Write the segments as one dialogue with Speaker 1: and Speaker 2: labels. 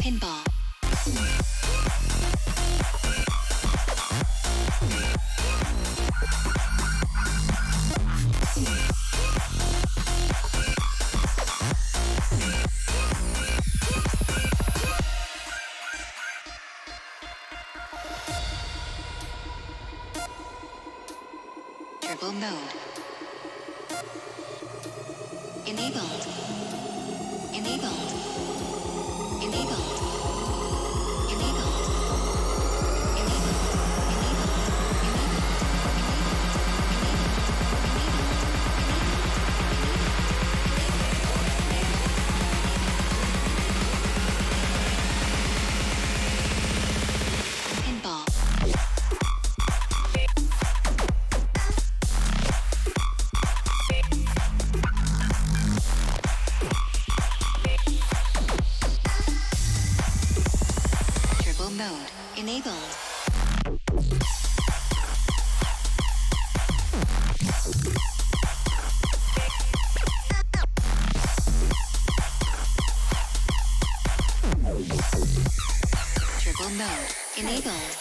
Speaker 1: Pinball. Turbo mode. Enabled. Enabled. Enabled. Enabled. Mode enabled. Turbo mode enabled.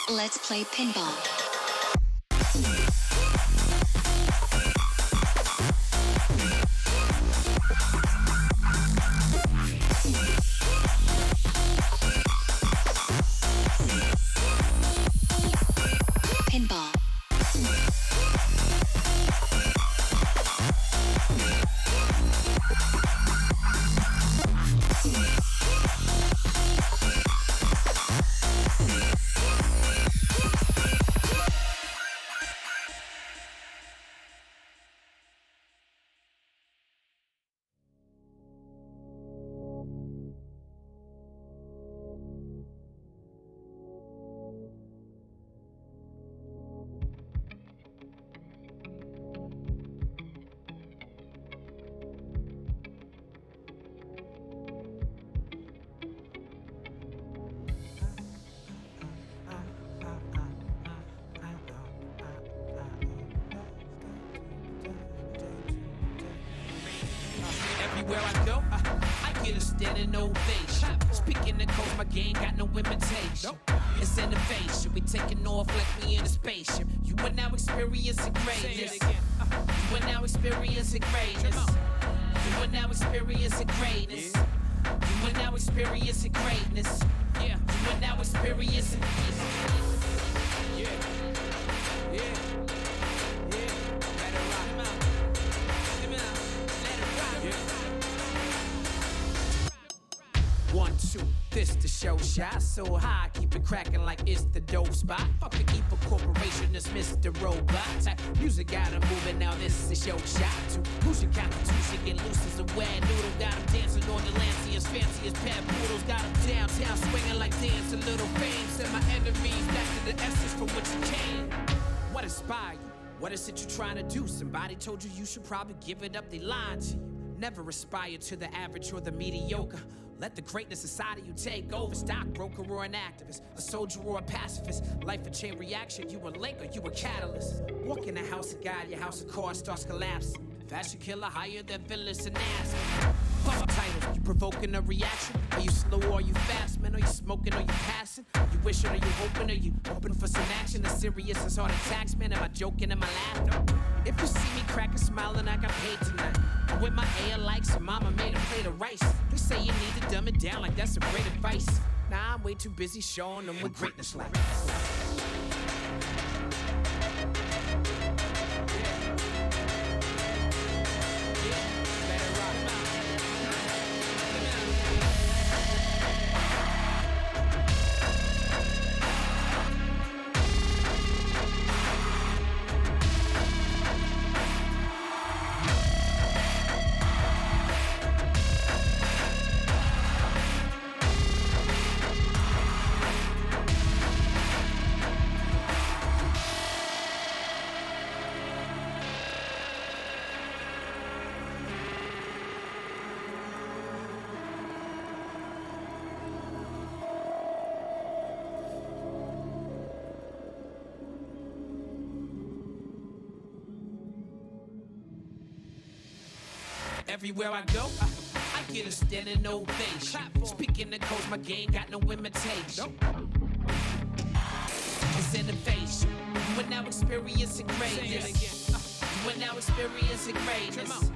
Speaker 1: Let's play pinball. Pinball.
Speaker 2: Everywhere I go, I get a standing ovation. Speaking the code, my game got no imitation. It's innovation, we taking off like we in a spaceship. You are now experiencing greatness. You are now experiencing greatness. You are now experiencing greatness. You are now experiencing greatness. Yeah, you are now experiencing. Yeah, yeah. One, two, this the show shot. So high, keep it cracking like it's the dope spot. Fuck the evil corporation, it's Mr. Robot. Type music got 'em moving, now this is a show shot. To lose your constitution, get loose as a wet noodle. Got 'em dancing on the Lancey as fancy as pet poodles. Got 'em downtown swinging like dance, a little fame. Send my enemies back to the essence from which you came. What inspired you? What is it you trying to do? Somebody told you you should probably give it up, they lied to you. Never aspire to the average or the mediocre. Let the greatness inside of you take over. Stockbroker or an activist, a soldier or a pacifist. Life a chain reaction, you a link or you a catalyst. Walk in the house of God, your house of cards starts collapsing. Fashion killer higher than villains and ass. Fuck titles, you provoking a reaction? Are you slow or are you fast, man? Are you smoking or you passing? You wishing or you hoping? Are you open for some action? As serious as heart attacks, man? Am I joking? Am I laughing? If you see me crack a smile and I got paid tonight, I'm with my air like some mama made a plate of rice. They say you need to dumb it down like that's a great advice. Nah, I'm way too busy showing them what greatness like. Everywhere I go, I get a standing ovation. Speaking the coast, my game got no imitation. It's innovation. You are now experiencing greatness. You are now experiencing greatness.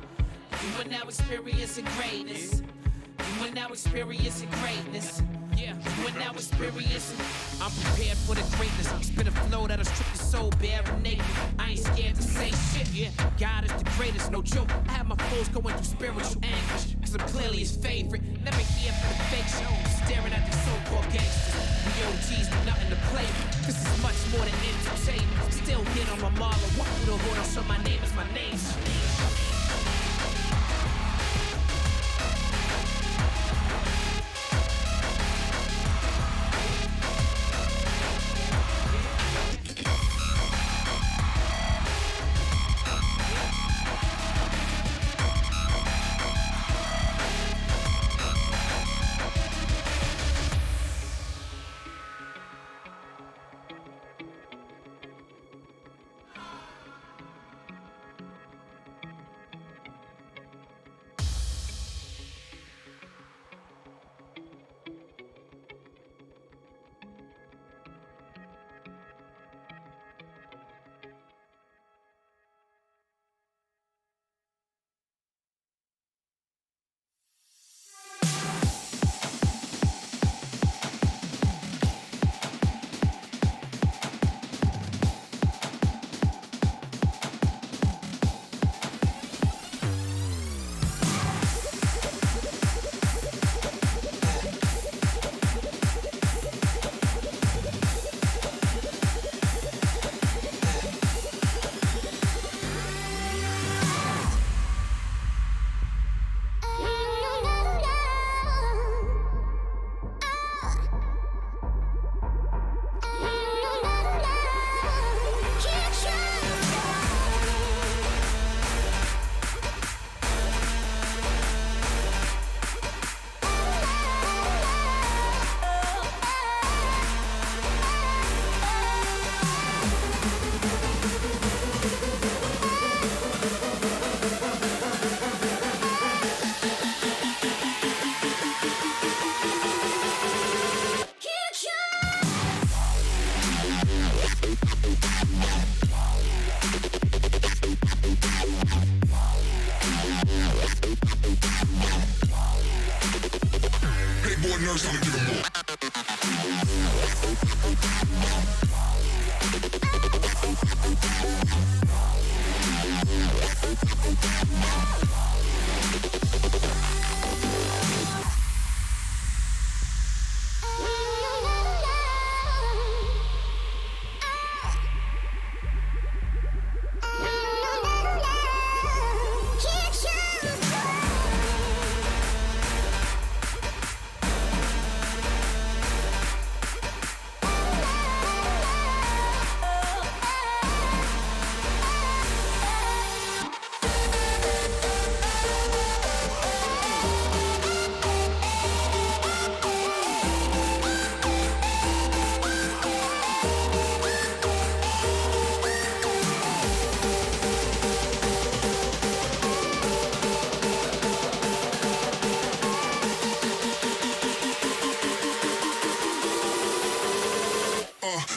Speaker 2: You are now experiencing greatness. You are now experiencing greatness. Yeah, you are now experiencing. I'm prepared for the greatness. Spit a flow that'll strip your soul bare and naked. I ain't scared to say shit. Yeah, God is the greatest, no joke. I have my foes going through spiritual anguish, cause I'm clearly his favorite. Never here for the fake show. Staring at these so-called gangsters. We OGs with nothing to play with. This is much more than entertainment. Still hit on my Marlon. Walk through the hood, I'll show my name is my name.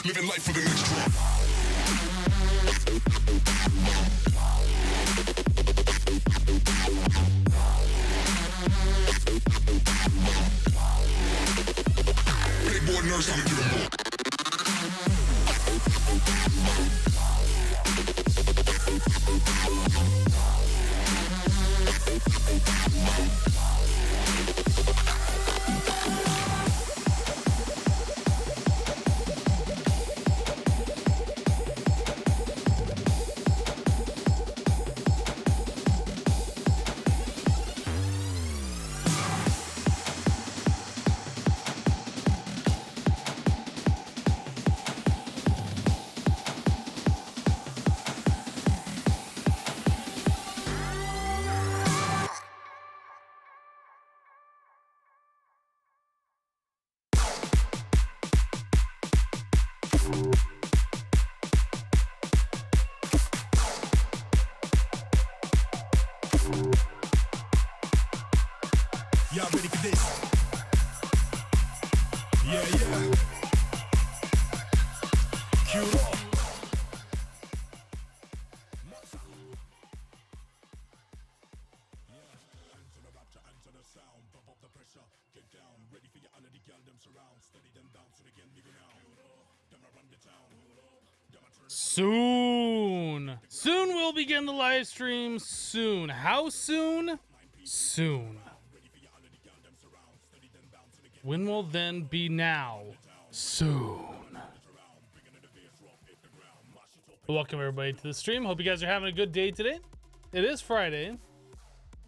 Speaker 3: Living life for the next drop. Big boy nurse, I'ma get him. Y'all ready for this? Yeah, yeah. Cue up.
Speaker 4: Soon we'll begin the live stream. Soon. How soon? Soon. When will then be now? Soon. Welcome everybody to the stream. Hope you guys are having a good day today. It is Friday.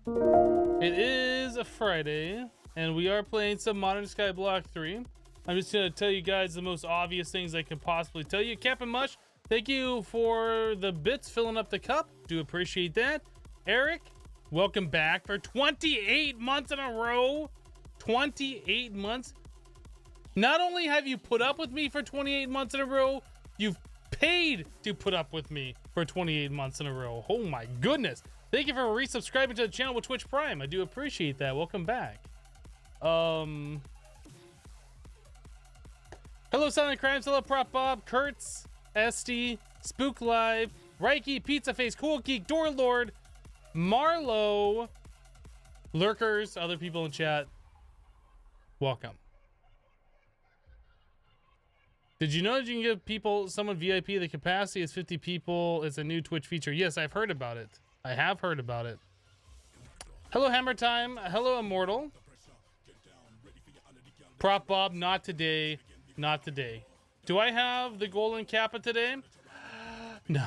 Speaker 4: It is a Friday, and we are playing some Modern Skyblock 3. I'm just gonna tell you guys the most obvious things I can possibly tell you. Captain Mush, thank you for the bits filling up the cup. Do appreciate that. Eric, welcome back for 28 months in a row. 28 months. Not only have you put up with me for 28 months in a row, you've paid to put up with me for 28 months in a row. Oh my goodness. Thank you for resubscribing to the channel with Twitch Prime. I do appreciate that. Welcome back. Hello Silent Crimes, hello Prop Bob, Kurtz, Esty, Spook Live, Reiki, Pizza Face, Cool Geek, Door Lord, Marlo, Lurkers, other people in chat. Welcome. Did you know that you can give someone VIP the capacity is 50 people? It's a new Twitch feature. Yes, I've heard about it. I have heard about it. Hello Hammer Time. Hello Immortal. Prop Bob, not today. Not today. Do I have the golden kappa today? No.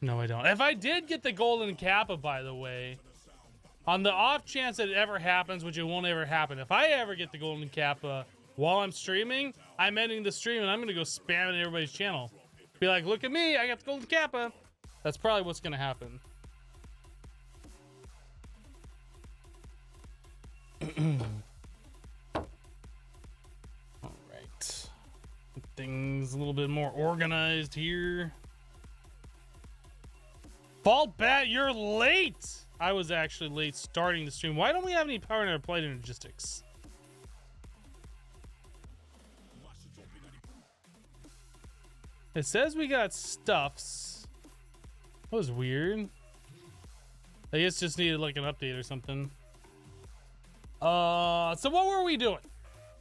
Speaker 4: No, I don't. If I did get the golden kappa, by the way, on the off chance that it ever happens, which it won't ever happen, if I ever get the golden kappa while I'm streaming, I'm ending the stream and I'm going to go spam it in everybody's channel. Be like, look at me, I got the golden kappa. That's probably what's going to happen. All right. Things a little bit more organized here. Fault Bat, you're late. I was actually late starting the stream. Why don't we have any power in our applied energistics? It says we got stuffs. That was weird. I guess just needed like an update or something. So what were we doing?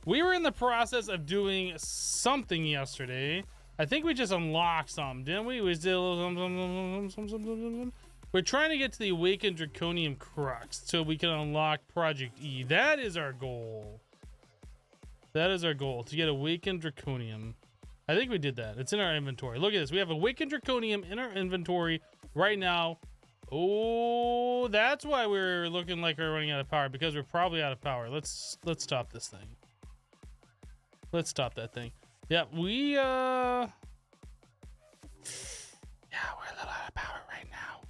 Speaker 4: We were in the process of doing something yesterday. I think we just unlocked some, didn't we? We did We're trying to get to the Awakened Draconium Crux so we can unlock Project E. That is our goal. That is our goal, to get Awakened Draconium. I think we did that. It's in our inventory. Look at this. We have Awakened Draconium in our inventory right now. Oh, that's why we're looking like we're running out of power, because we're probably out of power. Let's stop this thing. Let's stop that thing. Yeah, yeah, we're a little out of power right now.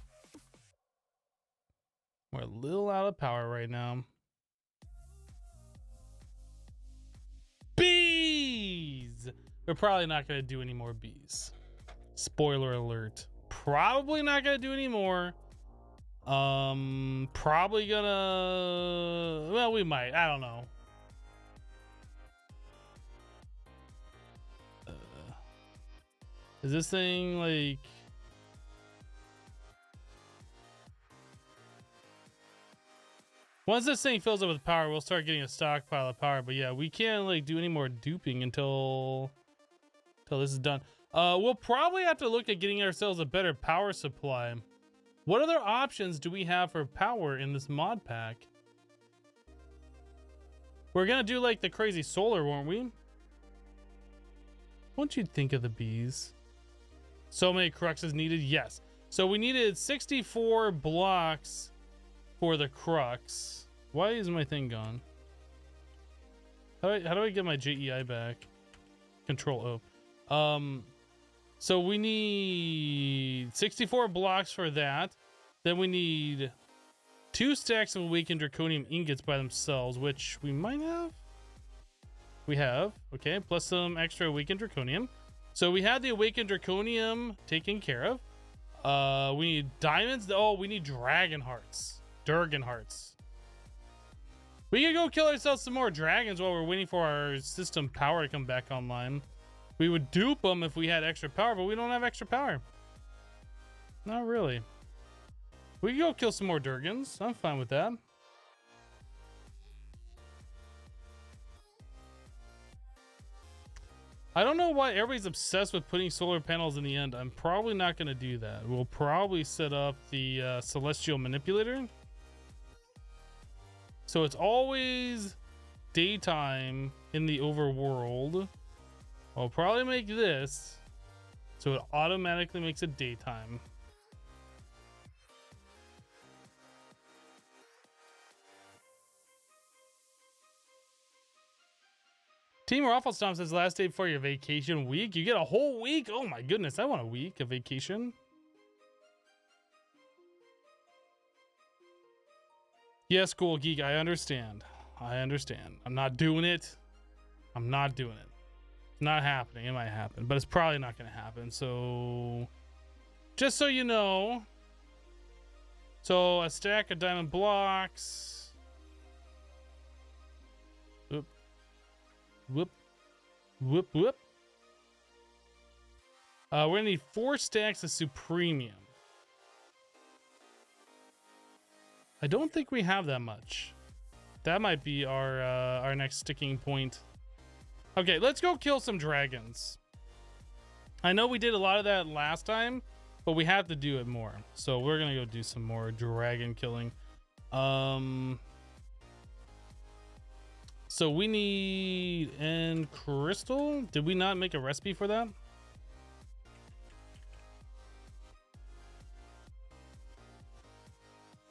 Speaker 4: We're a little out of power right now. Bees! We're probably not going to do any more bees. Spoiler alert. Probably not going to do any more. Probably gonna... Well, we might. I don't know. Is this thing like... Once this thing fills up with power, we'll start getting a stockpile of power. But yeah, we can't like do any more duping until this is done. We'll probably have to look at getting ourselves a better power supply. What other options do we have for power in this mod pack? We're gonna do like the crazy solar, weren't we? Won't you think of the bees? So many cruxes needed? Yes. So we needed 64 blocks for the crux. Why is my thing gone? How do I get my JEI back? Control O. So we need 64 blocks for that. Then we need 2 stacks of Awakened Draconium ingots by themselves, which we might have. We have, okay, plus some extra Awakened Draconium. So we have the Awakened Draconium taken care of. We need diamonds. Oh, we need dragon hearts. Durgan hearts. We could go kill ourselves some more dragons while we're waiting for our system power to come back online. We would dupe them if we had extra power, but we don't have extra power. Not really. We could go kill some more Durgans. I'm fine with that. I don't know why everybody's obsessed with putting solar panels in the end. I'm probably not going to do that. We'll probably set up the celestial manipulator. So it's always daytime in the overworld. I'll probably make this so it automatically makes it daytime. Team Raffle Stomp says last day before your vacation week. You get a whole week? Oh my goodness, I want a week of vacation. Yes, Cool Geek, I understand. I understand. I'm not doing it. I'm not doing it. It's not happening. It might happen, but it's probably not going to happen. So, just so you know. So, a stack of diamond blocks. Whoop. Whoop. Whoop, whoop. We're going to need 4 stacks of Supremium. I don't think we have that much. That might be our next sticking point. Okay, let's go kill some dragons. I know we did a lot of that last time, but we have to do it more. So we're gonna go do some more dragon killing. So we need end crystal. Did we not make a recipe for that?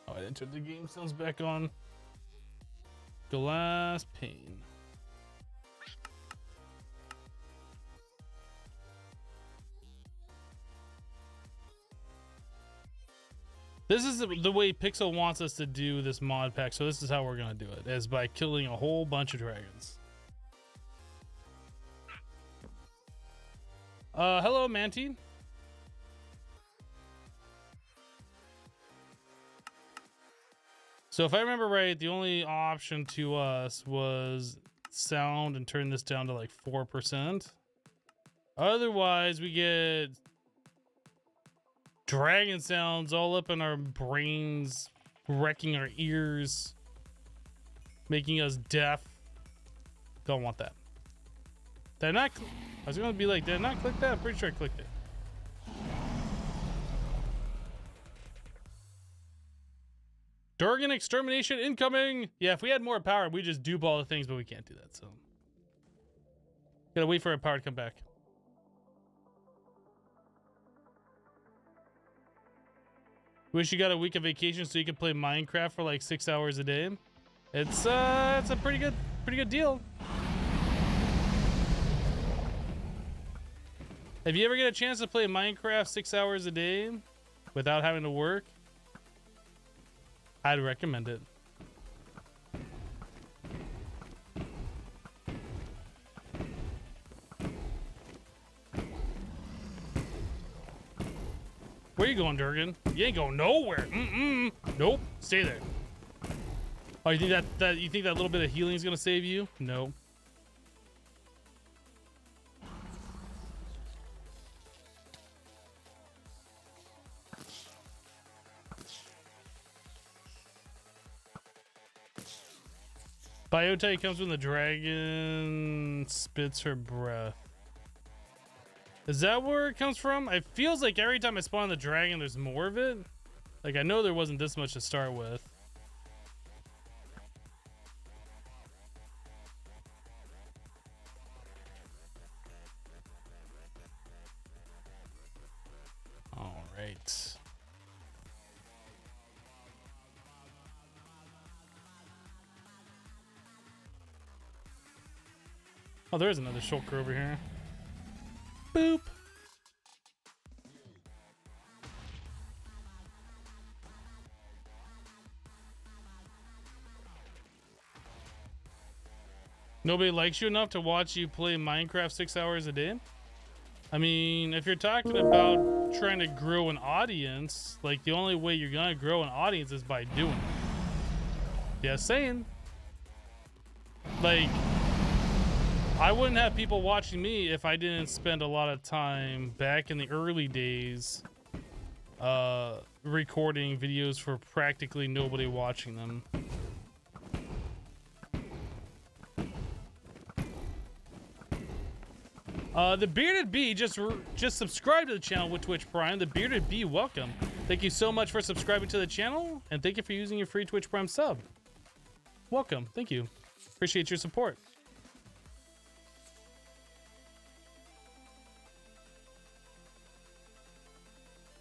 Speaker 4: Oh, I entered the game sounds back on. Glass pane. This is the way Pixel wants us to do this mod pack, so this is how we're gonna do it, is by killing a whole bunch of dragons. Hello, Manti. So if I remember right, the only option to us was sound and turn this down to like 4%. Otherwise, we get dragon sounds all up in our brains, wrecking our ears, making us deaf. Don't want that. Did I not? I was gonna be like, did I not click that? I'm pretty sure I clicked it. Durgan extermination incoming. Yeah, if we had more power, we just dupe all the things, but we can't do that. So gotta wait for our power to come back. Wish you got a week of vacation so you could play Minecraft for like 6 hours a day. It's a pretty good deal. If you ever get a chance to play Minecraft 6 hours a day without having to work, I'd recommend it. Where you going, Durgan? You ain't going nowhere. Nope. Stay there. Oh, you think that little bit of healing is gonna save you? No. Biotype comes when the dragon spits her breath. Is that where it comes from? It feels like every time I spawn the dragon, there's more of it. Like, I know there wasn't this much to start with. All right. Oh, there is another shulker over here. Boop. Nobody likes you enough to watch you play Minecraft 6 hours a day? I mean, if you're talking about trying to grow an audience, like the only way you're gonna grow an audience is by doing it. Just saying. Like, I wouldn't have people watching me if I didn't spend a lot of time back in the early days recording videos for practically nobody watching them. The Bearded Bee just subscribed to the channel with Twitch Prime. The Bearded Bee, welcome. Thank you so much for subscribing to the channel, and thank you for using your free Twitch Prime sub. Welcome, thank you. Appreciate your support.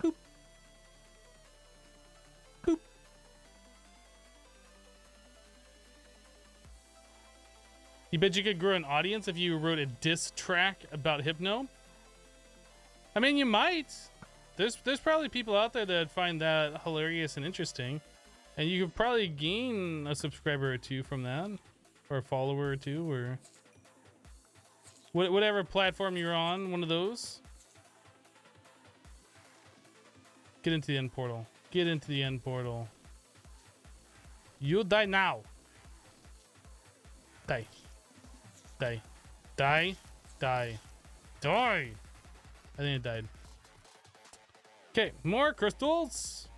Speaker 4: Boop. Boop. You bet you could grow an audience if you wrote a diss track about Hypno? I mean, you might. There's probably people out there that find that hilarious and interesting. And you could probably gain a subscriber or two from that. Or a follower or two, or whatever platform you're on, one of those. Get into the end portal. Get into the end portal. You'll die now. Die. Die. Die. Die. Die. I think it died. Okay, more crystals.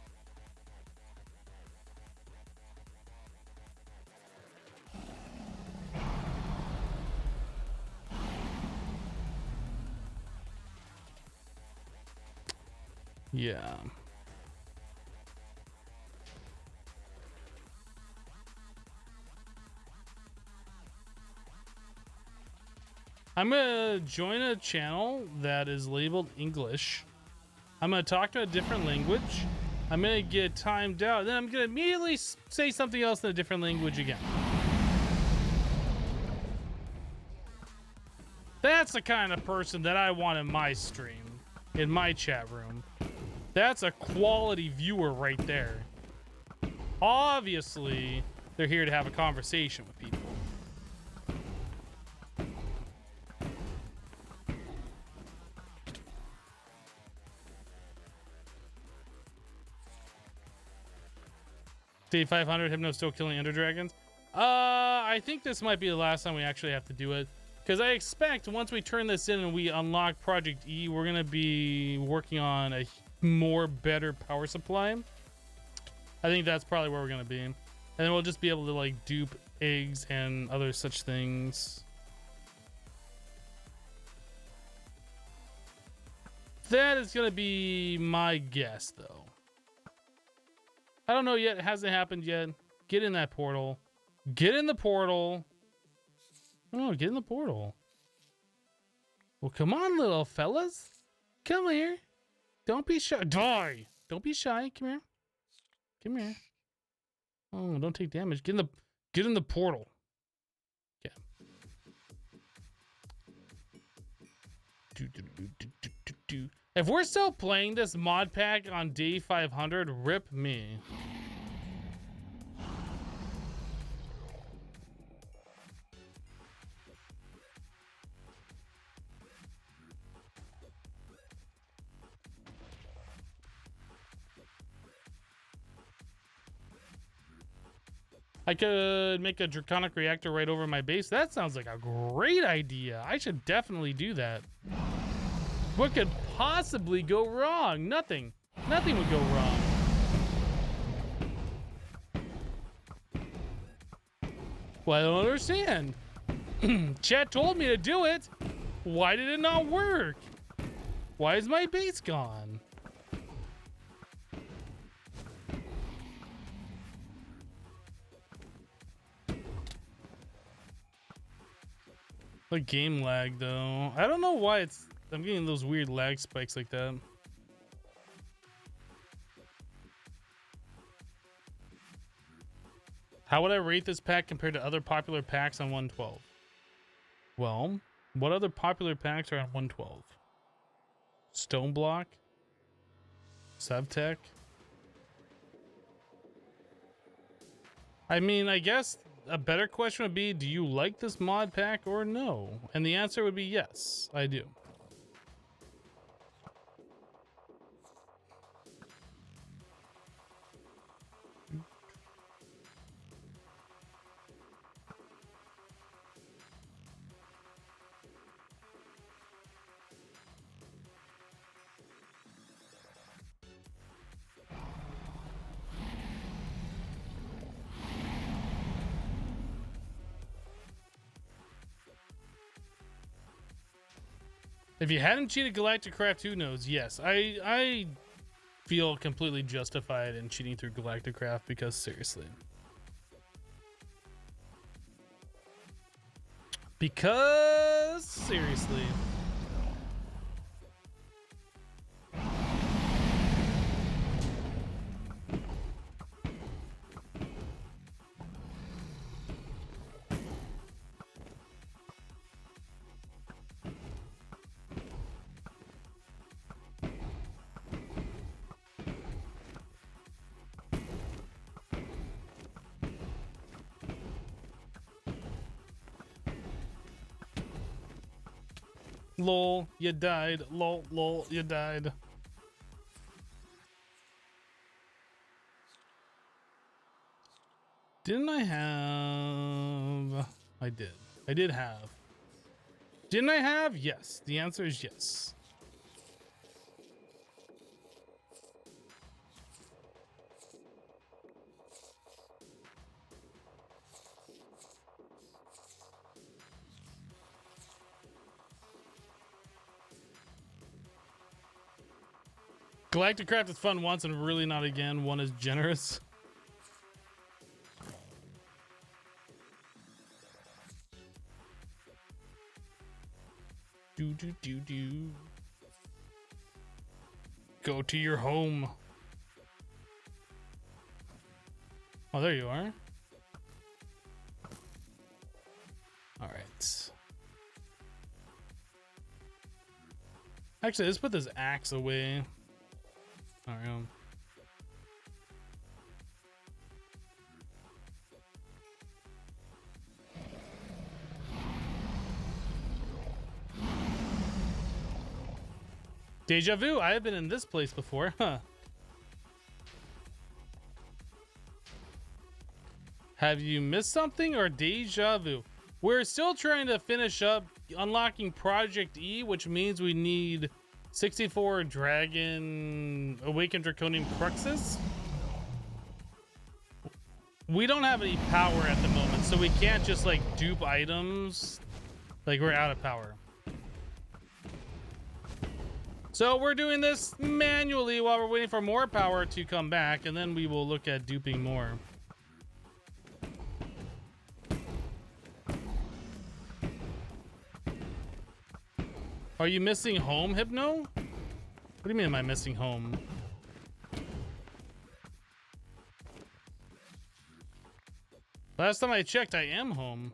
Speaker 4: Yeah. I'm gonna join a channel that is labeled English. I'm gonna talk to a different language. I'm gonna get timed out. Then I'm gonna immediately say something else in a different language again. That's the kind of person that I want in my stream, in my chat room. That's a quality viewer right there. Obviously, they're here to have a conversation with people. Day 500, Hypno still killing Ender Dragons? I think this might be the last time we actually have to do it. Because I expect once we turn this in and we unlock Project E, we're going to be working on a better power supply. I think that's probably where we're going to be. And then we'll just be able to like dupe eggs and other such things. That is going to be my guess though. I don't know yet. It hasn't happened yet. Get in that portal. Get in the portal. Oh, get in the portal. Well, come on, little fellas. Come here. Don't be shy. Die. Don't be shy. Come here. Come here. Oh, don't take damage. Get in the portal. Yeah. If we're still playing this mod pack on day 500, rip me. I could make a draconic reactor right over my base. That sounds like a great idea. I should definitely do that. What could possibly go wrong? Nothing. Nothing would go wrong. Well, I don't understand. Chat told me to do it. Why did it not work? Why is my base gone? Like game lag though. I don't know why I'm getting those weird lag spikes like that. How would I rate this pack compared to other popular packs on 112? Well, what other popular packs are on 112? Stone Block? Sevtech? I mean, I guess a better question would be, do you like this mod pack or no? And the answer would be yes, I do. If you hadn't cheated Galacticraft, who knows? Yes, I feel completely justified in cheating through Galacticraft because seriously. Because seriously. Lol, you died. Lol, lol, you died. Didn't I have... I did. I did have. Didn't I have? Yes. The answer is yes. Galacticraft is fun once and really not again. One is generous. Do do do do. Go to your home. Oh, there you are. All right. Actually, let's put this axe away. All right. Deja vu. I have been in this place before, huh? Have you missed something or deja vu? We're still trying to finish up unlocking Project E, which means we need 64 Dragon Awakened Draconian Cruxes. We don't have any power at the moment, so we can't just like dupe items. Like we're out of power. So we're doing this manually while we're waiting for more power to come back, and then we will look at duping more. Are you missing home, Hypno? What do you mean am I missing home? Last time I checked, I am home.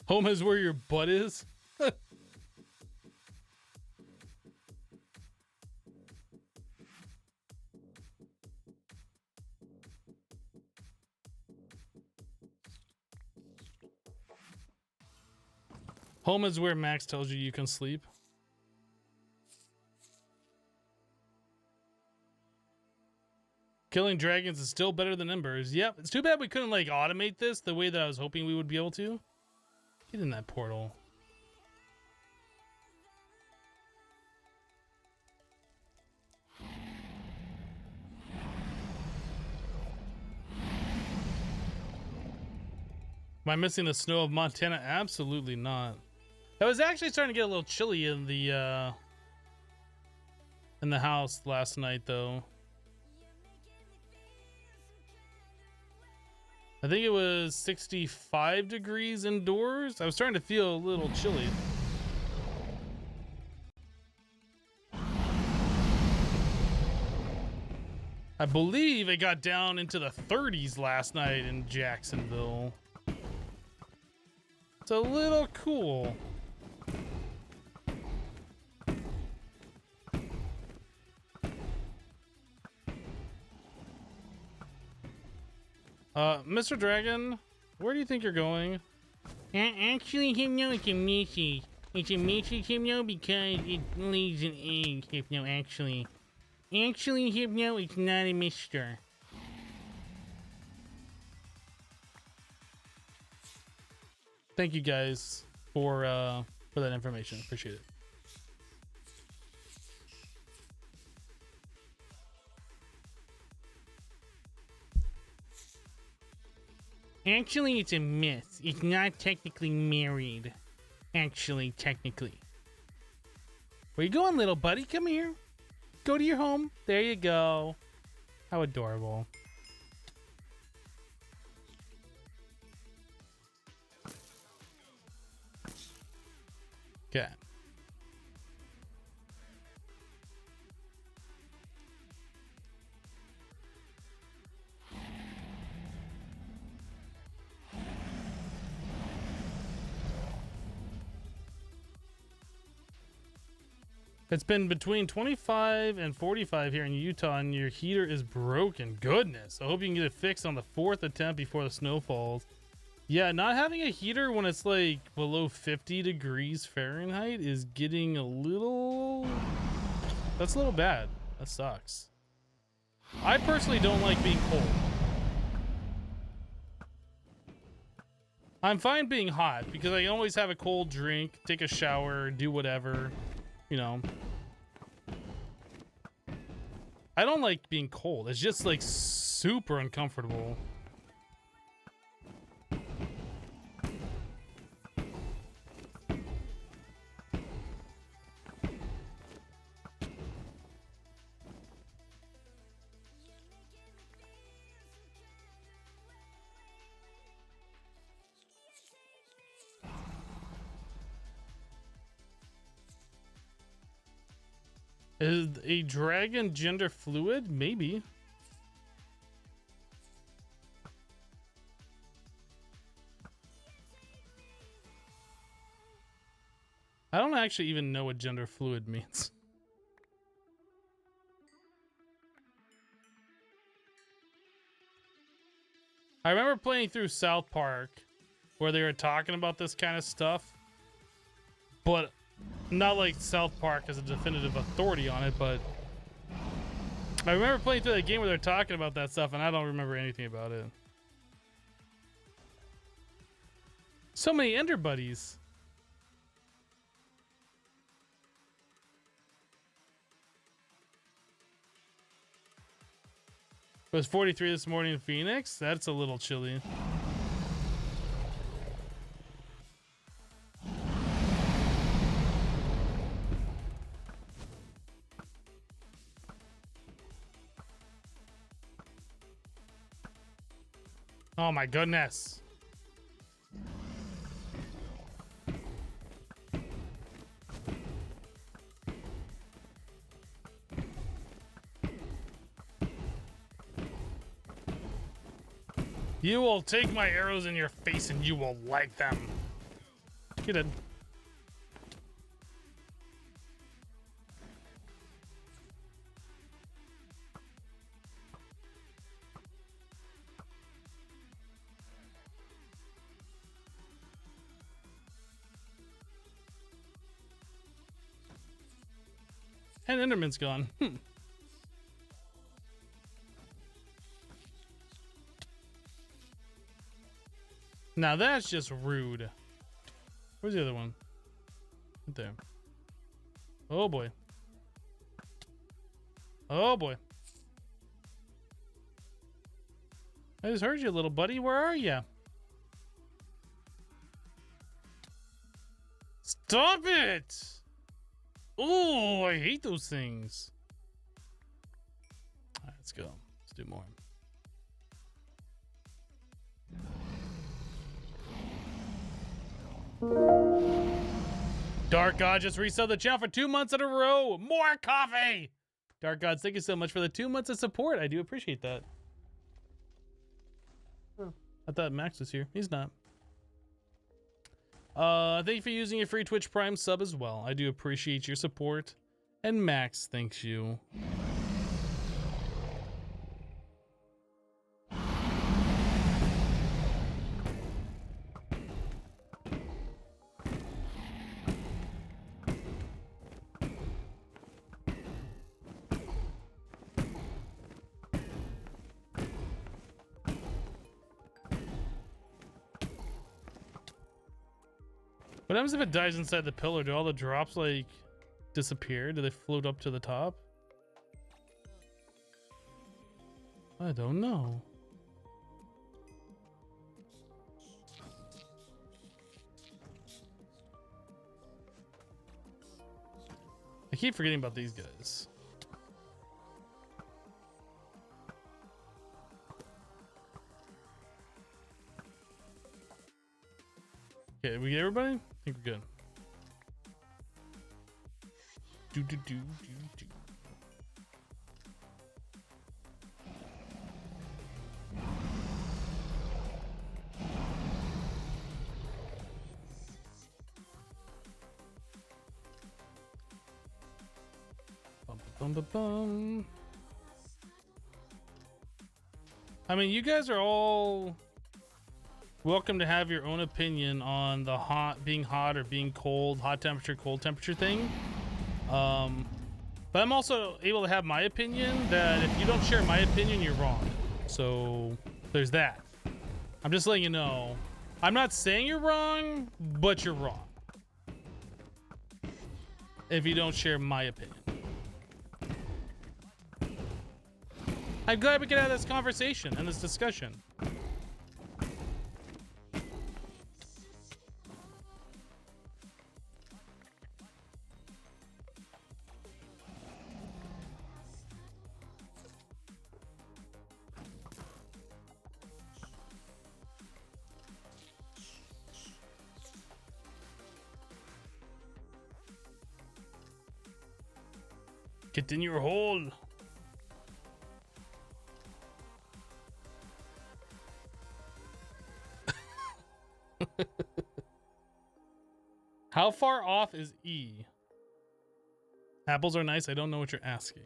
Speaker 4: Home is where your butt is? Home is where Max tells you can sleep. Killing dragons is still better than embers. Yep, it's too bad we couldn't like automate this the way that I was hoping we would be able to. Get in that portal. Am I missing the snow of Montana? Absolutely not. I was actually starting to get a little chilly in the house last night, though. I think it was 65 degrees indoors. I was starting to feel a little chilly. I believe it got down into the 30s last night in Jacksonville. It's a little cool. Mr. Dragon, where do you think you're going? Actually, Hypno, it's a message. It's a message, Hypno, because it leaves an egg, Hypno, actually. Actually, Hypno, it's not a mister. Thank you guys for that information. Appreciate it. Actually, it's a myth. It's not technically married. Actually, technically. Where you going, little buddy? Come here. Go to your home. There you go. How adorable. Okay. It's been between 25 and 45 here in Utah, and your heater is broken. Goodness. I hope you can get it fixed on the 4th attempt before the snow falls. Yeah, not having a heater when it's like below 50 degrees Fahrenheit is getting a little... That's a little bad. That sucks. I personally don't like being cold. I'm fine being hot because I can always have a cold drink, take a shower, do whatever. You know, I don't like being cold. It's just like super uncomfortable. Is a dragon gender fluid? Maybe. I don't actually even know what gender fluid means. I remember playing through South Park where they were talking about this kind of stuff, but not like South Park as a definitive authority on it, but I remember playing through that game where they're talking about that stuff, and I don't remember anything about it. So many Ender buddies. It was 43 this morning in Phoenix. That's a little chilly. Oh my goodness. You will take my arrows in your face and you will like them. You did. And Enderman's gone. Now that's just rude. Where's the other one? Right there. Oh boy. Oh boy. I just heard you, little buddy. Where are you? Stop it! Oh, I hate those things. All right, let's go. Let's do more. Dark God just reset the channel for 2 months in a row. More coffee! Dark Gods, thank you so much for the 2 months of support. I do appreciate that. Oh, I thought Max was here. He's not. Thank you for using your free Twitch Prime sub as well. I do appreciate your support. And Max thanks you. What happens if it dies inside the pillar? Do all the drops like disappear? Do they float up to the top? I don't know. I keep forgetting about these guys. Okay, we get everybody? I think we're good. Do do do do do. Bum, bum, bum, bum. I mean, you guys are all welcome to have your own opinion on the being hot or being cold, hot temperature, cold temperature thing. But I'm also able to have my opinion that if you don't share my opinion, you're wrong. So there's that. I'm just letting you know. I'm not saying you're wrong, but you're wrong. If you don't share my opinion. I'm glad we can have this conversation and this discussion. Get in your hole. How far off is E? Apples are nice. I don't know what you're asking.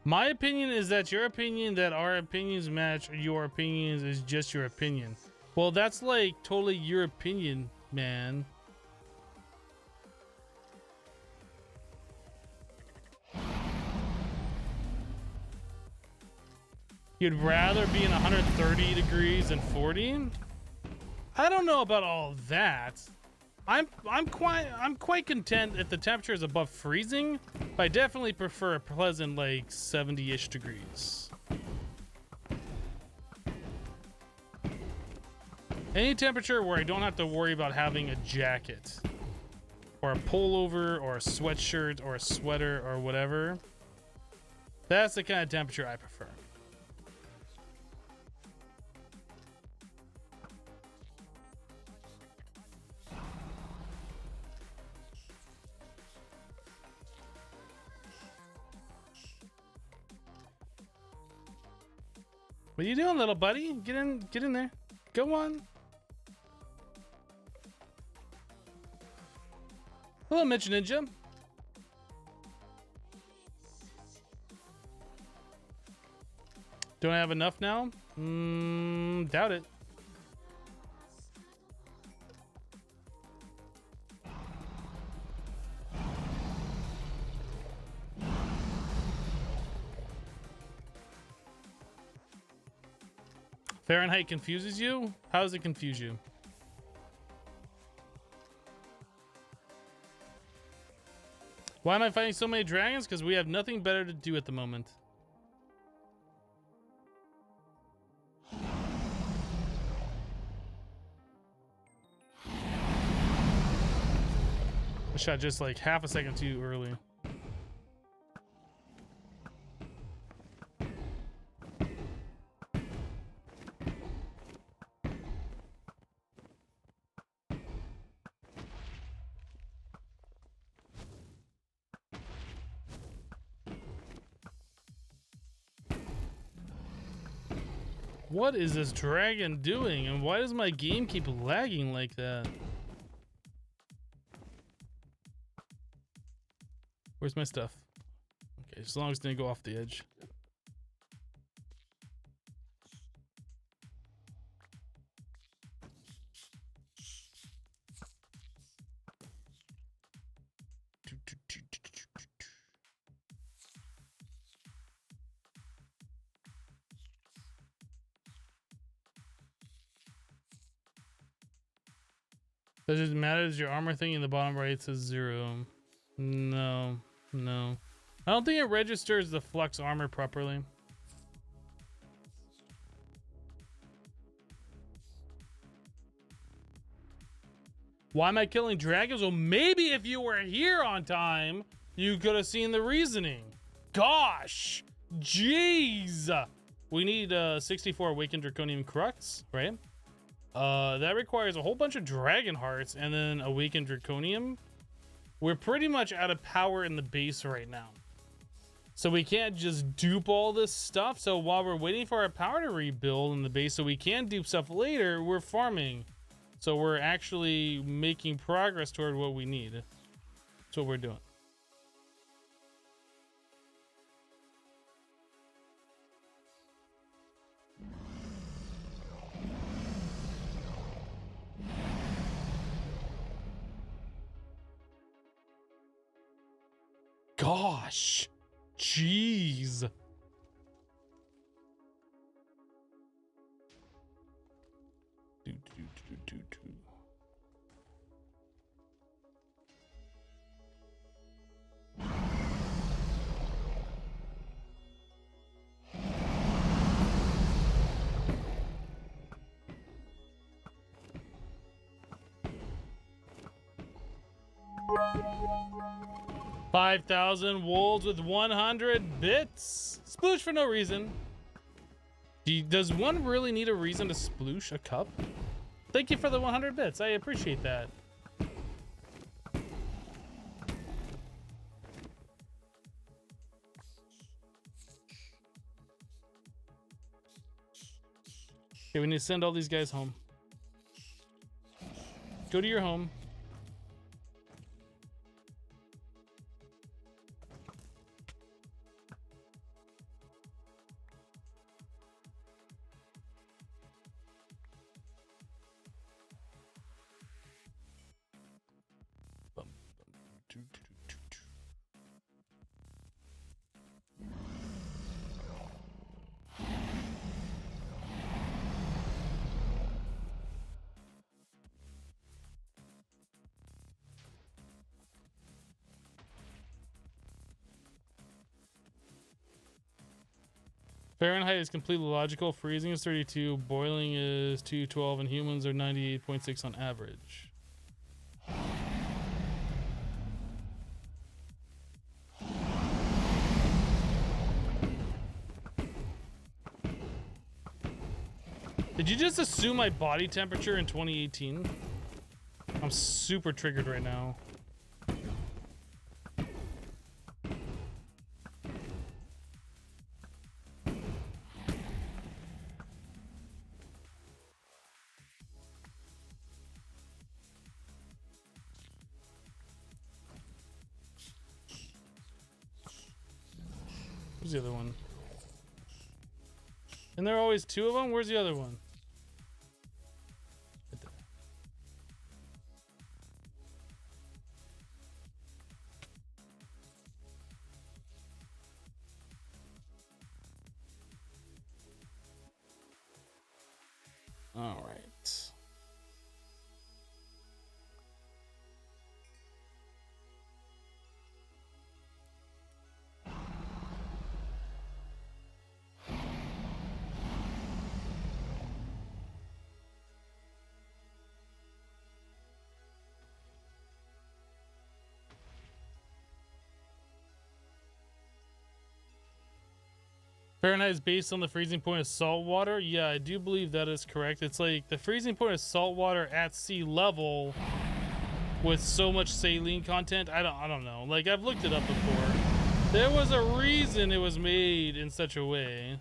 Speaker 4: My opinion is that your opinion that our opinions match your opinions is just your opinion. Well, that's like totally your opinion, man. You'd rather be in 130 degrees than 40? I don't know about all that. I'm quite content if the temperature is above freezing, but I definitely prefer a pleasant like 70-ish degrees. Any temperature where I don't have to worry about having a jacket or a pullover or a sweatshirt or a sweater or whatever. That's the kind of temperature I prefer. What are you doing, little buddy? Get in there. Go on. Hello, Mitch Ninja. Don't I have enough now? Doubt it. Fahrenheit confuses you? How does it confuse you? Why am I fighting so many dragons? Because we have nothing better to do at the moment. I shot just like half a second too early. What is this dragon doing? And why does my game keep lagging like that? Where's my stuff? Okay, as long as it didn't go off the edge. Does it matter? Does your armor thing in the bottom right says 0? No, no. I don't think it registers the flux armor properly. Why am I killing dragons? Well, maybe if you were here on time, you could have seen the reasoning. Gosh, jeez. We need 64 awakened draconium crux, right? That requires a whole bunch of dragon hearts and then awakened draconium. We're pretty much out of power in the base right now, so we can't just dupe all this stuff. So while we're waiting for our power to rebuild in the base so we can dupe stuff later, we're farming. So we're actually making progress toward what we need. That's what we're doing. Gosh, jeez. Do. 5,000 wolves with 100 bits. Sploosh for no reason. Does one really need a reason to sploosh a cup? Thank you for the 100 bits. I appreciate that. Okay, we need to send all these guys home. Go to your home. Fahrenheit is completely logical. Freezing is 32. Boiling is 212, and humans are 98.6 on average. Did you just assume my body temperature in 2018? I'm super triggered right now. Where's the other one? And there are always two of them? Where's the other one? Right there. All right. Fahrenheit is based on the freezing point of salt water. Yeah, I do believe that is correct. It's like the freezing point of salt water at sea level with so much saline content. I don't know. Like, I've looked it up before. There was a reason it was made in such a way.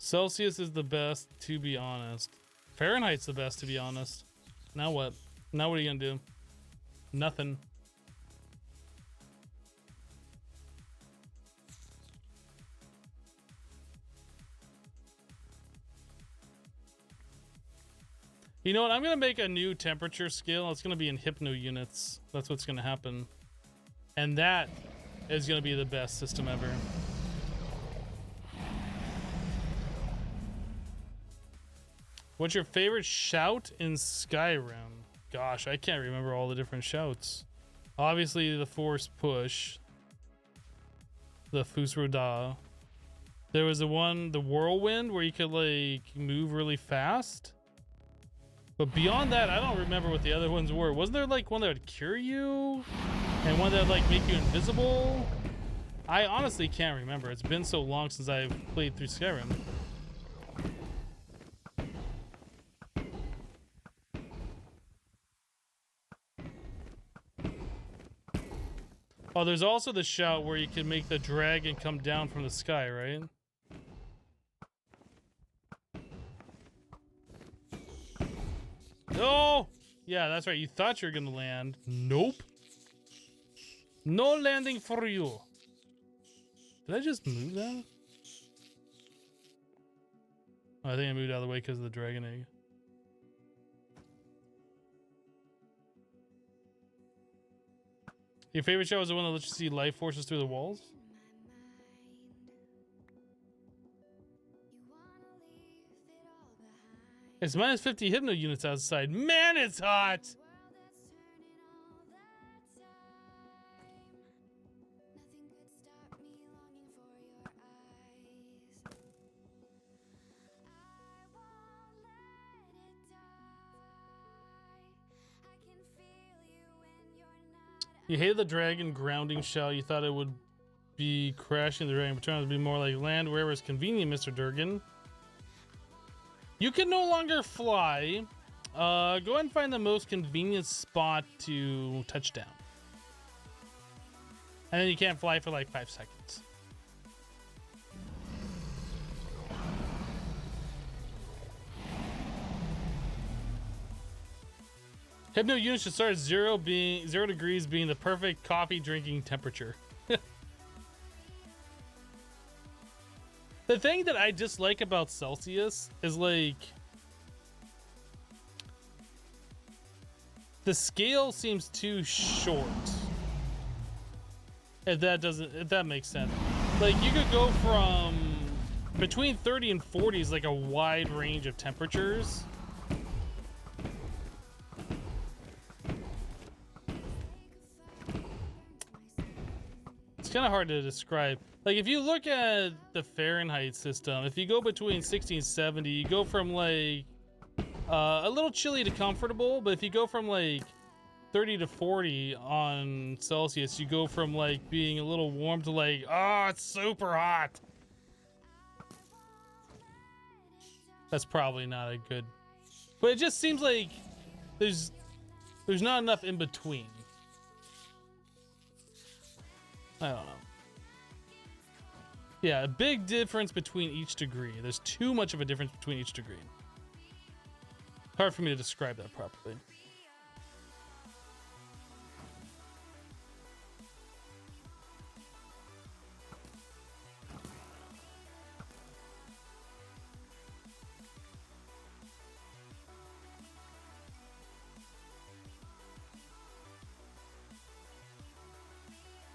Speaker 4: Celsius is the best, to be honest. Fahrenheit's the best, to be honest. Now what? Now what are you gonna do? Nothing. You know what? I'm gonna make a new temperature scale. It's gonna be in hypno units. That's what's gonna happen, and that is gonna be the best system ever. What's your favorite shout in Skyrim? Gosh, I can't remember all the different shouts. Obviously, the force push, the Fusroda. There was the one, the whirlwind, where you could like move really fast. But beyond that, I don't remember what the other ones were. Wasn't there like one that would cure you, and one that would like make you invisible? I honestly can't remember. It's been so long since I've played through Skyrim. Oh, there's also the shout where you can make the dragon come down from the sky, right? Oh! Yeah, that's right. You thought you were gonna land. Nope. No landing for you. Did I just move that? Oh, I think I moved out of the way because of the dragon egg. Your favorite show is the one that lets you see life forces through the walls? It's minus 50 hypno units outside. Man, it's hot! You hated the dragon grounding shell. You thought it would be crashing the dragon, but turned out to be more like land wherever it's convenient, Mr. Durgan. You can no longer fly. Go ahead and find the most convenient spot to touch down. And then you can't fly for like 5 seconds. Hypno units should start at 0 degrees being the perfect coffee drinking temperature. The thing that I dislike about Celsius is like the scale seems too short. If that makes sense. Like you could go from between 30 and 40 is like a wide range of temperatures. It's kind of hard to describe. Like if you look at the Fahrenheit system, if you go between 60 and 70, you go from like a little chilly to comfortable, but if you go from like 30 to 40 on Celsius, you go from like being a little warm to like, oh, it's super hot. That's probably not a good, but it just seems like there's not enough in between. I don't know. Yeah, a big difference between each degree. There's too much of a difference between each degree. Hard for me to describe that properly.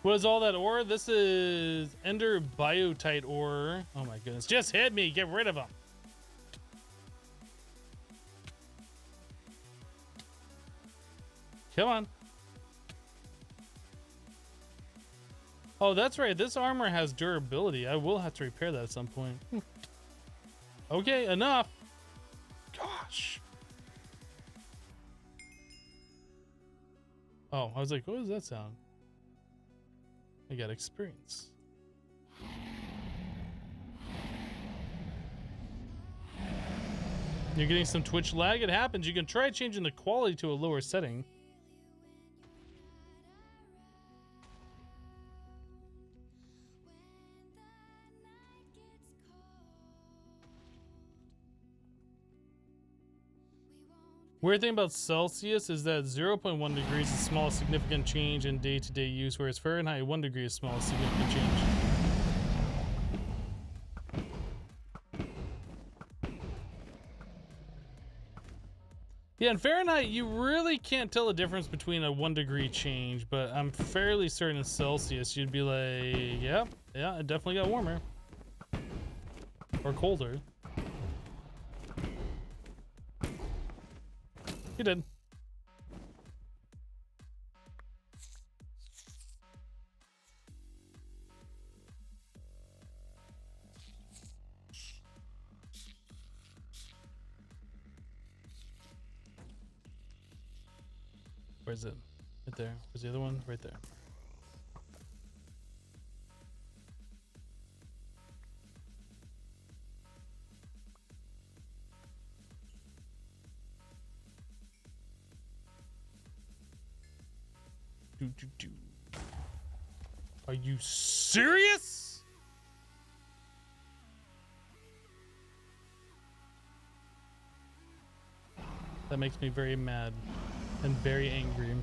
Speaker 4: What is all that ore? This is Ender Biotite ore. Oh my goodness. Just hit me. Get rid of them. Come on. Oh, that's right. This armor has durability. I will have to repair that at some point. Okay, enough. Gosh. Oh, I was like, what does that sound? I got experience. You're getting some Twitch lag. It happens. You can try changing the quality to a lower setting. Weird thing about Celsius is that 0.1 degrees is the smallest significant change in day-to-day use, whereas Fahrenheit 1 degree is the smallest significant change. Yeah, in Fahrenheit, you really can't tell the difference between a 1 degree change, but I'm fairly certain in Celsius, you'd be like, yeah, it definitely got warmer. Or colder. You did. Where's it? Right there. Where's the other one? Right there. Are you serious? That makes me very mad and very angry.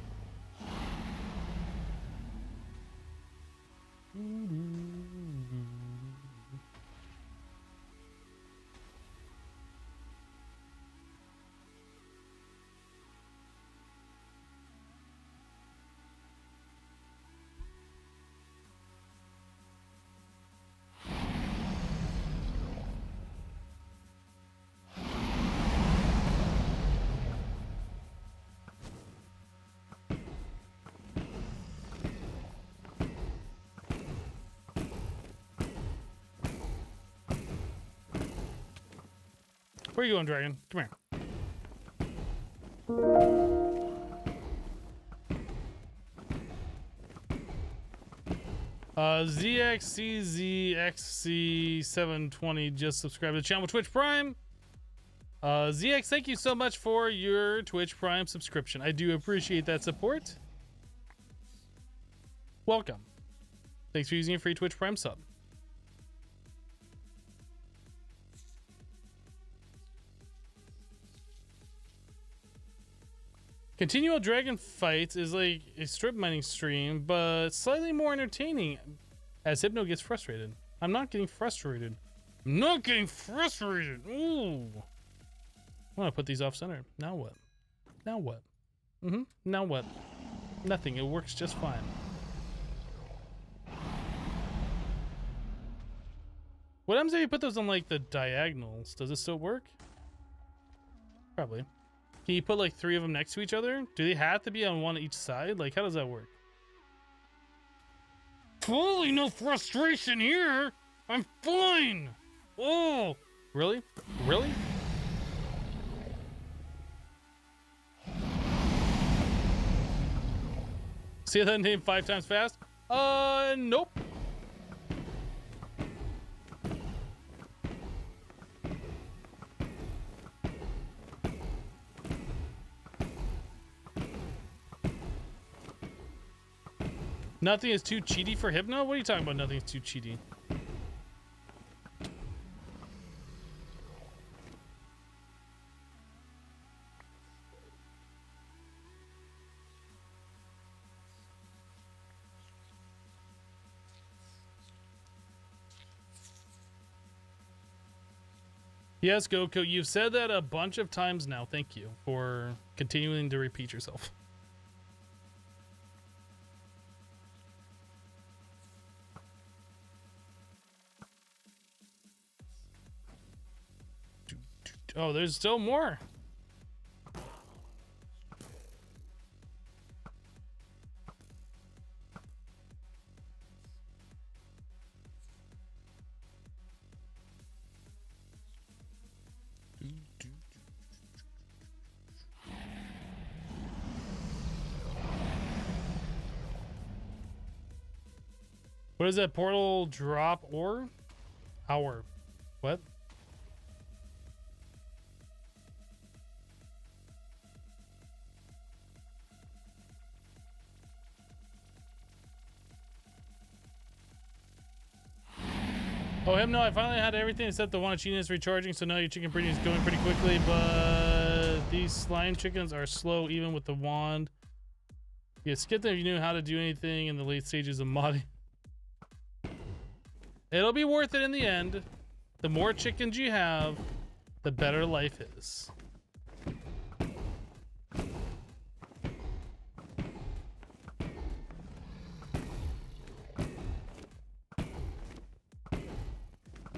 Speaker 4: Where are you going, Dragon? Come here. ZXCZXC720 just subscribed to the channel with Twitch Prime. ZX, thank you so much for your Twitch Prime subscription. I do appreciate that support. Welcome. Thanks for using your free Twitch Prime sub. Continual dragon fights is like a strip mining stream, but slightly more entertaining as Hypno gets frustrated. I'm not getting frustrated. I'm not getting frustrated. Ooh. I want to put these off center. Now what? Now what? Now what? Nothing. It works just fine. What happens if you put those on like the diagonals? Does it still work? Probably. Can you put like 3 of them next to each other? Do they have to be on one each side? Like, how does that work? Totally no frustration here. I'm fine. Oh, really? Really? See that name 5 times fast? Nope. Nothing is too cheaty for Hypno? What are you talking about? Nothing is too cheaty. Yes, Goku, you've said that a bunch of times now. Thank you for continuing to repeat yourself. Oh, there's still more. What is that portal drop or hour? What? Oh, Hypno, I finally had everything except the one achievement is recharging, so now your chicken breeding is going pretty quickly, but these slime chickens are slow even with the wand. You skip them if you knew how to do anything in the late stages of modding. It'll be worth it in the end. The more chickens you have, the better life is.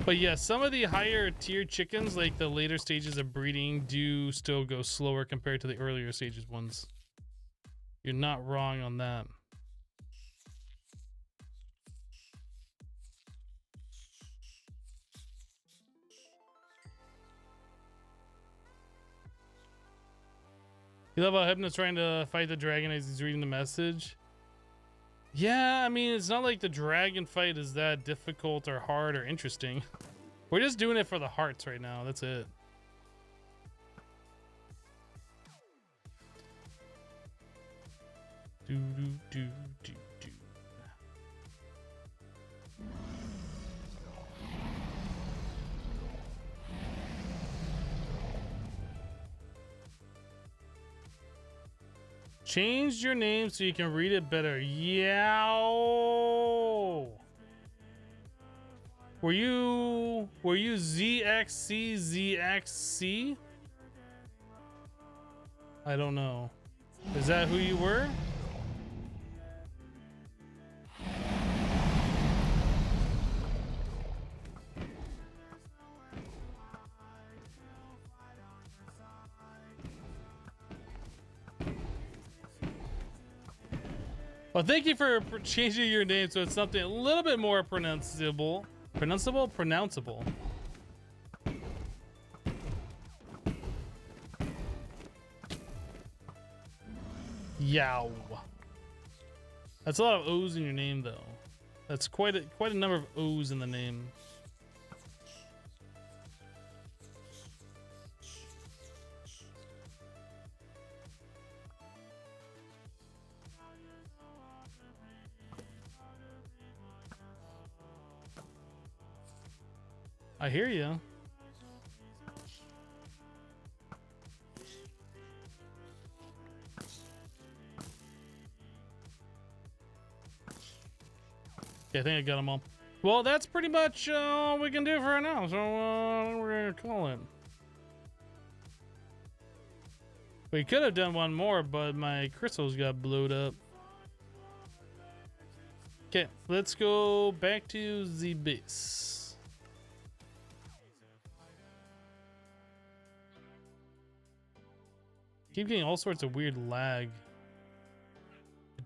Speaker 4: But yeah, some of the higher tier chickens, like the later stages of breeding, do still go slower compared to the earlier stages ones. You're not wrong on that. You love how Hypno's trying to fight the dragon as he's reading the message? Yeah, I mean, it's not like the dragon fight is that difficult or hard or interesting. We're just doing it for the hearts right now. That's it. Do, do, do, do, do. Change your name so you can read it better. Yow. Were you ZXC? I don't know. Is that who you were? Well, thank you for changing your name so it's something a little bit more pronounceable. Pronounceable. Yow. That's a lot of O's in your name, though. That's quite a number of O's in the name. I hear you. Okay, I think I got them all. Well, that's pretty much all we can do for now. So we're gonna call it. We could have done one more, but my crystals got blowed up. Okay, let's go back to the base. Keep getting all sorts of weird lag.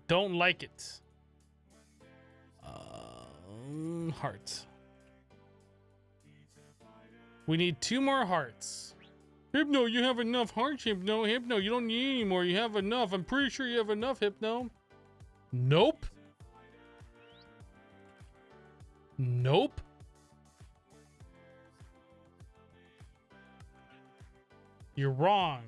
Speaker 4: Don't like it. Heart. We need 2 more hearts. Hypno, you have enough hearts, Hypno. Hypno, you don't need any more. You have enough. I'm pretty sure you have enough, Hypno. Nope. Nope. You're wrong.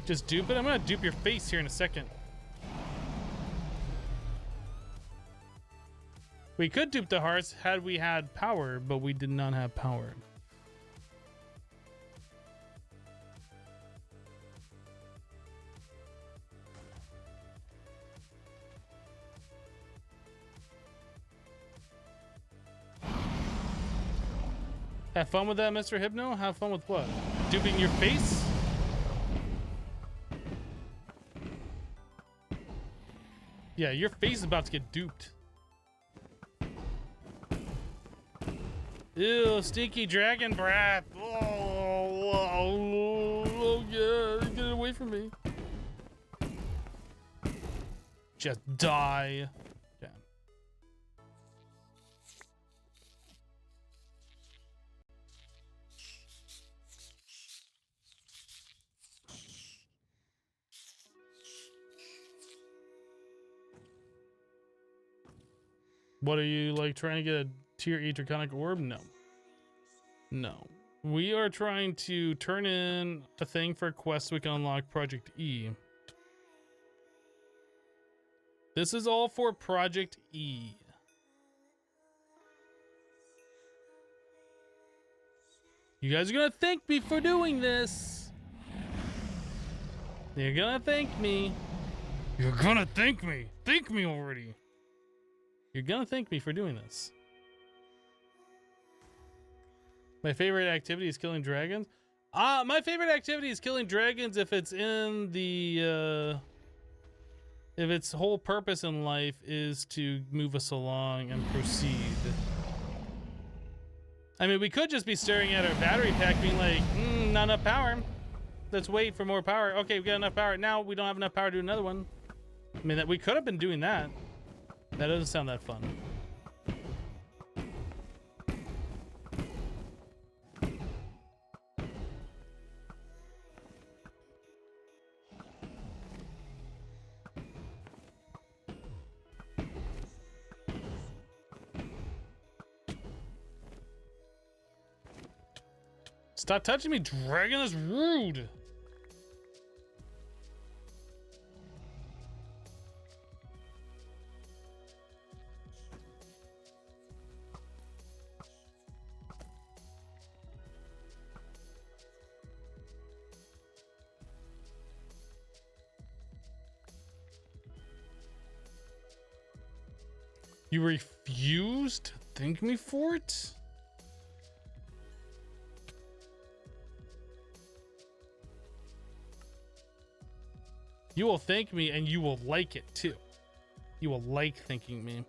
Speaker 4: Just dupe it? I'm gonna dupe your face here in a second. We could dupe the hearts had we had power, but we did not have power. Have fun with that, Mr. Hypno? Have fun with what? Duping your face? Yeah, your face is about to get duped. Ew, stinky dragon breath. Oh, yeah, get it away from me. Just die. Yeah. What are you like trying to get a tier E draconic orb? No. No. We are trying to turn in a thing for a quest so we can unlock Project E. This is all for Project E. You guys are gonna thank me for doing this. You're gonna thank me. You're gonna thank me. Thank me already. You're gonna thank me for doing this. My favorite activity is killing dragons. My favorite activity is killing dragons if it's in the if its whole purpose in life is to move us along and proceed. I mean, we could just be staring at our battery pack being like, not enough power. Let's wait for more power. Okay, we got enough power. Now we don't have enough power to do another one. I mean, that we could have been doing that. That doesn't sound that fun. Stop touching me, dragon. That's rude. You refused to thank me for it? You will thank me and you will like it too. You will like thanking me.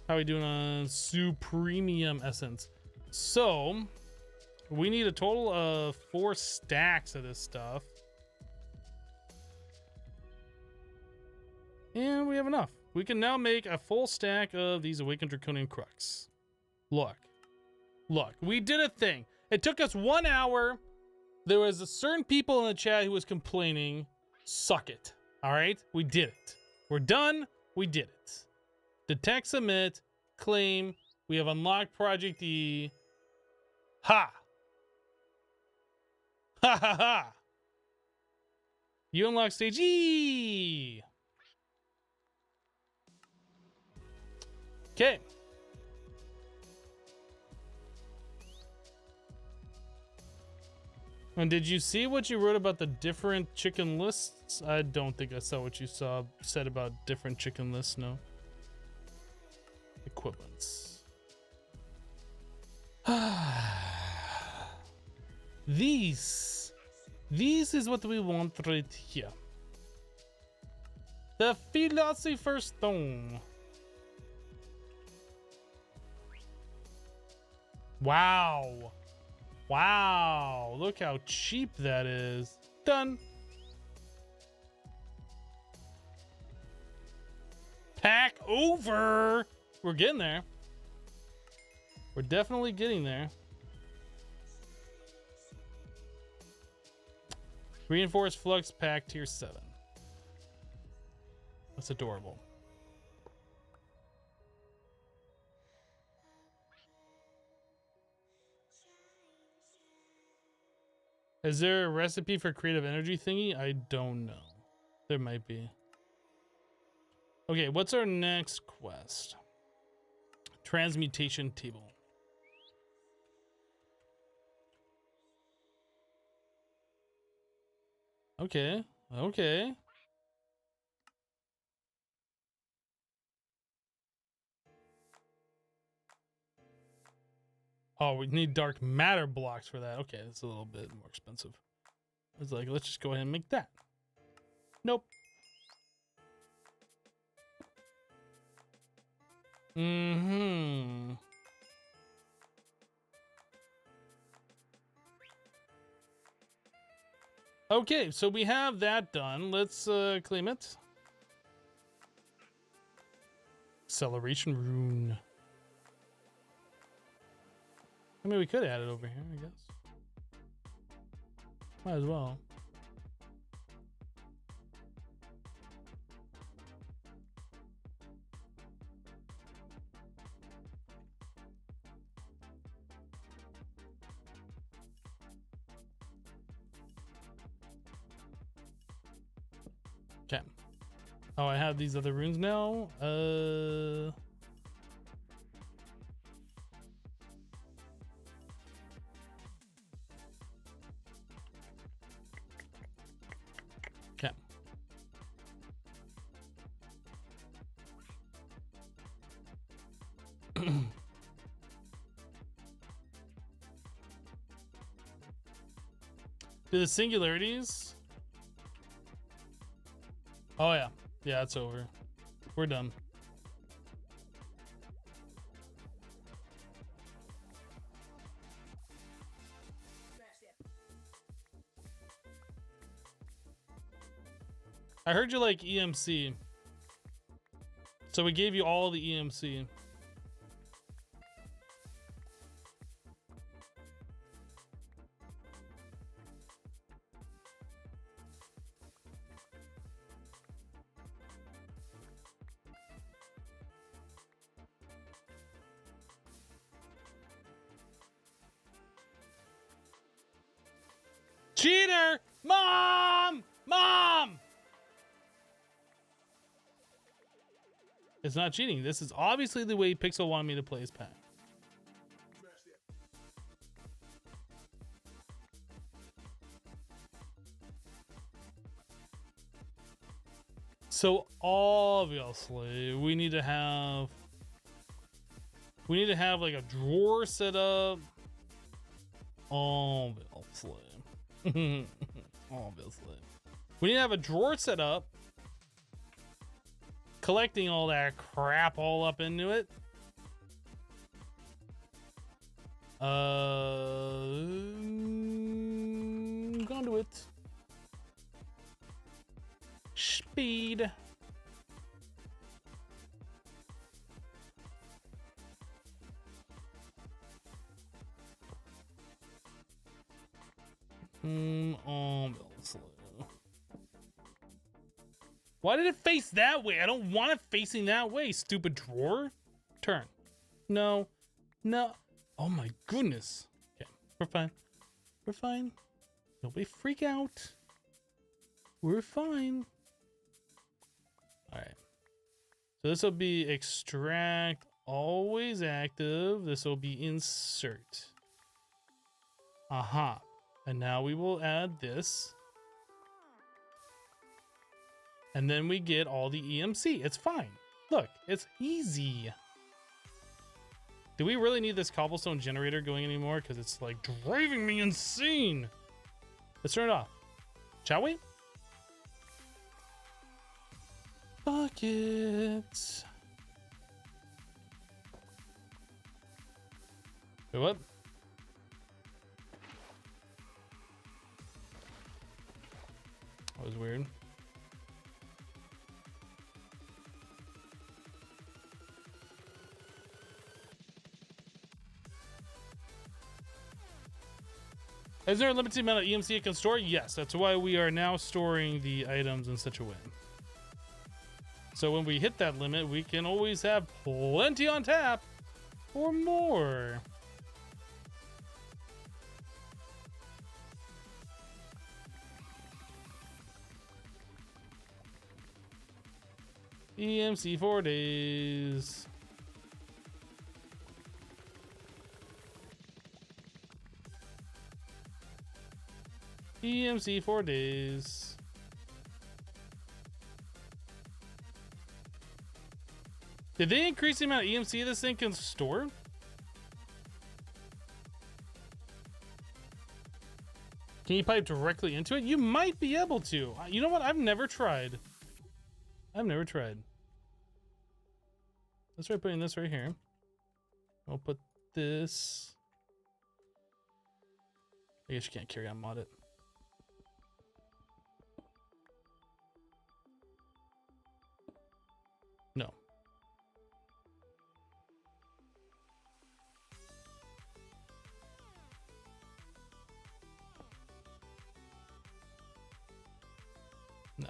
Speaker 4: How are we doing on Supremium Essence? So, we need a total of 4 stacks of this stuff. And we have enough. We can now make a full stack of these Awakened Draconian Crux. Look. Look, we did a thing. It took us 1 hour. There was a certain people in the chat who was complaining. Suck it. All right? We did it. We're done. We did it. Detect, submit, claim. We have unlocked Project E. Ha! Ha ha ha! You unlock stage E! Okay. And did you see what you wrote about the different chicken lists? I don't think I saw what you said about different chicken lists, no. Equivalents. These is what we want right here. The Philosopher's Stone. Wow. Wow, look how cheap that is. Done. Pack over. We're getting there. We're definitely getting there. Reinforced Flux Pack Tier 7. That's adorable. Is there a recipe for creative energy thingy? I don't know. There might be. Okay, what's our next quest? Transmutation table. Okay, okay. Oh, we need dark matter blocks for that. Okay, that's a little bit more expensive. It's like, let's just go ahead and make that. Nope. Mm-hmm. Okay, so we have that done. Let's claim it. Acceleration rune. I mean, we could add it over here, I guess. Might as well. Okay. Oh, I have these other runes now. Okay. Do the singularities? Oh yeah. Yeah, it's over. We're done. I heard you like EMC. So we gave you all the EMC. Cheater! Mom! Mom! It's not cheating. This is obviously the way Pixel wanted me to play his pack. So obviously we need to have like a drawer set up. Obviously. Obviously. We need to have a drawer set up, collecting all that crap all up into it. Conduit. Speed. Why did it face that way? I don't want it facing that way, stupid drawer. Turn. No. No. Oh my goodness. Okay, we're fine. We're fine. Nobody freak out. We're fine. Alright. So this will be extract, always active. This will be insert. Aha. And now we will add this. And then we get all the EMC. It's fine. Look, it's easy. Do we really need this cobblestone generator going anymore? Because it's like driving me insane. Let's turn it off. Shall we? Buckets. Wait, what? That was weird. Is there a limited amount of EMC it can store? Yes, that's why we are now storing the items in such a way. So when we hit that limit, we can always have plenty on tap or more. EMC 4 days. EMC 4 days. Did they increase the amount of EMC this thing can store? Can you pipe directly into it? You might be able to. You know what? I've never tried. I've never tried. Let's try putting this right here. I'll put this. I guess you can't carry on mod it. No. No.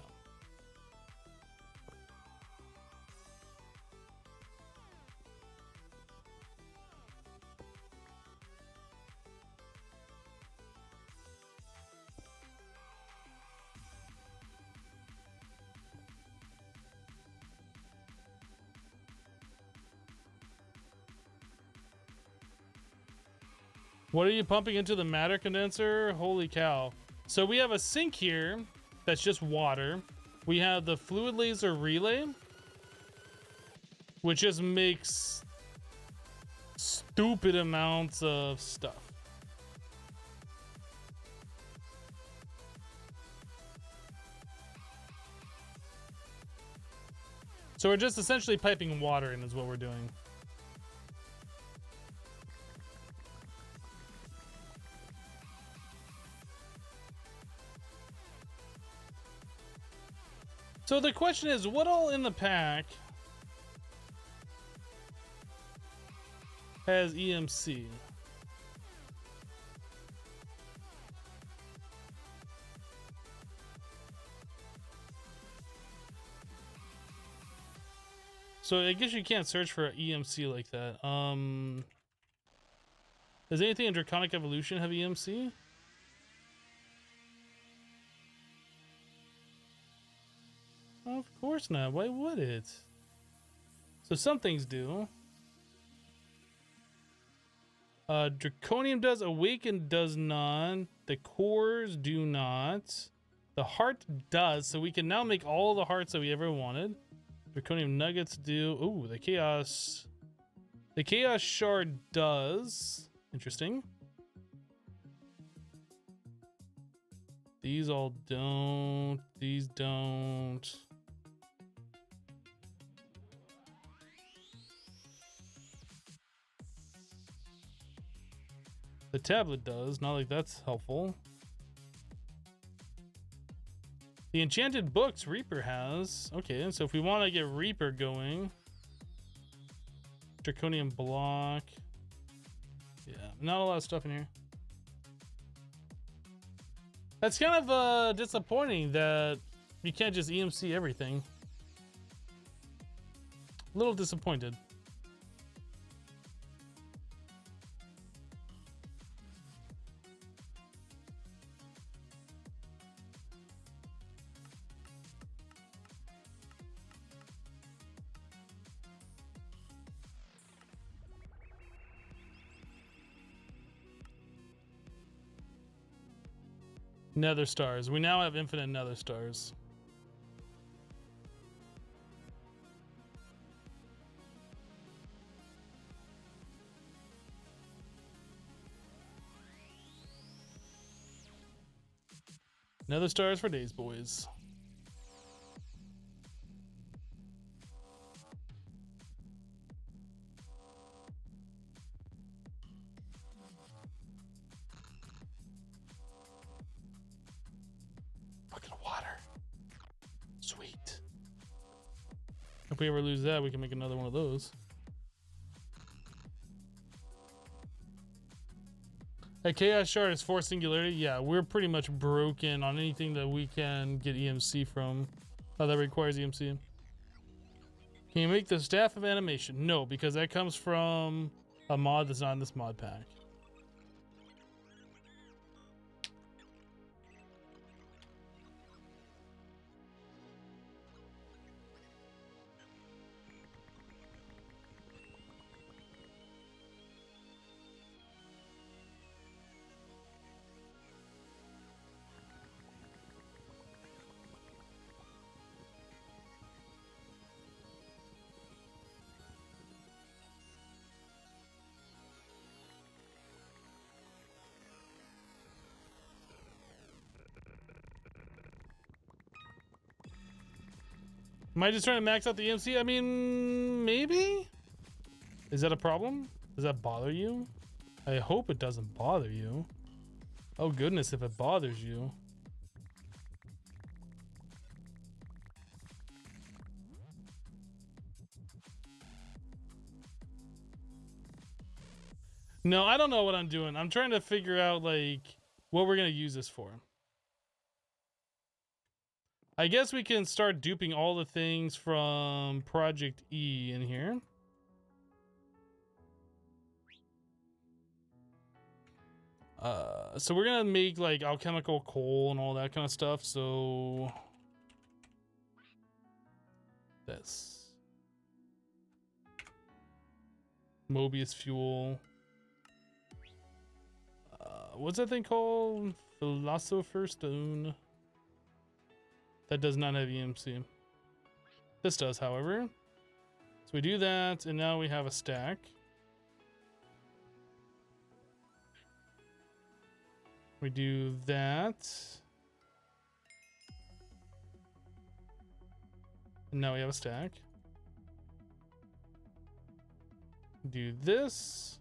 Speaker 4: What are you pumping into the matter condenser? Holy cow. So we have a sink here that's just water. We have the fluid laser relay, which just makes stupid amounts of stuff. So we're just essentially piping water in is what we're doing. So the question is, what all in the pack has EMC? So I guess you can't search for EMC like that. Does anything in Draconic Evolution have EMC? Of course not. Why would it? So some things do. Draconium does. Awaken does not. The cores do not. The heart does. So we can now make all the hearts that we ever wanted. Draconium nuggets do. Ooh, the chaos. The chaos shard does. Interesting. These all don't. These don't. The tablet does. Not like that's helpful. The enchanted books Reaper has. Okay, so if we want to get Reaper going, Draconium block. Yeah, not a lot of stuff in here. That's kind of disappointing that you can't just EMC everything. A little disappointed. Nether stars. We now have infinite nether stars. Nether stars for days, boys. Sweet. If we ever lose that, we can make another one of those. A chaos shard is 4 singularity. Yeah, we're pretty much broken on anything that we can get EMC from. That requires EMC. Can you make the staff of animation? No, because that comes from a mod that's not in this mod pack. Am I just trying to max out the EMC? I mean, maybe? Is that a problem? Does that bother you? I hope it doesn't bother you. Oh goodness, if it bothers you. No, I don't know what I'm doing. I'm trying to figure out like what we're gonna use this for. I guess we can start duping all the things from Project E in here. So we're gonna make like alchemical coal and all that kind of stuff. So this Mobius fuel. What's that thing called? Philosopher's Stone. That does not have EMC. This does, however. So we do that, and now we have a stack. We do that. And now we have a stack. Do this.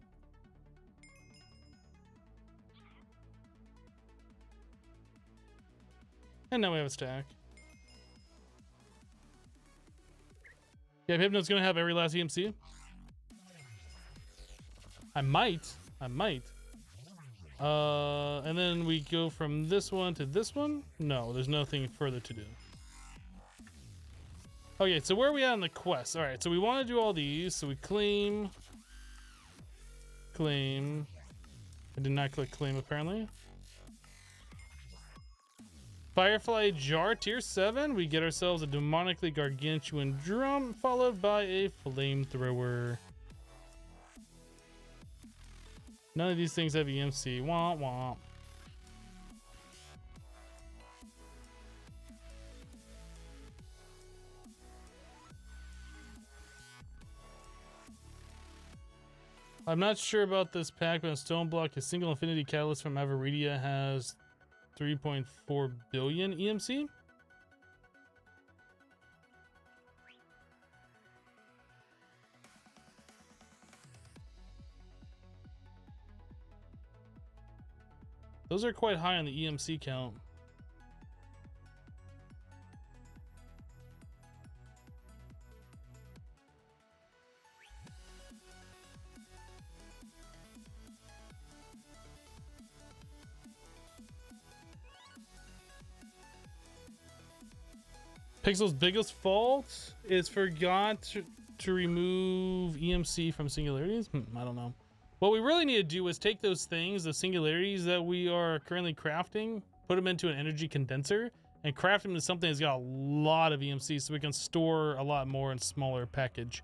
Speaker 4: And now we have a stack. Yeah, Hypno's gonna have every last EMC. I might. And then we go from this one to this one. No, there's nothing further to do. Okay, so where are we at on the quest? All right, so we want to do all these. So we claim. I did not click claim apparently. Firefly Jar tier 7. We get ourselves a demonically gargantuan drum, followed by a flamethrower. None of these things have EMC. Womp womp. I'm not sure about this pack, but Stone Block, a single Infinity Catalyst from Avaridia has 3.4 billion EMC. Those are quite high on the EMC count. Pixel's biggest fault is forgot to remove EMC from singularities. I don't know. What we really need to do is take those things, the singularities that we are currently crafting, put them into an energy condenser, and craft them into something that's got a lot of EMC so we can store a lot more in smaller package.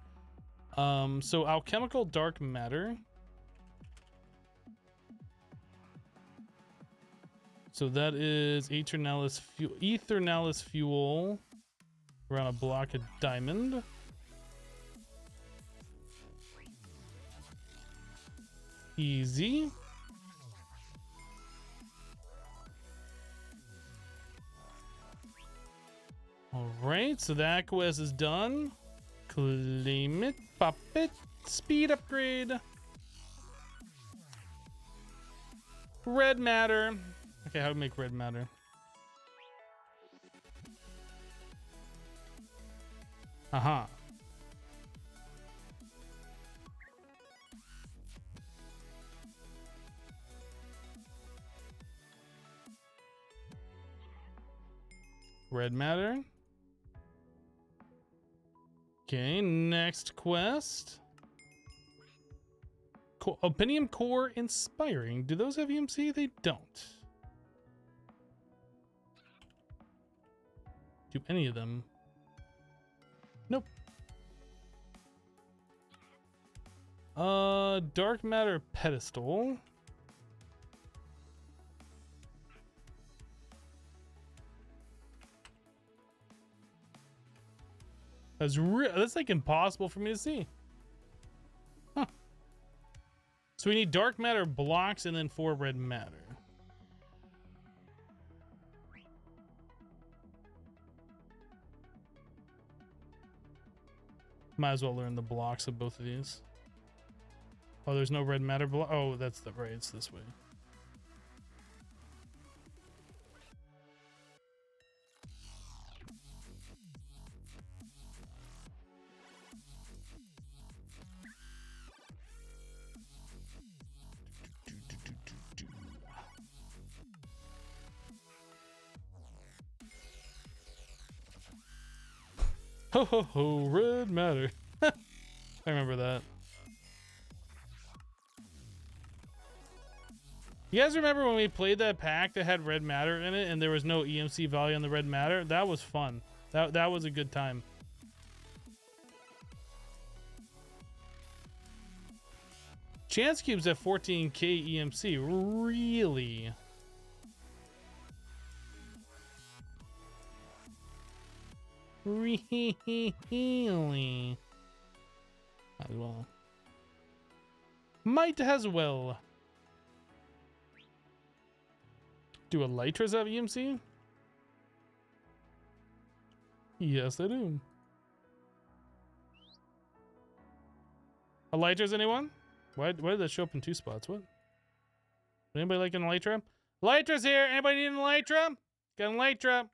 Speaker 4: So alchemical dark matter. So that is Eternalis fuel around a block of diamond. Easy. All right, so that quest is done. Claim it, pop it, speed upgrade. Red matter. Okay, how to make red matter? Aha. Red matter. Okay, next quest. Opinium Core Inspiring. Do those have EMC? They don't. Do any of them? Nope. Dark matter pedestal. That's like impossible for me to see. Huh. So we need dark matter blocks and then 4 red matter. Might as well learn the blocks of both of these. Oh, there's no red matter block. Oh, that's the right. It's this way. Ho ho ho, red matter. I remember that. You guys remember when we played that pack that had red matter in it and there was no EMC value on the red matter? That was fun. That was a good time. Chance Cube's at 14k EMC. Really? Really? As well. Might as well. Do Elytras have EMC? Yes, they do. Elytras, anyone? Why did that show up in 2 spots? What? Anybody like an Elytra? Elytra's here! Anybody need an Elytra? Got an Elytra.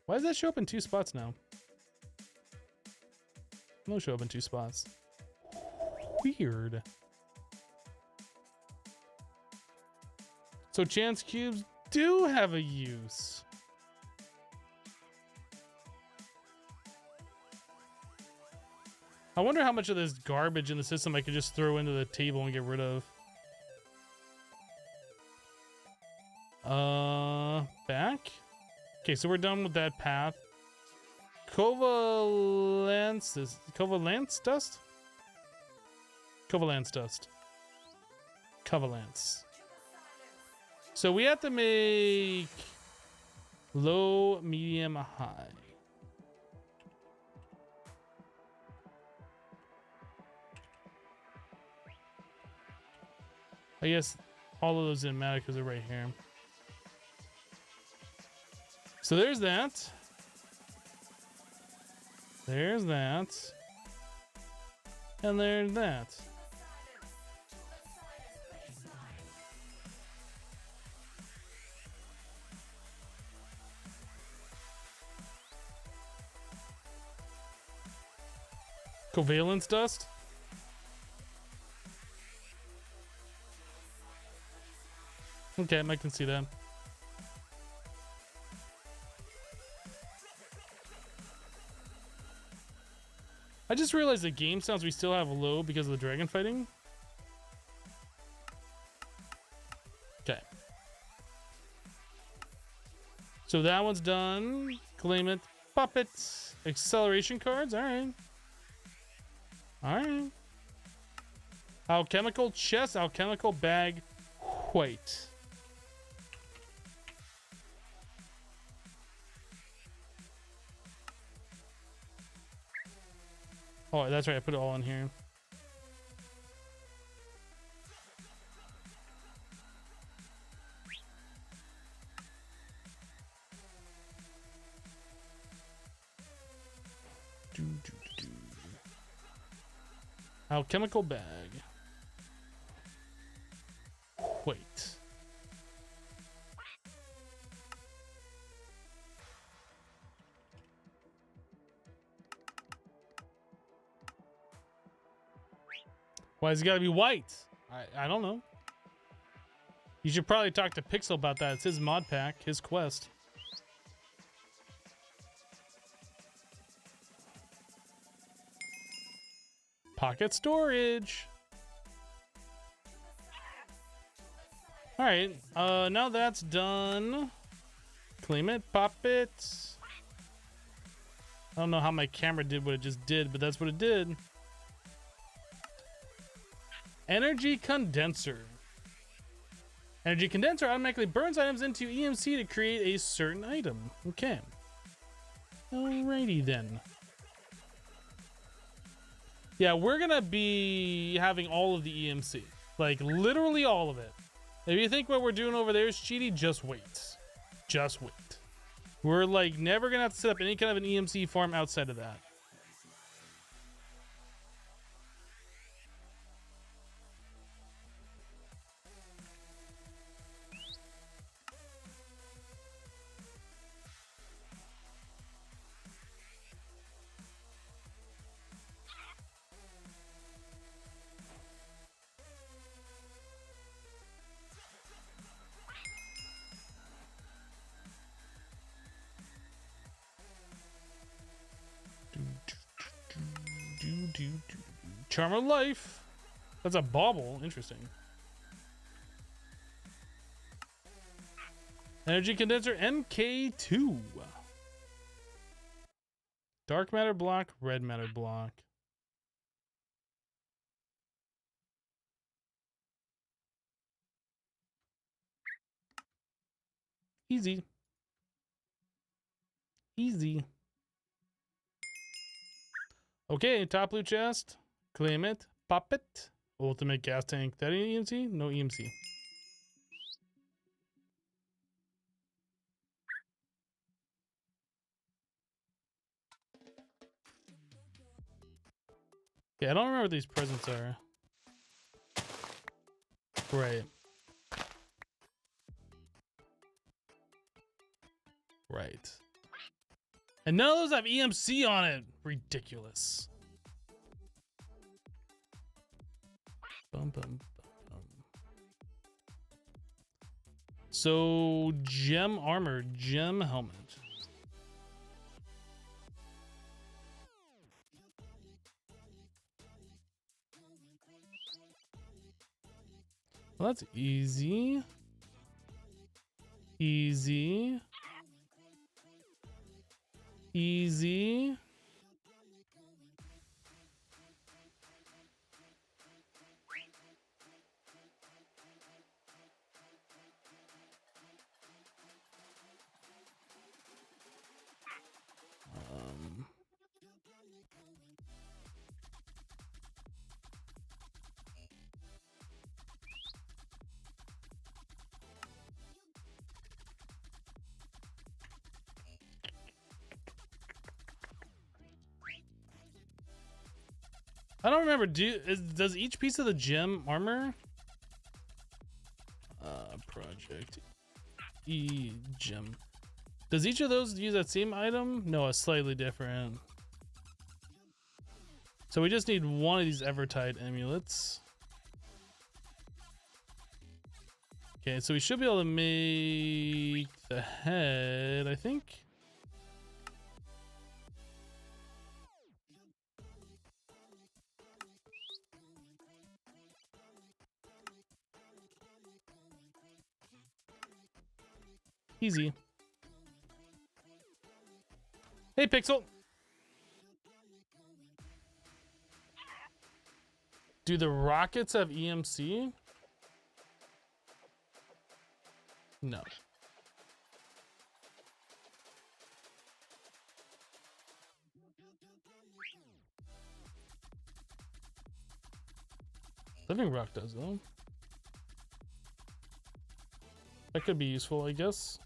Speaker 4: Why does that show up in 2 spots now? No show up in 2 spots. Weird. So chance cubes do have a use. I wonder how much of this garbage in the system I could just throw into the table and get rid of. Back? Okay, so we're done with that path. Covalence dust? Covalence dust. Covalence. So we have to make low, medium, high. I guess all of those didn't matter because they're right here. So there's that. There's that. And there's that. Covalence dust? Okay, I can see that. I just realized the game sounds we still have low because of the dragon fighting. Okay. So that one's done. Claim it. Puppets. Acceleration cards. All right. All right. Alchemical chest. Alchemical bag. White. Oh, that's right. I put it all in here. Alchemical bag. Wait. Why has it got to be white? I don't know. You should probably talk to Pixel about that. It's his mod pack, his quest. Pocket storage. All right. Now that's done. Claim it, pop it. I don't know how my camera did what it just did, but that's what it did. Energy condenser. Energy condenser automatically burns items into EMC to create a certain item. Okay. Alrighty then. Yeah, we're gonna be having all of the EMC. Like, literally all of it. If you think what we're doing over there is cheaty, just wait. Just wait. We're, like, never gonna have to set up any kind of an EMC farm outside of that. Charm of life. That's a bauble. Interesting. Energy condenser MK2. Dark matter block, red matter block. Easy. Easy. Okay, top blue chest. Claim it. Pop it. Ultimate gas tank. That any EMC? No EMC. Okay, I don't remember what these presents are. Right. Right. And none of those have EMC on it. Ridiculous. Bum, bum, bum. So, gem armor, gem helmet. Well, that's easy. Easy. Easy. I don't remember. Does each piece of the gem armor? Project E gem. Does each of those use that same item? No, it's slightly different. So we just need one of these Evertide amulets. Okay, so we should be able to make the head, I think. Easy. Hey, Pixel. Do the rockets have EMC? No. Living rock does though. That could be useful, I guess.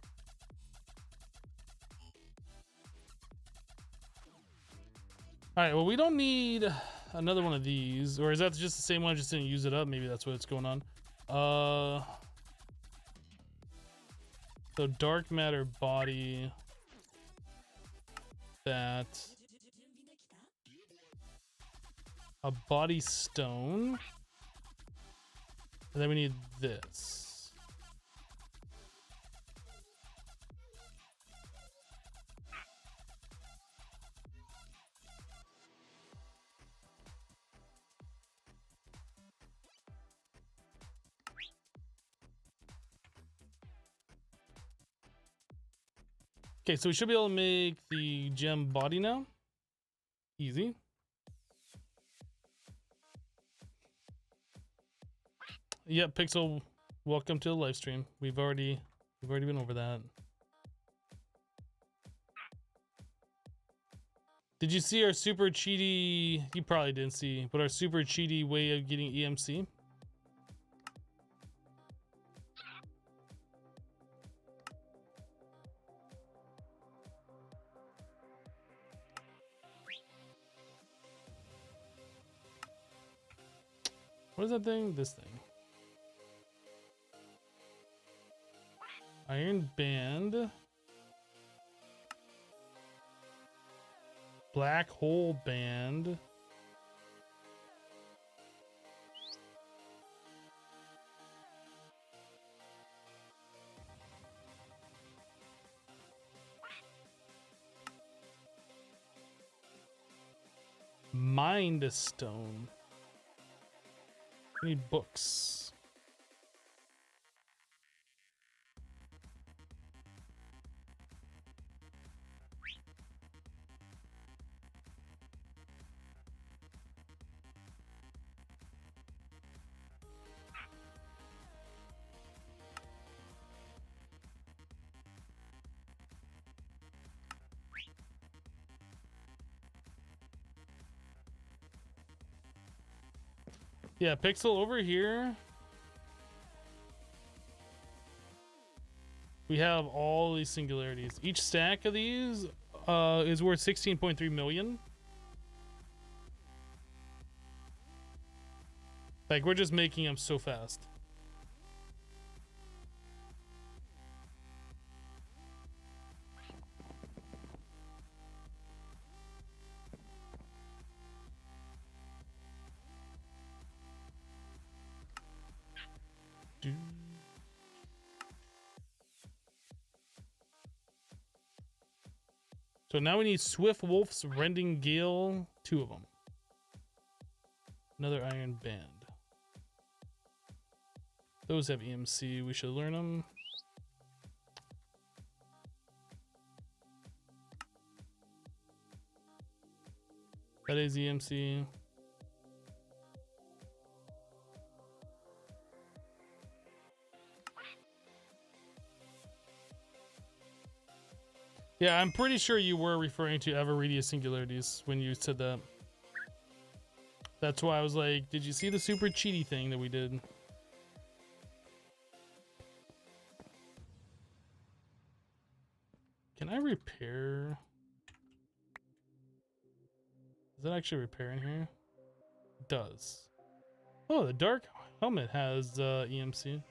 Speaker 4: All right, well, we don't need another one of these, or is that just the same one? I just didn't use it up. Maybe that's what's going on. So dark matter body. That. A body stone. And then we need this. Okay, so we should be able to make the gem body now. Easy. Yep, Pixel, welcome to the live stream. We've already been over that. Did you see our super cheaty? You probably didn't see, but our super cheaty way of getting EMC. What is that thing? This thing. Iron band. Black hole band. Mind stone. I need books. Yeah, Pixel, over here we have all these singularities. Each stack of these is worth 16.3 million. Like, we're just making them so fast. So now we need Swift Wolf's Rending Gale, 2 of them. Another Iron Band. Those have EMC. We should learn them. That is EMC. Yeah, I'm pretty sure you were referring to Avaridia Singularities when you said that. That's why I was like, did you see the super cheaty thing that we did? Can I repair? Does it actually repair in here? It does. Oh, the dark helmet has EMC.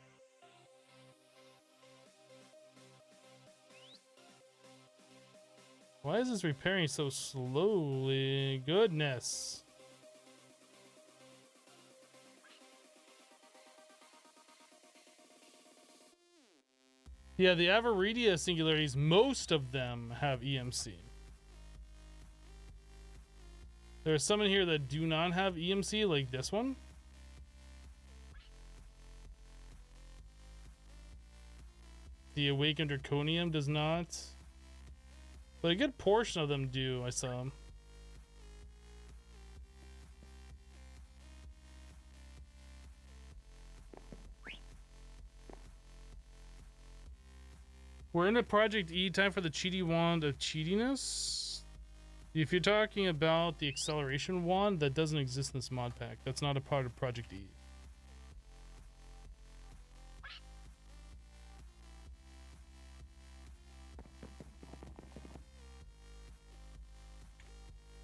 Speaker 4: Why is this repairing so slowly? Goodness. Yeah, the Avaridia Singularities, most of them have EMC. There are some in here that do not have EMC, like this one. The Awakened Draconium does not. But a good portion of them do, I saw. We're into Project E, time for the cheaty wand of cheatiness. If you're talking about the acceleration wand, that doesn't exist in this mod pack. That's not a part of Project E.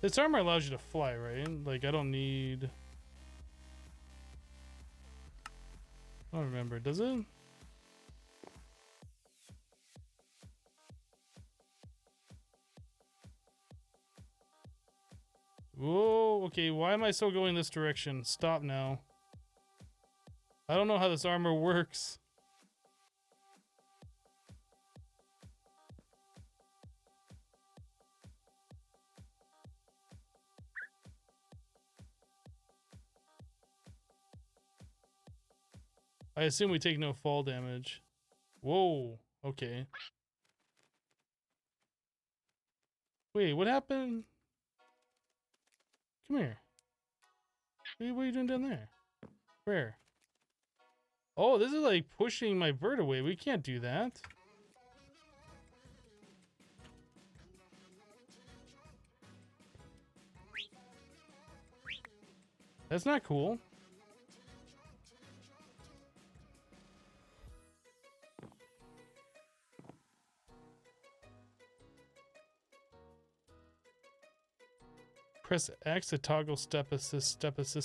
Speaker 4: This armor allows you to fly, right? Like, I don't need... I don't remember. Does it? Whoa, okay, why am I still going this direction? Stop now. I don't know how this armor works. I assume we take no fall damage. Whoa, okay. Wait, what happened? Come here. What are you doing down there? Where? Oh, this is like pushing my bird away. We can't do that. That's not cool. Press X to toggle step assist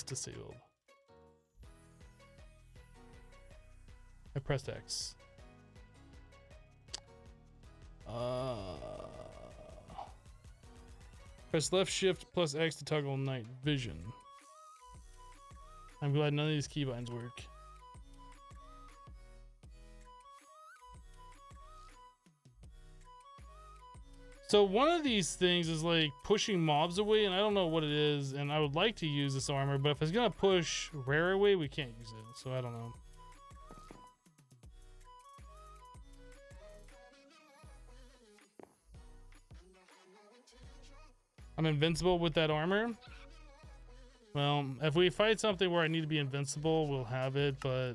Speaker 4: disabled. I pressed X. Press left shift plus X to toggle night vision. I'm glad none of these key buttons work. So one of these things is like pushing mobs away, and I don't know what it is, and I would like to use this armor, but if it's gonna push rare away, we can't use it, so I don't know. I'm invincible with that armor. Well, if we fight something where I need to be invincible, we'll have it, but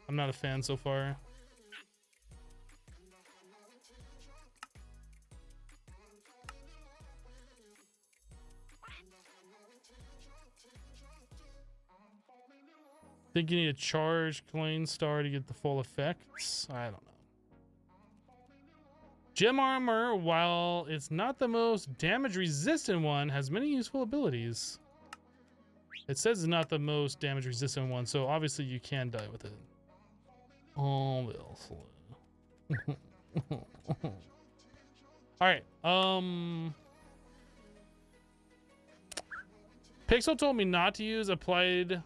Speaker 4: I'm not a fan so far. Think you need a charged coin star to get the full effects? I don't know. Gem armor, while it's not the most damage resistant one, has many useful abilities. It says it's not the most damage resistant one, so obviously you can die with it. Obviously. Alright, Pixel told me not to use applied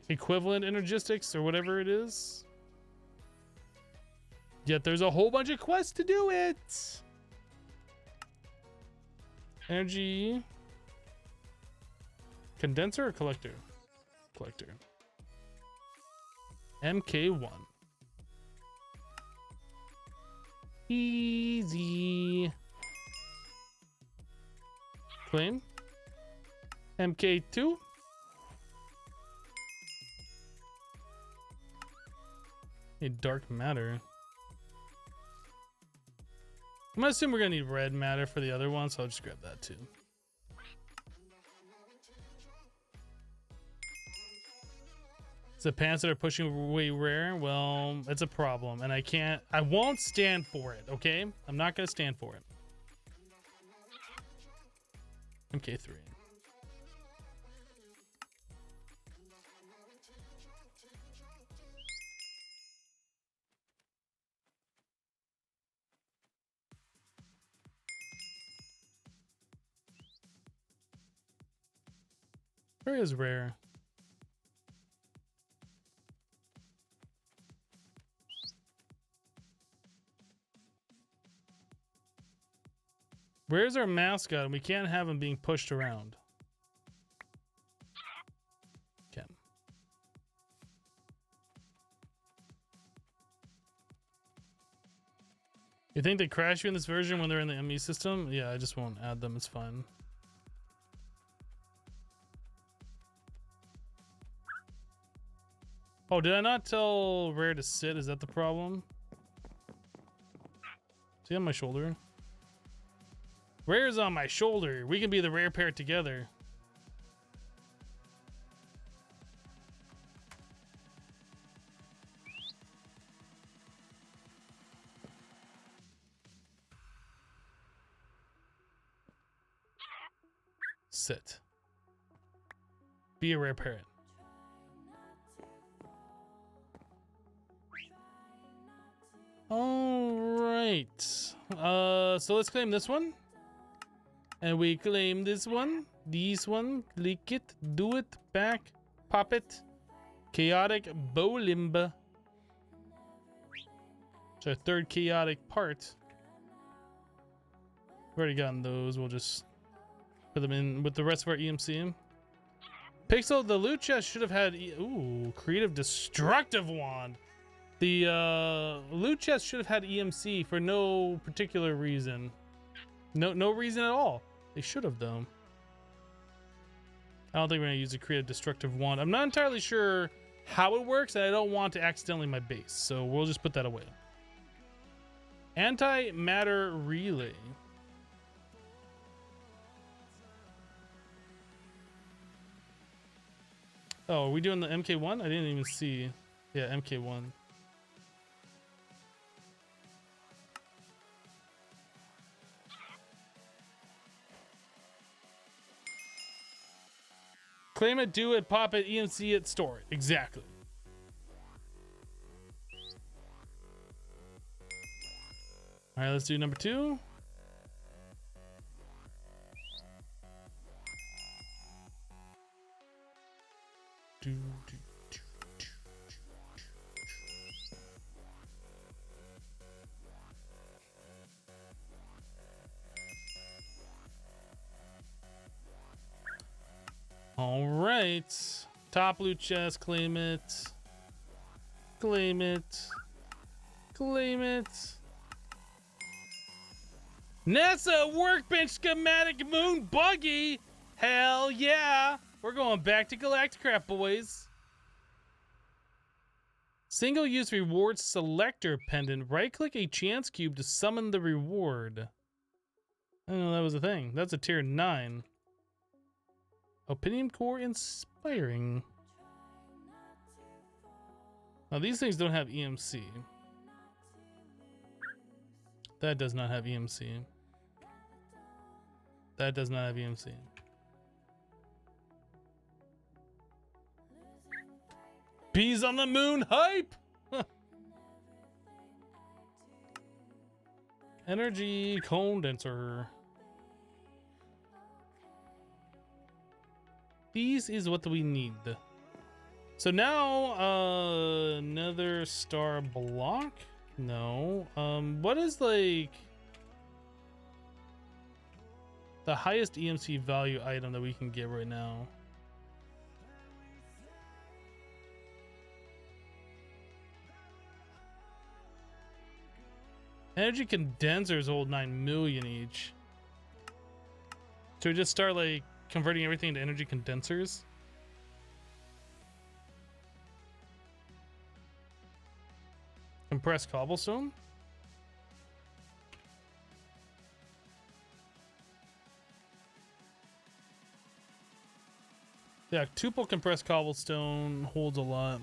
Speaker 4: equivalent energistics or whatever it is. Yet there's a whole bunch of quests to do it. Energy condenser or collector? Collector. MK1. Easy. Claim. MK2. A dark matter. I'm gonna assume we're gonna need red matter for the other one, so I'll just grab that too. The pants that are pushing away rare, well, it's a problem, and I won't stand for it, okay? I'm not gonna stand for it. MK3. Where is rare? Where's our mascot? We can't have him being pushed around. Okay. You think they crash you in this version when they're in the ME system? Yeah, I just won't add them. It's fine. Oh, did I not tell Rare to sit? Is that the problem? Is he on my shoulder? Rare's on my shoulder. We can be the rare pair together. Sit. Be a rare parrot. All right. So let's claim this one. And we claim this one. Click it, do it, back, pop it. Chaotic Bolimba. It's our third chaotic part. We've already gotten those. We'll just put them in with the rest of our EMC. Pixel, the loot chest should have had... Ooh, Creative Destructive Wand. The loot chest should have had EMC for no particular reason. No reason at all. They should have, though. I don't think we're going to use a Creative Destructive Wand. I'm not entirely sure how it works, and I don't want to accidentally my base, so we'll just put that away. Anti-matter relay. Oh, are we doing the MK1? I didn't even see. Yeah, MK1. Claim it, do it, pop it, EMC it, store it. Exactly. All right, let's do number 2. All right, top loot chest, claim it, claim it, claim it. NASA workbench schematic moon buggy. Hell yeah, we're going back to Galacticraft, boys. Single use reward selector pendant. Right click a chance cube to summon the reward. I didn't know that was a thing. That's a tier 9. Opinion core inspiring. Now these things don't have EMC. That does not have EMC. That does not have EMC. Bees on the moon hype! Energy condenser. These is what we need. So now, another star block? No. What is like the highest EMC value item that we can get right now? Energy condensers hold 9 million each. So we just start like converting everything into energy condensers. Compressed cobblestone. Yeah, tuple compressed cobblestone holds a lot.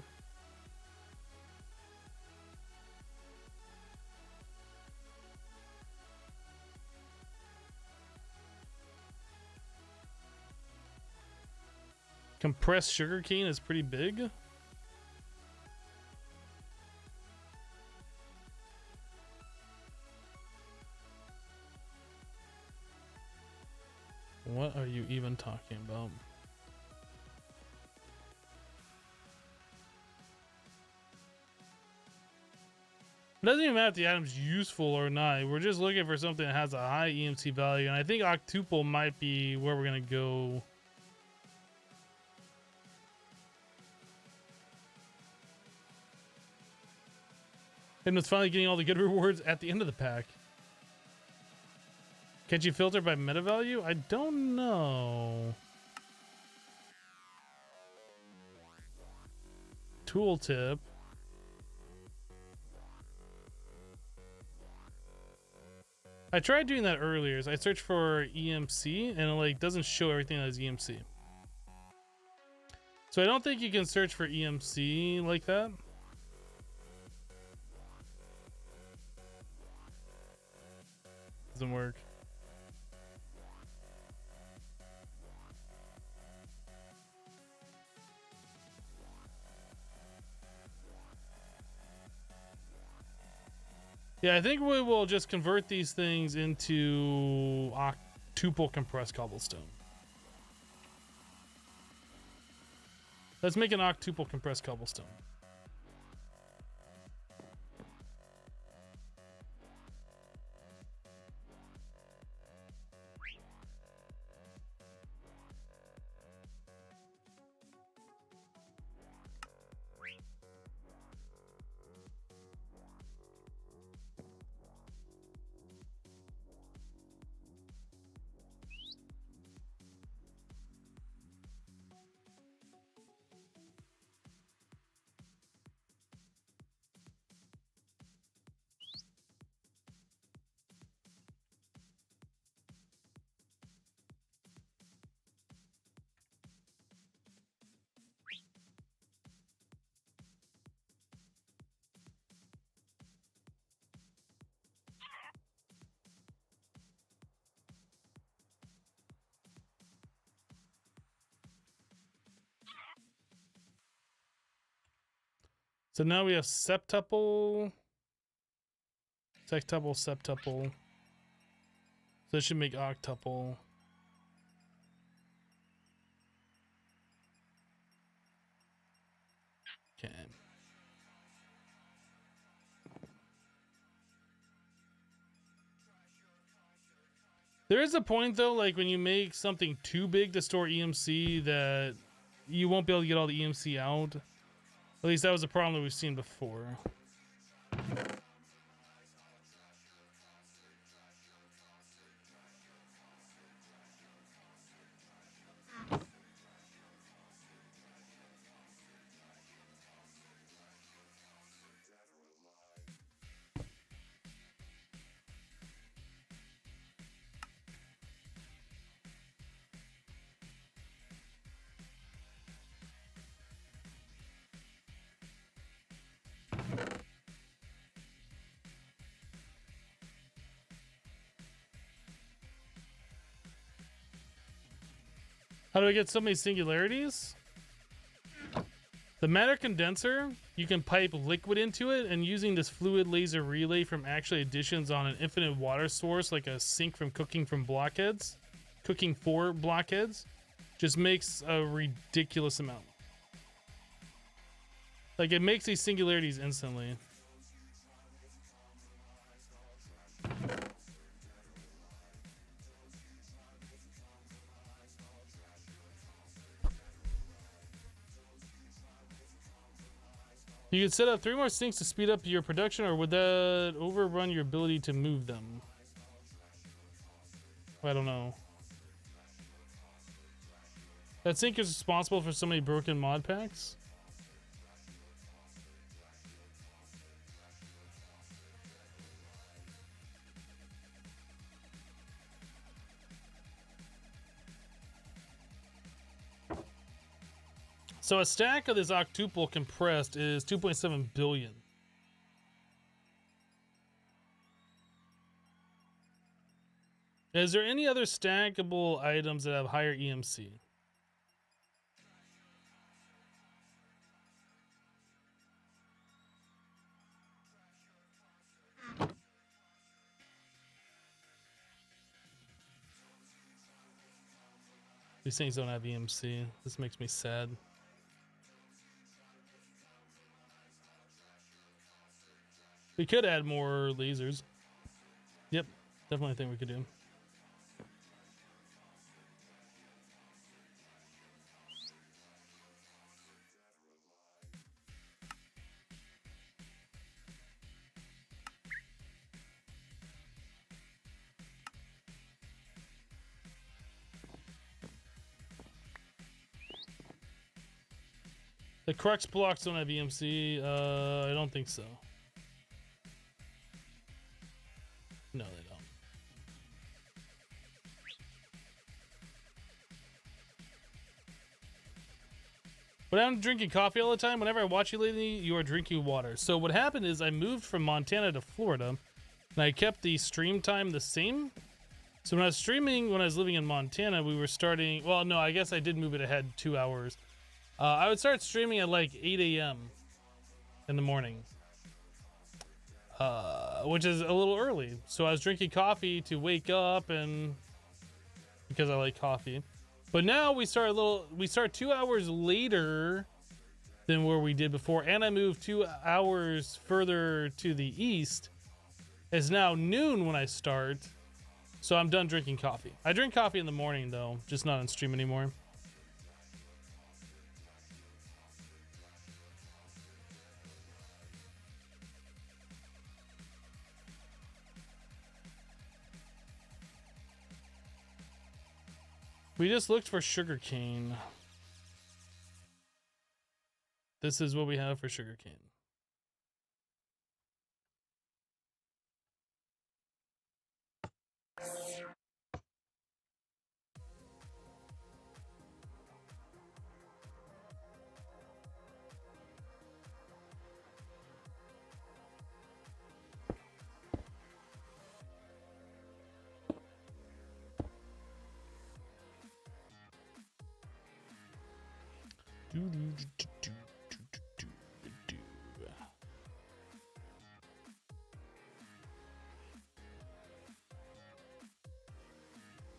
Speaker 4: Compressed sugarcane is pretty big. What are you even talking about? It doesn't even matter if the item's useful or not. We're just looking for something that has a high EMC value, and I think octuple might be where we're gonna go. And it's finally getting all the good rewards at the end of the pack. Can you filter by meta value? I don't know. Tooltip. I tried doing that earlier. So I searched for EMC and it like doesn't show everything that is EMC. So I don't think you can search for EMC like that. Doesn't work. Yeah, I think we will just convert these things into octuple compressed cobblestone. Let's make an octuple compressed cobblestone. So now we have septuple, sextuple, septuple. So this should make octuple. Okay. There is a point though, like when you make something too big to store EMC that you won't be able to get all the EMC out. At least that was a problem that we've seen before. How do I get so many singularities? The matter condenser, you can pipe liquid into it, and using this fluid laser relay from actually additions on an infinite water source, like a sink from cooking for blockheads, just makes a ridiculous amount. Like, it makes these singularities instantly. You could set up 3 more sinks to speed up your production, or would that overrun your ability to move them? I don't know. That sink is responsible for so many broken mod packs. So a stack of this octuple compressed is 2.7 billion. Is there any other stackable items that have higher EMC? These things don't have EMC. This makes me sad. We could add more lasers. Yep, definitely think we could do. The crux blocks don't have EMC. I don't think so. No, they don't. But I'm drinking coffee all the time. Whenever I watch you lately, you are drinking water. So what happened is I moved from Montana to Florida, and I kept the stream time the same. So when I was streaming, when I was living in Montana, we were starting... Well, no, I guess I did move it ahead 2 hours. I would start streaming at like 8 a.m. in the morning. Which is a little early. So I was drinking coffee to wake up, and because I like coffee. But now we start 2 hours later than where we did before, and I moved 2 hours further to the east. It's now noon when I start, so I'm done drinking coffee. I drink coffee in the morning though, just not on stream anymore. We just looked for sugarcane. This is what we have for sugarcane.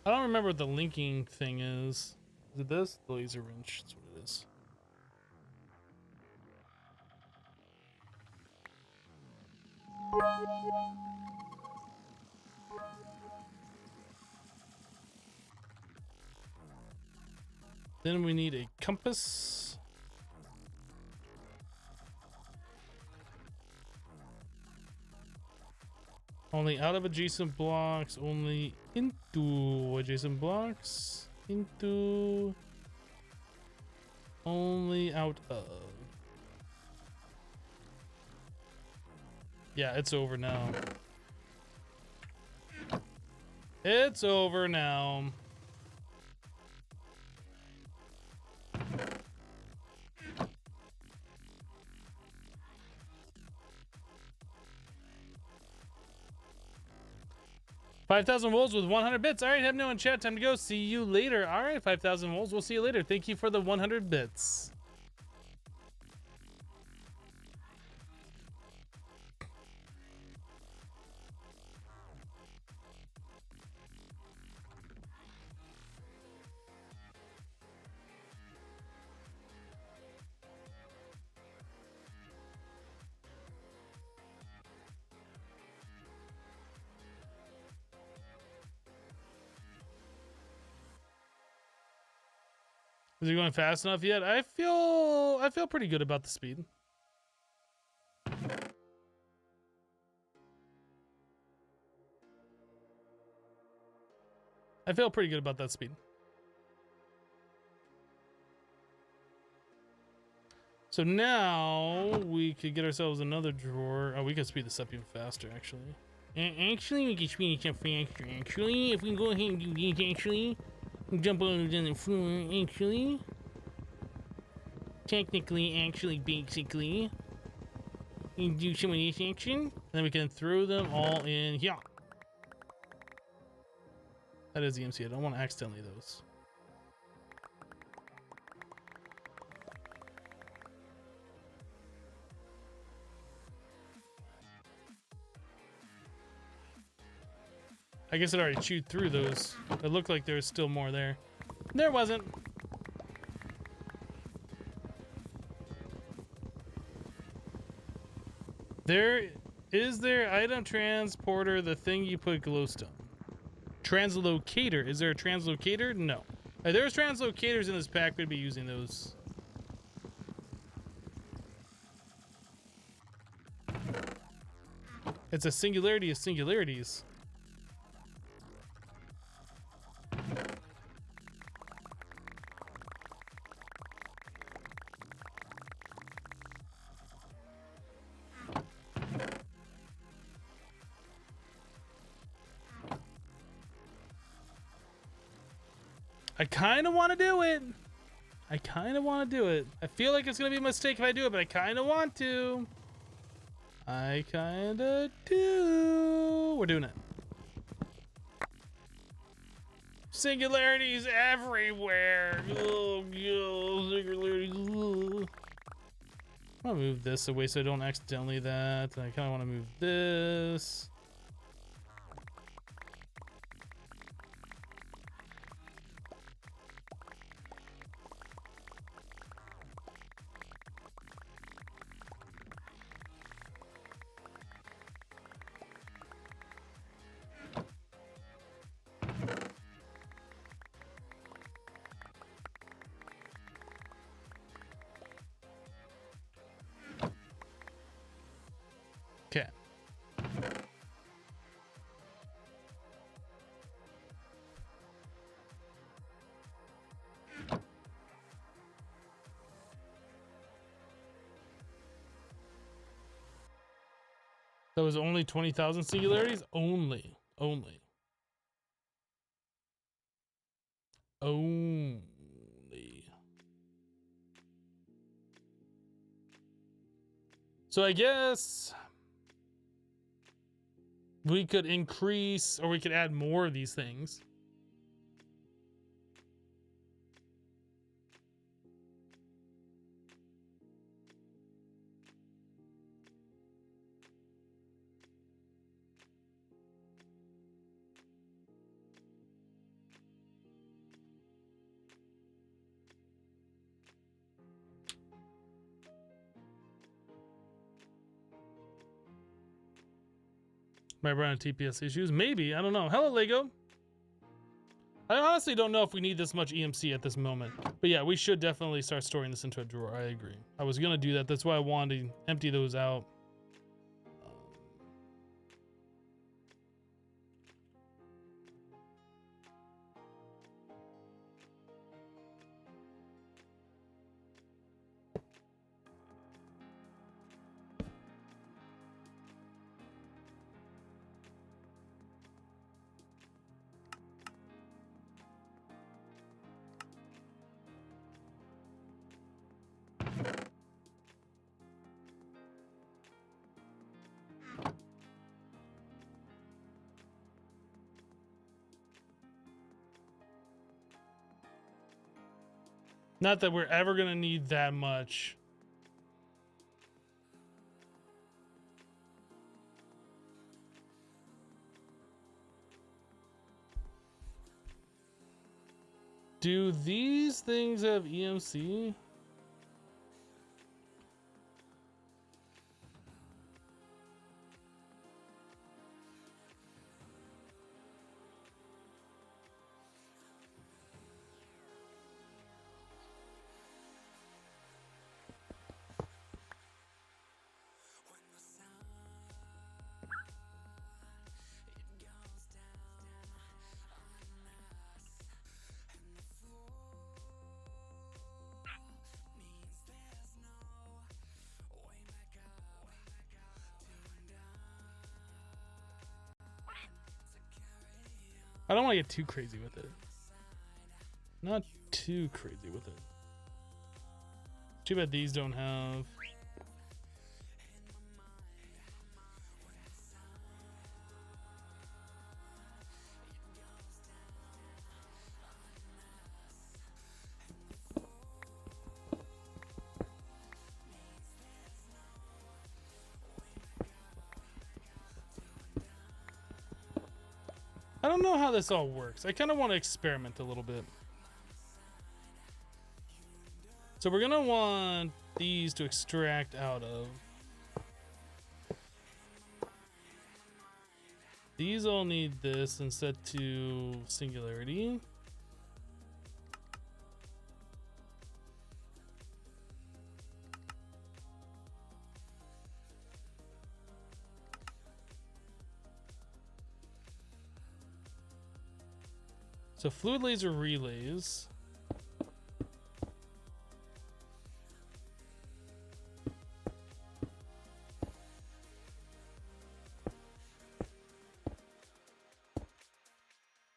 Speaker 4: I don't remember what the linking thing is. Is it this? The laser wrench. That's what it is. Then we need a compass. Only out of adjacent blocks, only into adjacent blocks, into, only out of. Yeah, it's over now. It's over now. 5,000 wolves with 100 bits. All right, have no in chat. Time to go. See you later. All right, 5,000 wolves. We'll see you later. Thank you for the 100 bits. Is it going fast enough yet? I feel pretty good about the speed. I feel pretty good about that speed. So now we could get ourselves another drawer. Oh, we could speed this up even faster, actually. Actually, we can speed this up faster. Actually, if we go ahead and do this, actually, jump on the floor. Actually, technically, actually, basically, we can do some of this action, and then we can throw them all in here. That is EMC. I don't want to accidentally those. I guess it already chewed through those. It looked like there was still more there. There wasn't. Is there item transporter, the thing you put glowstone? Translocator. Is there a translocator? No. If there's translocators in this pack, we'd be using those. It's a singularity of singularities. I kind of want to do it. I feel like it's going to be a mistake if I do it, but I kind of want to. I kind of do. We're doing it. Singularities everywhere. Oh, singularities. I'm going to move this away so I don't accidentally that. I kind of want to move this. Okay. That was only 20,000 singularities? Only. So I guess we could increase, or we could add more of these things. Might run into TPS issues. Maybe. I don't know. Hello, Lego. I honestly don't know if we need this much EMC at this moment. But yeah, we should definitely start storing this into a drawer. I agree. I was going to do that. That's why I wanted to empty those out. Not that we're ever gonna need that much. Do these things have EMC? I don't want to get too crazy with it. Not too crazy with it. Too bad these don't have. I don't know how this all works. I kind of want to experiment a little bit. So we're going to want these to extract out of. These all need this and set to singularity. So fluid laser relays.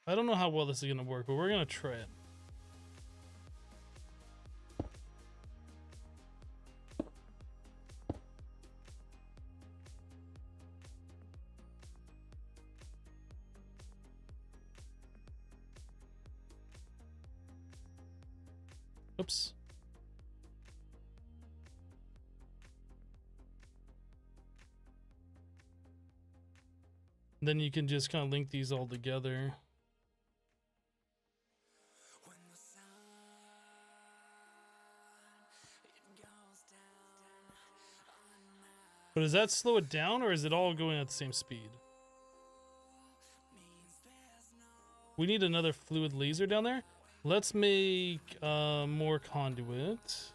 Speaker 4: I don't know how well this is going to work, but we're going to try it. Oops. Then you can just kind of link these all together. But does that slow it down, or is it all going at the same speed? We need another fluid laser down there. Let's make more conduit.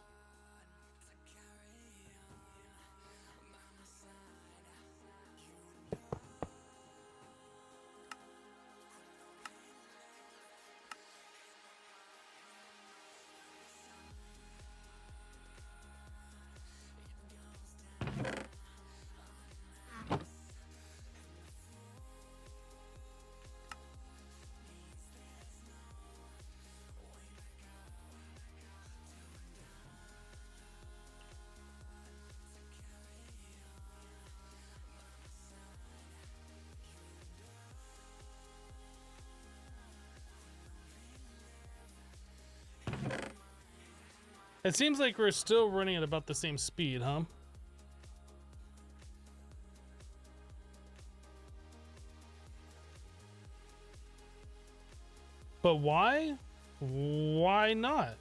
Speaker 4: It seems like we're still running at about the same speed, huh? But why? Why not?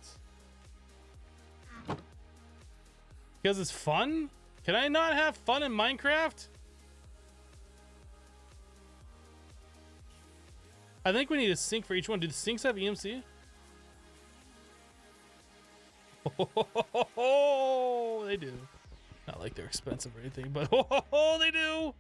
Speaker 4: Because it's fun? Can I not have fun in Minecraft? I think we need a sync for each one. Do the syncs have EMC? Oh, they do. Not like they're expensive or anything, but oh, they do.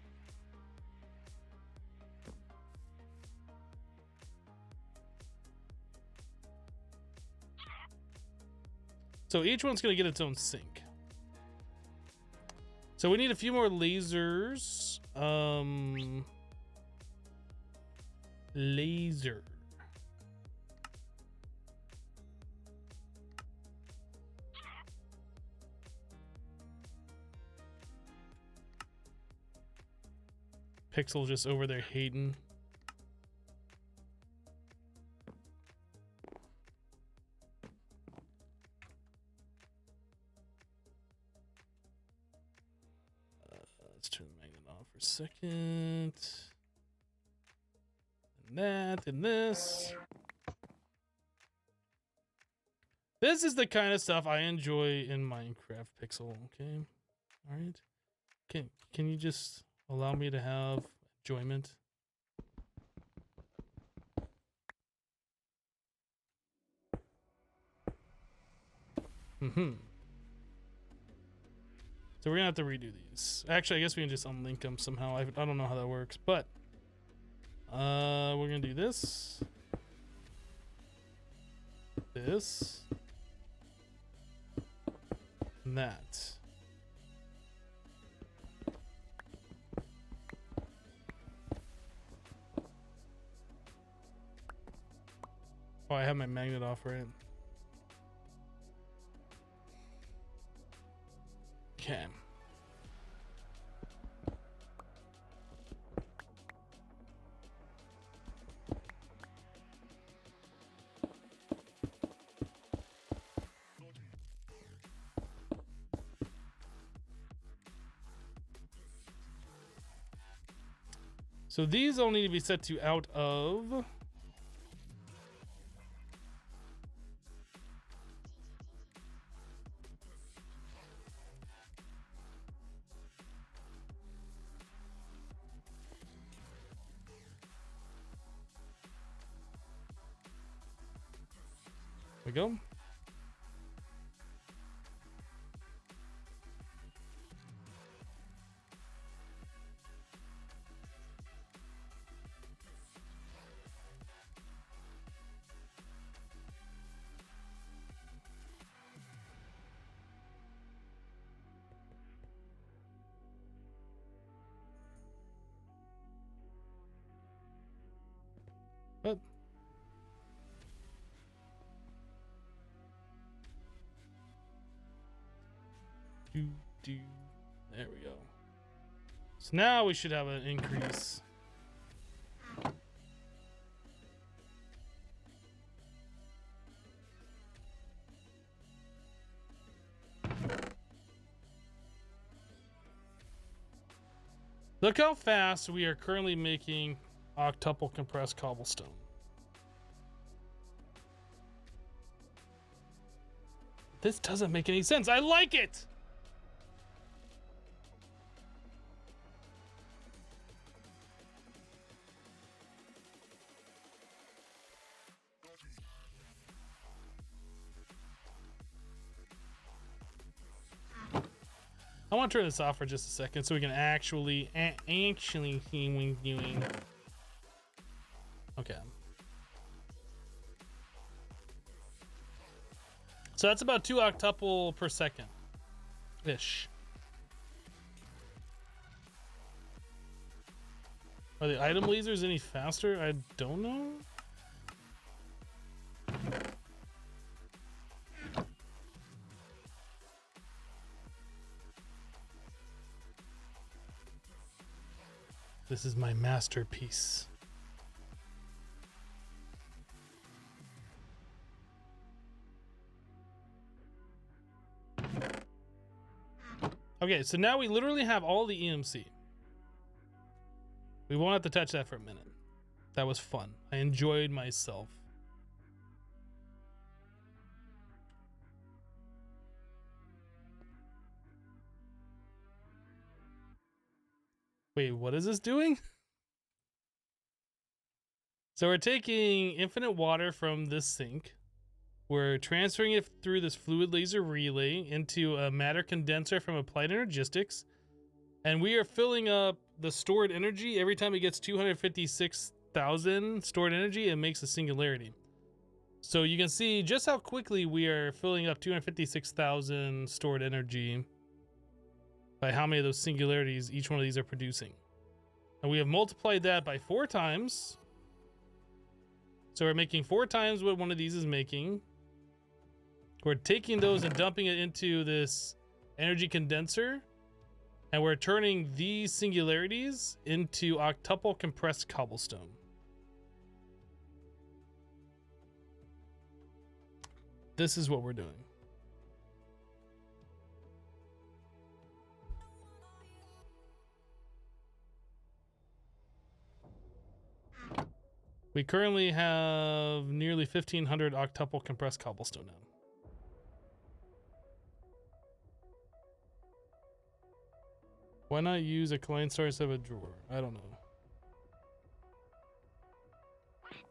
Speaker 4: So each one's going to get its own sync. So we need a few more lasers. Laser. Pixel just over there hating. let's turn the magnet off for a second. And that and this. This is the kind of stuff I enjoy in Minecraft Pixel, okay? All right. Can you just allow me to have enjoyment? So we're gonna have to redo these. Actually, I guess we can just unlink them somehow. I don't know how that works, but we're gonna do this. This. And that. Oh, I have my magnet off, right? Okay. So these all need to be set to out of. We go. But there we go. So now we should have an increase. Look how fast we are currently making octuple compressed cobblestone. This doesn't make any sense. I like it. I want to turn this off for just a second so we can actually see what we're doing. Okay. So that's about 2 octuple per second ish. Are the item lasers any faster? I don't know. This is my masterpiece. Okay, so now we literally have all the EMC. We won't have to touch that for a minute. That was fun. I enjoyed myself. Wait, what is this doing? So we're taking infinite water from this sink. We're transferring it through this fluid laser relay into a matter condenser from Applied Energistics. And we are filling up the stored energy. Every time it gets 256,000 stored energy, it makes a singularity. So you can see just how quickly we are filling up 256,000 stored energy by how many of those singularities each one of these are producing. And we have multiplied that by 4 times. So we're making 4 times what one of these is making. We're taking those and dumping it into this energy condenser. And we're turning these singularities into octuple compressed cobblestone. This is what we're doing. We currently have nearly 1,500 octuple compressed cobblestone now. Why not use a Klein Star instead of a drawer? I don't know.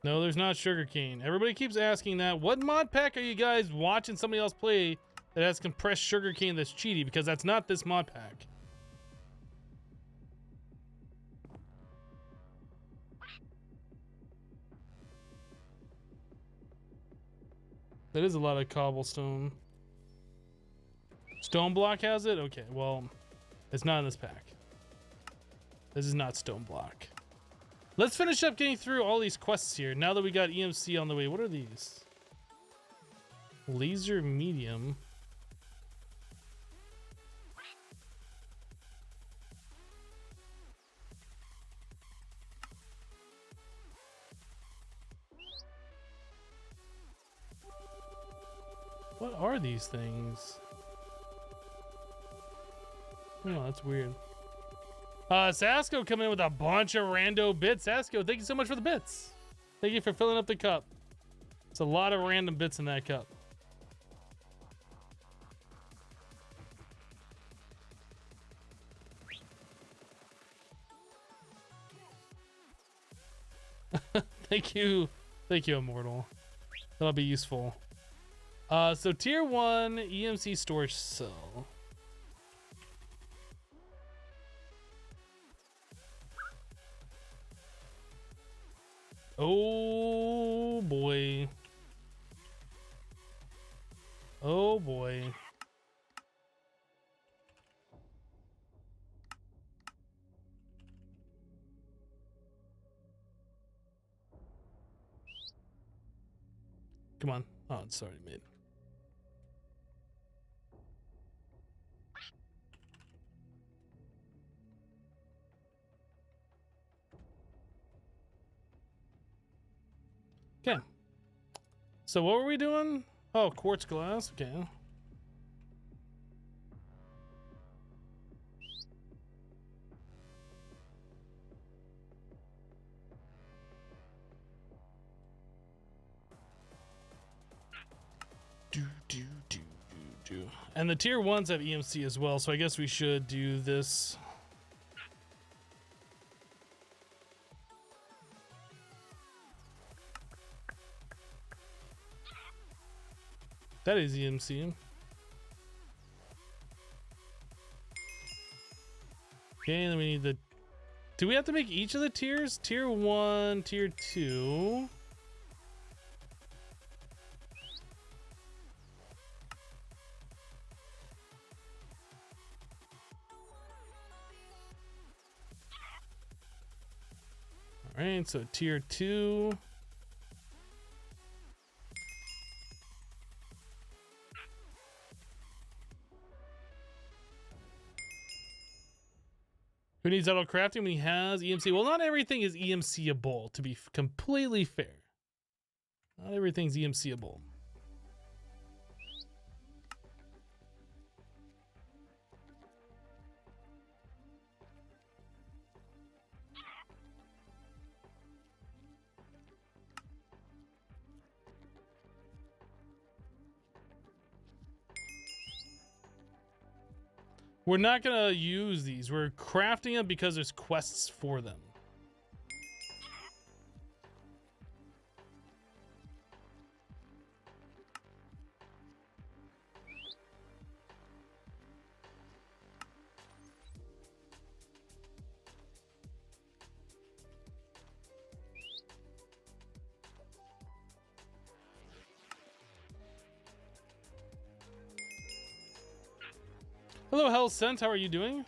Speaker 4: No, there's not sugarcane. Everybody keeps asking that. What mod pack are you guys watching somebody else play that has compressed sugarcane that's cheaty? Because that's not this mod pack. That is a lot of cobblestone. Stone block has it? Okay, well, it's not in this pack. This is not stone block. Let's finish up getting through all these quests here. Now that we got EMC on the way. What are these? Laser medium. What are these things? Oh, that's weird. Sasko coming in with a bunch of rando bits. Sasko, thank you so much for the bits. Thank you for filling up the cup. It's a lot of random bits in that cup. Thank you, Immortal. That'll be useful. So tier 1 EMC storage cell. Oh boy. Oh boy. Come on. Oh, it's already made. Okay. So what were we doing? Oh, quartz glass. Okay. Do. And the tier 1s have EMC as well, so I guess we should do this. That is EMC. Okay, and then we need the... Do we have to make each of the tiers? Tier 1, tier 2... Alright, so tier 2. Who needs auto crafting when he has EMC? Well, not everything is EMC-able, to be completely fair. Not everything's EMC-able. We're not gonna use these. We're crafting them because there's quests for them. Hello, Hell Sent. How are you doing?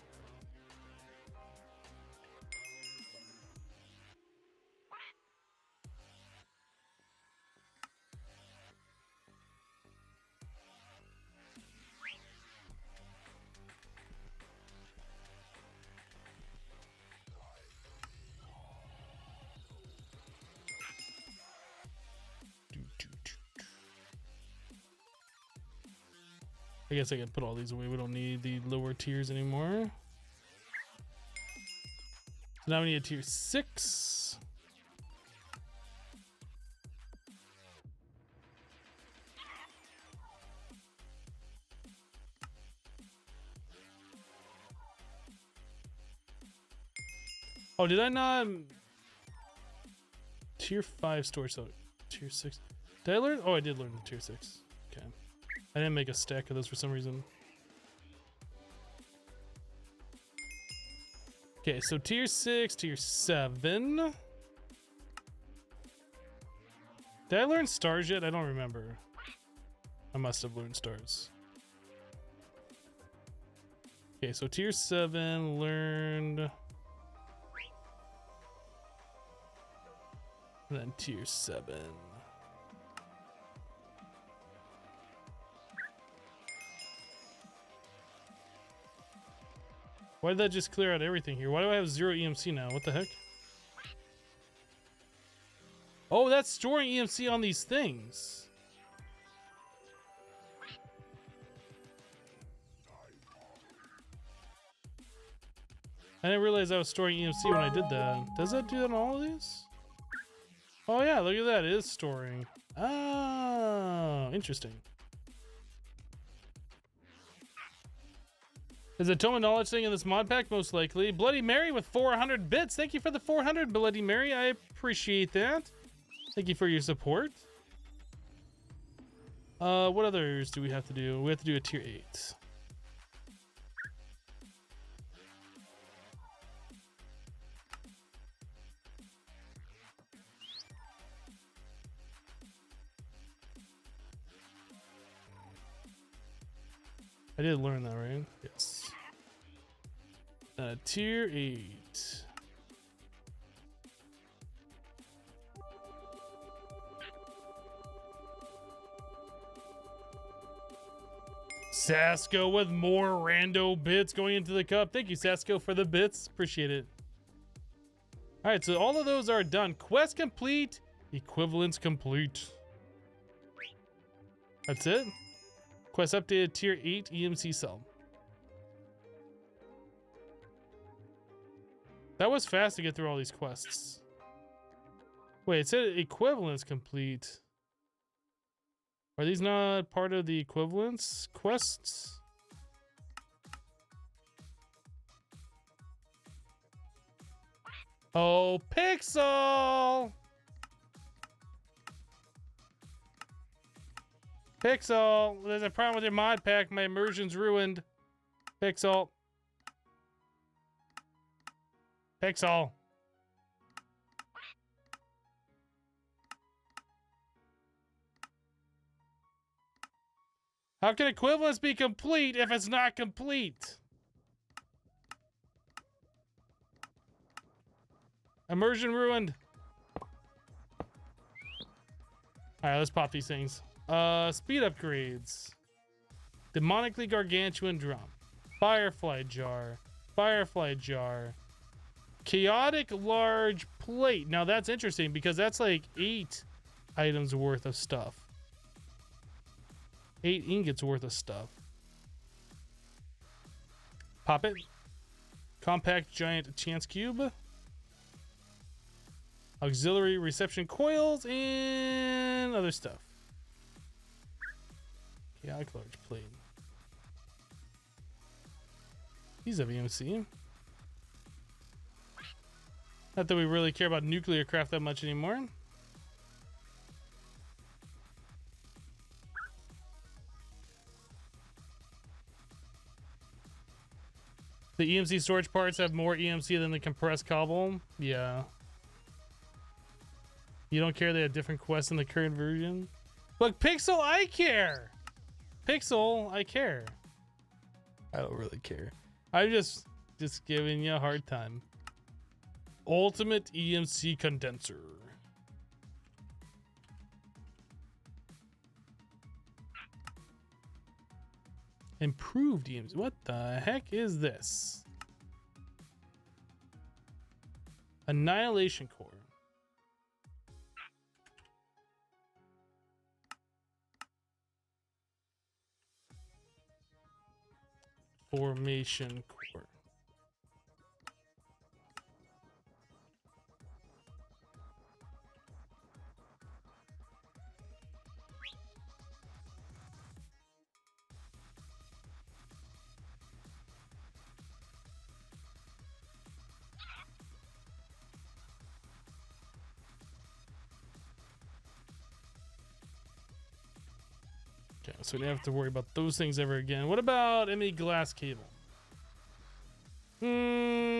Speaker 4: I guess I can put all these away. We don't need the lower tiers anymore. So now we need a tier 6. Oh, did I not? Tier 5 storage, so tier 6. Did I learn? Oh, I did learn the tier 6. Okay. I didn't make a stack of those for some reason. Okay, so tier 6, tier 7. Did I learn stars yet? I don't remember. I must have learned stars. Okay, so tier 7 learned. And then tier 7. Why did that just clear out everything here? Why do I have 0 EMC now? What the heck? Oh, that's storing EMC on these things. I didn't realize I was storing EMC when I did that. Does that do that on all of these? Oh yeah, look at that. It is storing. Oh, interesting. Is a tome of knowledge thing in this mod pack? Most likely. Bloody Mary with 400 bits. Thank you for the 400, Bloody Mary. I appreciate that. Thank you for your support. What others do we have to do? We have to do a tier 8. I did learn that, right? Yes. Tier 8. Sasko with more rando bits going into the cup. Thank you, Sasko, for the bits. Appreciate it. All right, so all of those are done. Quest complete. Equivalence complete. That's it. Quest updated tier 8 EMC cell. That was fast to get through all these quests. Wait, it said equivalence complete. Are these not part of the equivalence quests? Oh, Pixel! Pixel, there's a problem with your mod pack. My immersion's ruined. Pixel. Pixel. How can equivalence be complete if it's not complete? Immersion ruined. All right, let's pop these things. Speed upgrades. Demonically gargantuan drum. Firefly jar. Firefly jar. Chaotic large plate. Now that's interesting because that's like 8 items worth of stuff. 8 ingots worth of stuff. Pop it. Compact giant chance cube. Auxiliary reception coils and other stuff. Chaotic large plate. These have EMC. Not that we really care about nuclear craft that much anymore. The EMC storage parts have more EMC than the compressed cobble. Yeah. You don't care they have different quests in the current version? Look, Pixel, I care! Pixel, I care. I don't really care. I'm just giving you a hard time. Ultimate EMC condenser. Improved EMC. What the heck is this? Annihilation core. Formation core. So we don't have to worry about those things ever again. What about any glass cable? Hmm.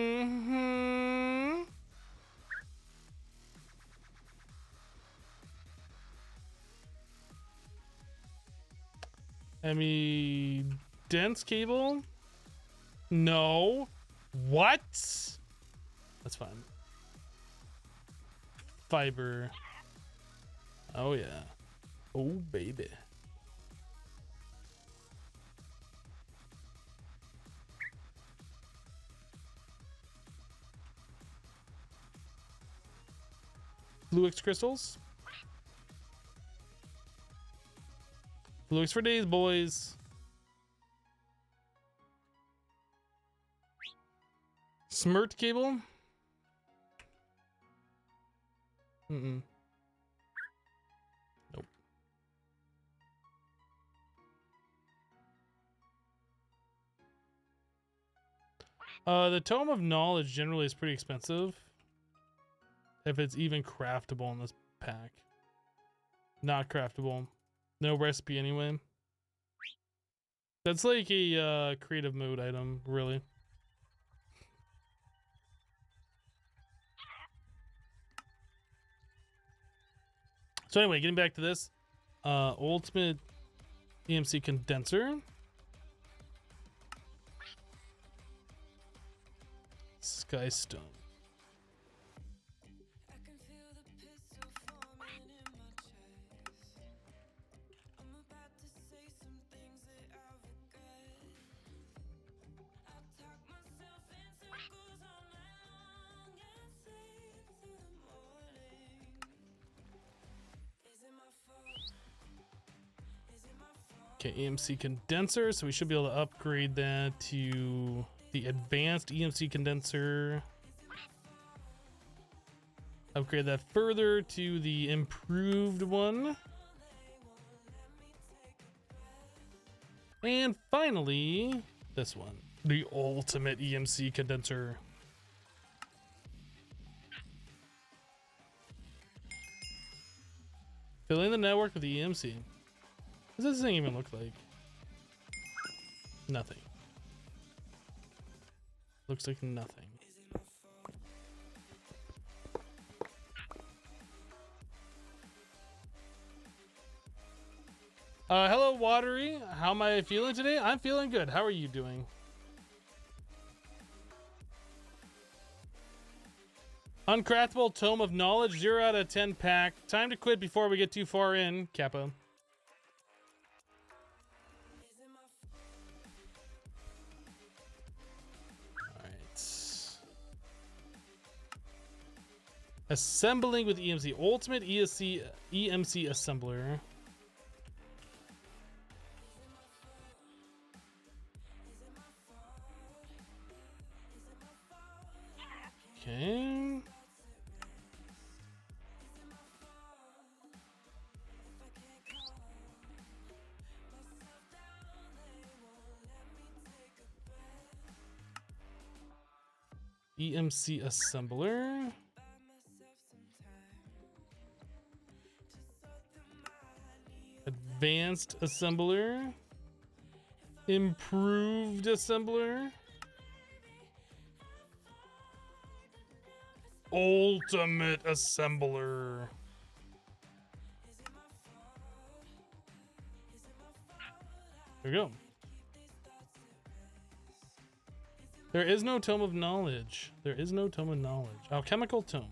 Speaker 4: Any dense cable? No. What? That's fine. Fiber. Oh yeah. Oh baby. Fluix crystals. Fluix for days, boys. Smirt cable. Mm-mm. Nope. The Tome of Knowledge generally is pretty expensive. If it's even craftable in this pack. Not craftable. No recipe anyway. That's like a creative mode item, really. So anyway, getting back to this. Ultimate EMC condenser. Skystone. Okay, EMC condenser, so we should be able to upgrade that to the advanced EMC condenser. Upgrade that further to the improved one. And finally, this one, the ultimate EMC condenser. Filling the network with the EMC. What does this thing even look like? Nothing. Looks like nothing. Hello, Watery. How am I feeling today? I'm feeling good. How are you doing? Uncraftable Tome of Knowledge, 0 out of 10 pack. Time to quit before we get too far in, Kappa. Assembling with EMC. Ultimate EMC assembler. Okay. EMC assembler. Advanced assembler. Improved assembler. Ultimate assembler. There we go. There is no Tome of Knowledge. There is no Tome of Knowledge. Alchemical Tome.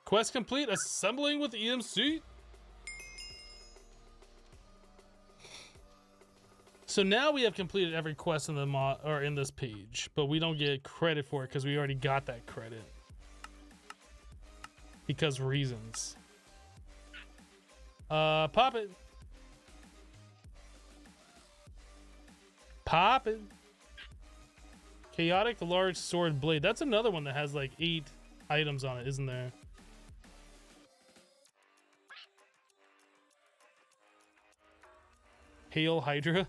Speaker 4: Quest complete. Assembling with EMC. So now we have completed every quest in the mod or in this page, but we don't get credit for it because we already got that credit. Because reasons. Pop it. Pop it. Chaotic large sword blade. That's another one that has like 8 items on it, isn't there? Hail Hydra.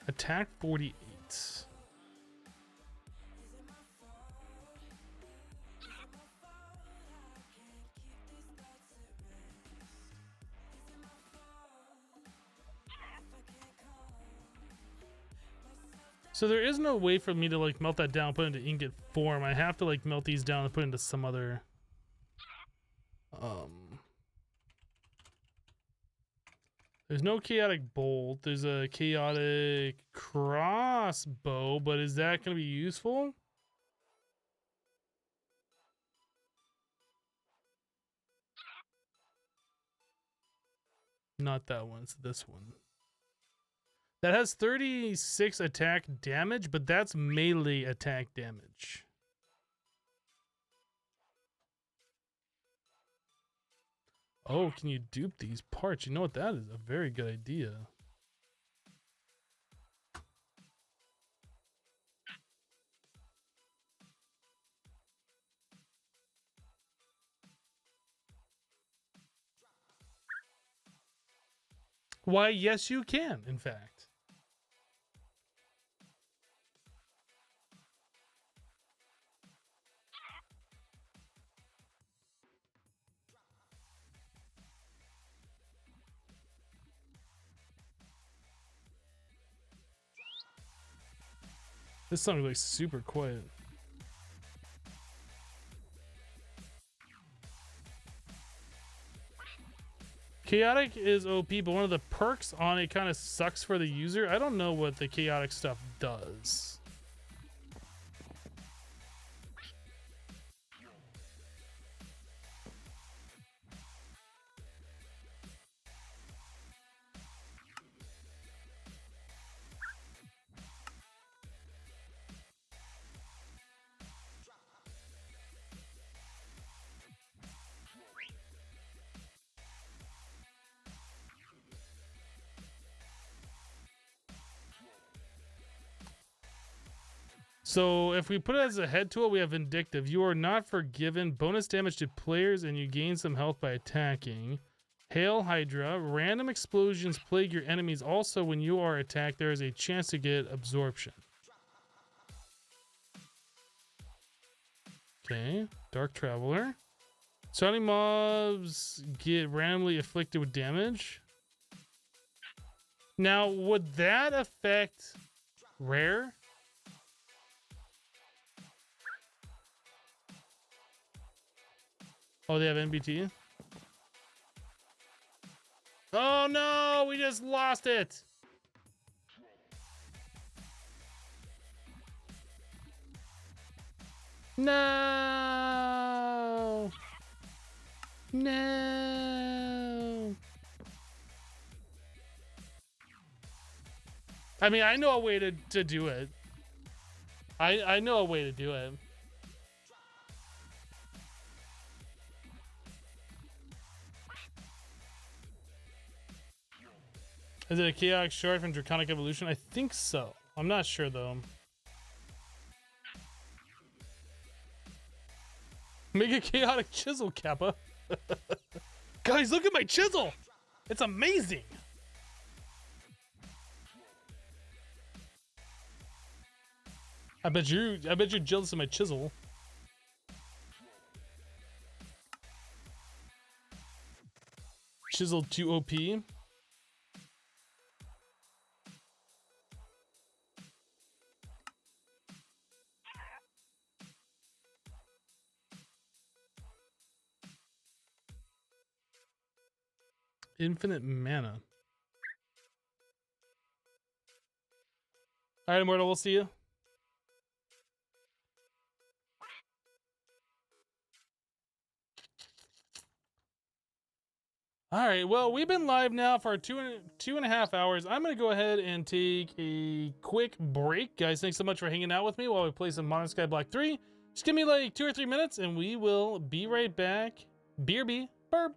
Speaker 4: Attack 48. So there is no way for me to like melt that down, put it into ingot form. I have to like melt these down and put it into some other there's no chaotic bolt. There's a chaotic crossbow, but is that going to be useful? Not that one, it's this one. That has 36 attack damage, but that's melee attack damage. Oh, can you dupe these parts? You know what? That is a very good idea. Why, yes, you can, in fact. This sounded like super quiet. Chaotic is OP, but one of the perks on it kind of sucks for the user. I don't know what the chaotic stuff does. So if we put it as a head tool, we have Vindictive. You are not forgiven. Bonus damage to players, and you gain some health by attacking. Hail Hydra. Random explosions plague your enemies. Also, when you are attacked, there is a chance to get absorption. Okay. Dark Traveler. Surrounding mobs get randomly afflicted with damage. Now, would that affect rare? Oh, they have NBT? Oh no, we just lost it. No. No. I mean, I know a way to do it. I know a way to do it. Is it a chaotic shard from Draconic Evolution? I think so. I'm not sure though. Make a chaotic chisel, Kappa. Guys, look at my chisel. It's amazing. I bet you're jealous of my chisel. Chisel 2 OP. Infinite mana. All right, Immortal, we'll see you. All right, well, we've been live now for two and a half hours. I'm going to go ahead and take a quick break. Guys, thanks so much for hanging out with me while we play some Modern Skyblock 3. Just give me like 2 or 3 minutes and we will be right back. BRB, burp.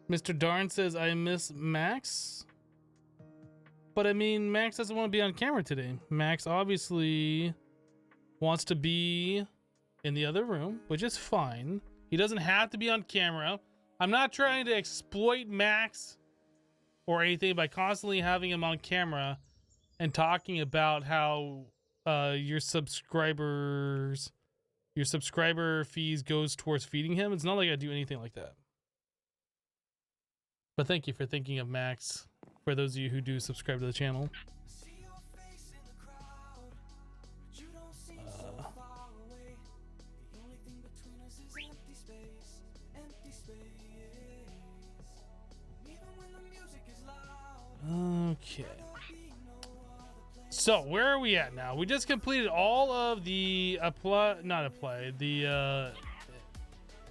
Speaker 4: Mr. Darn says, I miss Max. But I mean, Max doesn't want to be on camera today. Max obviously wants to be in the other room, which is fine. He doesn't have to be on camera. I'm not trying to exploit Max or anything by constantly having him on camera and talking about how your subscriber fees goes towards feeding him. It's not like I do anything like that. But thank you for thinking of Max, for those of you who do subscribe to the channel. Okay. So where are we at now? We just completed all of the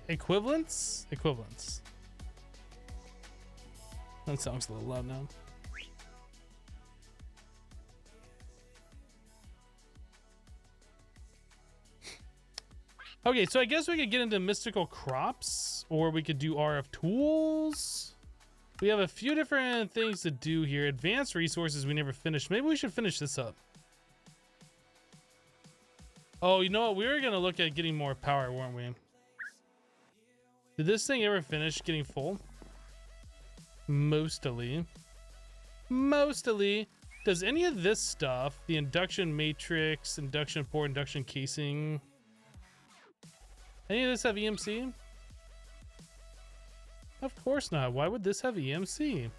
Speaker 4: equivalents. That sounds a little loud now. Okay, so I guess we could get into mystical crops, or we could do RF tools. We have a few different things to do here. Advanced resources we never finished. Maybe we should finish this up. Oh, you know what? We were going to look at getting more power, weren't we? Did this thing ever finish getting full? Mostly. Does any of this stuff, the induction matrix, induction port, induction casing, any of this have EMC? Of course not. Why would this have EMC?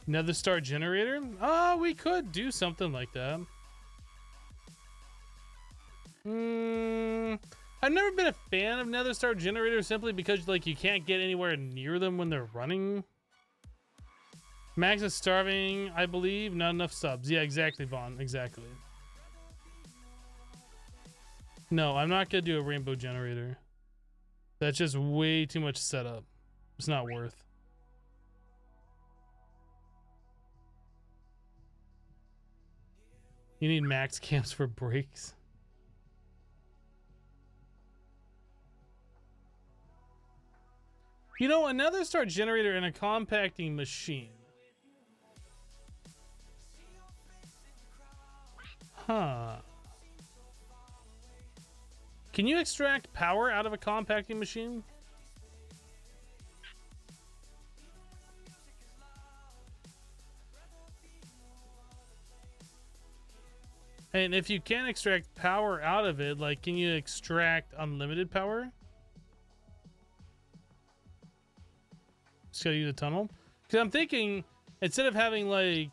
Speaker 4: Nether star generator? Oh, we could do something like that. I've never been a fan of nether star generators simply because like you can't get anywhere near them when they're running. Max is starving, I believe. Not enough subs. Yeah, exactly, Vaughn. Exactly. No, I'm not gonna do a rainbow generator. That's just way too much setup. It's not worth. You need max camps for breaks. You know, another star generator and a compacting machine. Huh. Can you extract power out of a compacting machine? And if you can extract power out of it, like, can you extract unlimited power? Just gotta use a tunnel? Because I'm thinking, instead of having, like,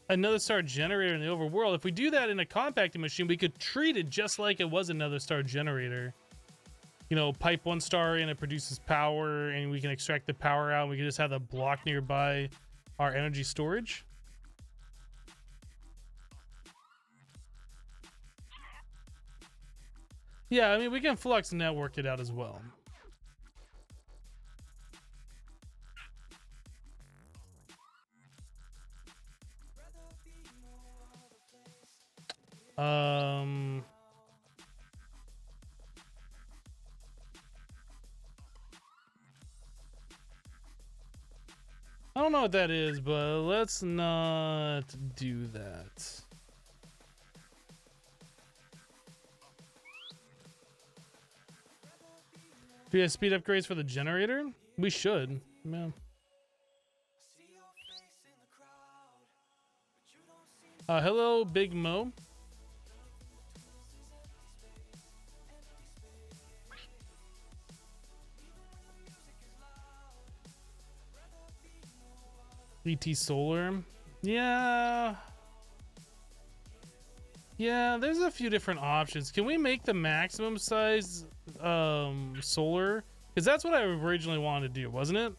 Speaker 4: another star generator in the overworld, if we do that in a compacting machine, we could treat it just like it was another star generator. You know, pipe 1 star and it produces power, and we can extract the power out, and we can just have the block nearby our energy storage. Yeah, I mean, we can flux network it out as well. I don't know what that is, but let's not do that. Do we have speed upgrades for the generator? We should. Yeah. Hello, Big Mo. ET Solar. Yeah. Yeah, there's a few different options. Can we make the maximum size solar? Because that's what I originally wanted to do, wasn't it?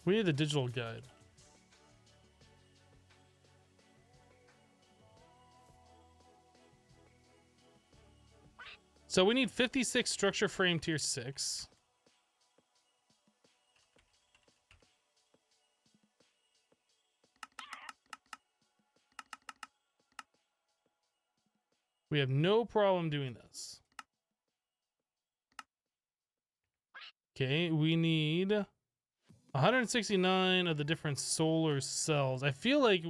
Speaker 4: We need the digital guide. So we need 56 structure frame tier 6. We have no problem doing this. Okay, we need 169 of the different solar cells. I feel like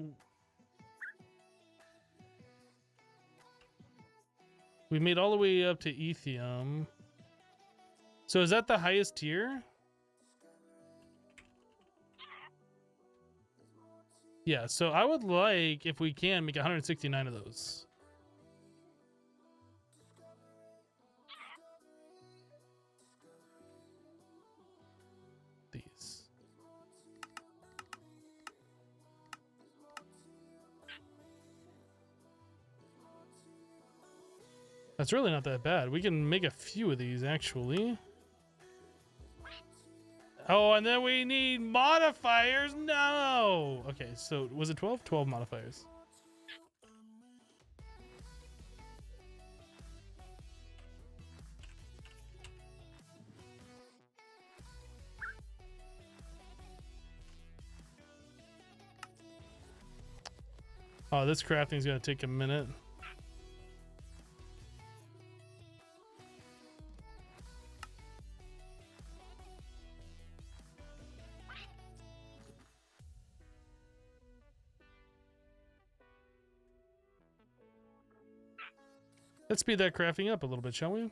Speaker 4: we made all the way up to Ethium. So is that the highest tier? Yeah, so I would like, if we can, make 169 of those. These. That's really not that bad. We can make a few of these, actually. Oh, and then we need modifiers? No! Okay, so was it 12? 12 modifiers. Oh, this crafting is going to take a minute. Let's speed that crafting up a little bit, shall we?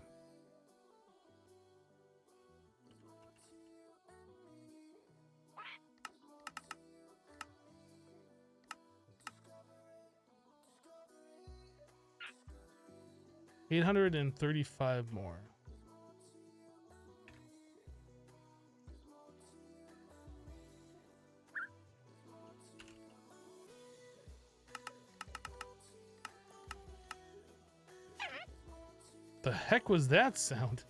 Speaker 4: $835 more. The heck was that sound?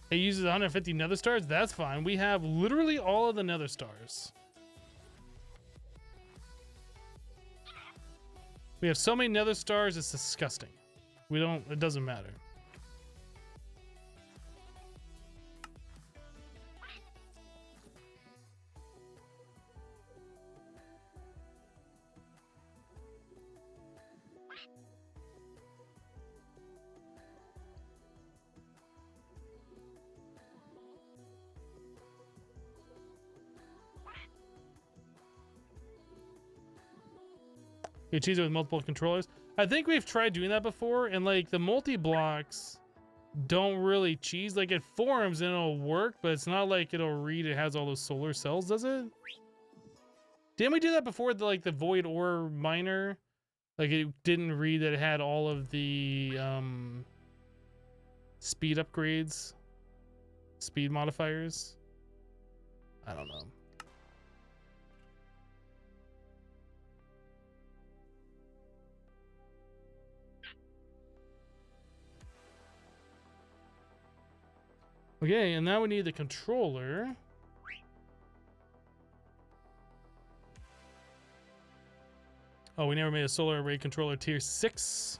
Speaker 4: It uses 150 nether stars? That's fine. We have literally all of the nether stars. We have so many nether stars, it's disgusting. It doesn't matter. You cheese it with multiple controllers. I think we've tried doing that before, and like the multi-blocks don't really cheese. Like it forms and it'll work, but it's not like it'll read it has all those solar cells, does it? Didn't we do that before, the void ore miner? Like it didn't read that it had all of the speed upgrades, speed modifiers. I don't know. Okay, and now we need the controller. Oh, we never made a solar array controller tier 6.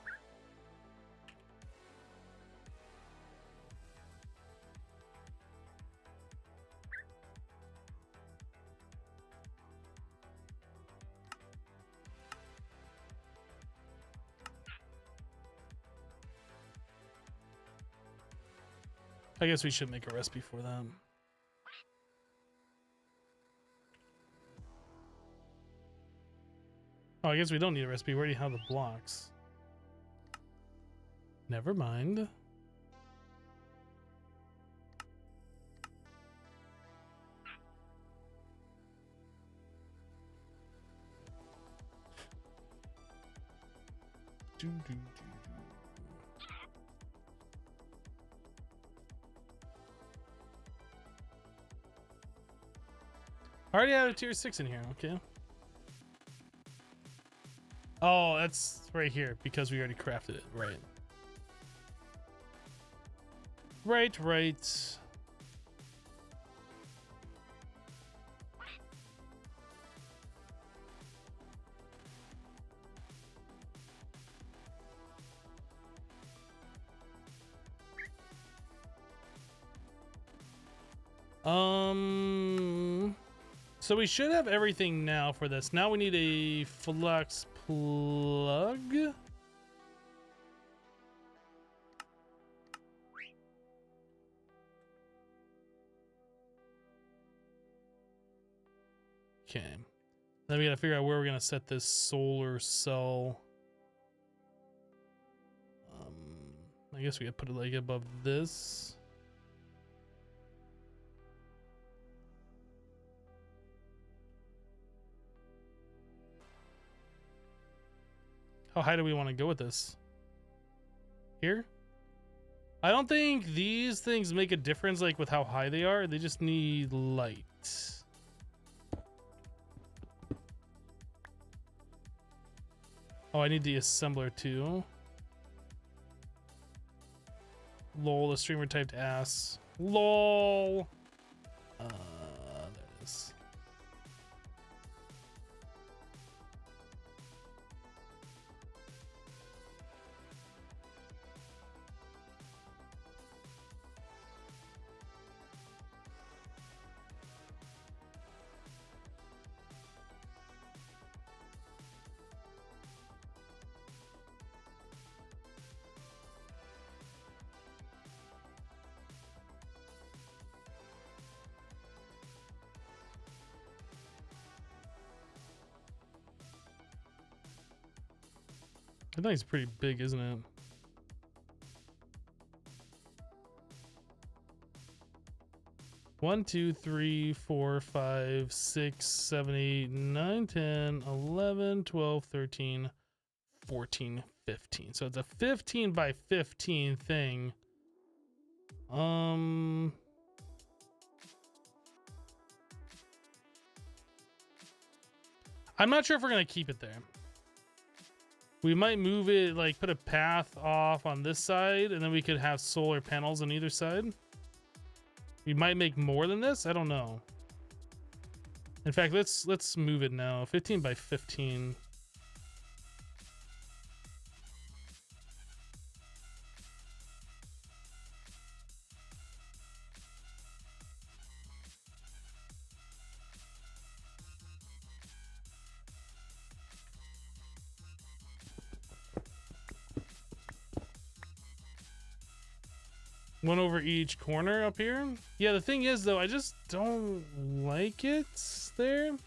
Speaker 4: I guess we should make a recipe for them. Oh, I guess we don't need a recipe. We already have the blocks. Never mind. I already have a tier 6 in here, okay. Oh, that's right here because we already crafted it, right. Right. So we should have everything now for this. Now we need a flux plug. Okay. Then we gotta figure out where we're gonna set this solar cell. I guess we could put it like above this. How high do we want to go with this? Here? I don't think these things make a difference like with how high they are. They just need light. Oh, I need the assembler too. Lol, the streamer typed ass. Lol. There it is. I think it's pretty big, isn't it? One, 2, 3, 4, 5, 6, 7, 8, 9, 10, 11, 12, 13, 14, 15. So it's a 15 by 15 thing. I'm not sure if we're gonna keep it there. We might move it, like put a path off on this side, and then we could have solar panels on either side. We might make more than this. I don't know. In fact, let's move it now. 15 by 15. One over each corner up here. Yeah, the thing is though, I just don't like it there.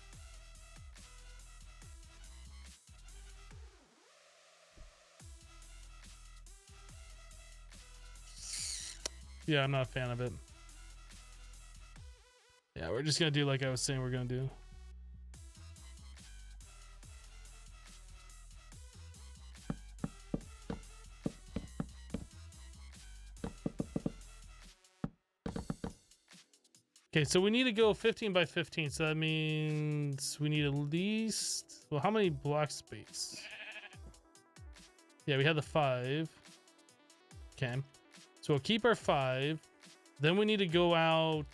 Speaker 4: Yeah, I'm not a fan of it. Yeah, we're just gonna do like I was saying we're gonna do. Okay, so we need to go 15 by 15. So that means we need at least, well, how many block space? Yeah, we had the 5. Okay, so we'll keep our 5. Then we need to go out.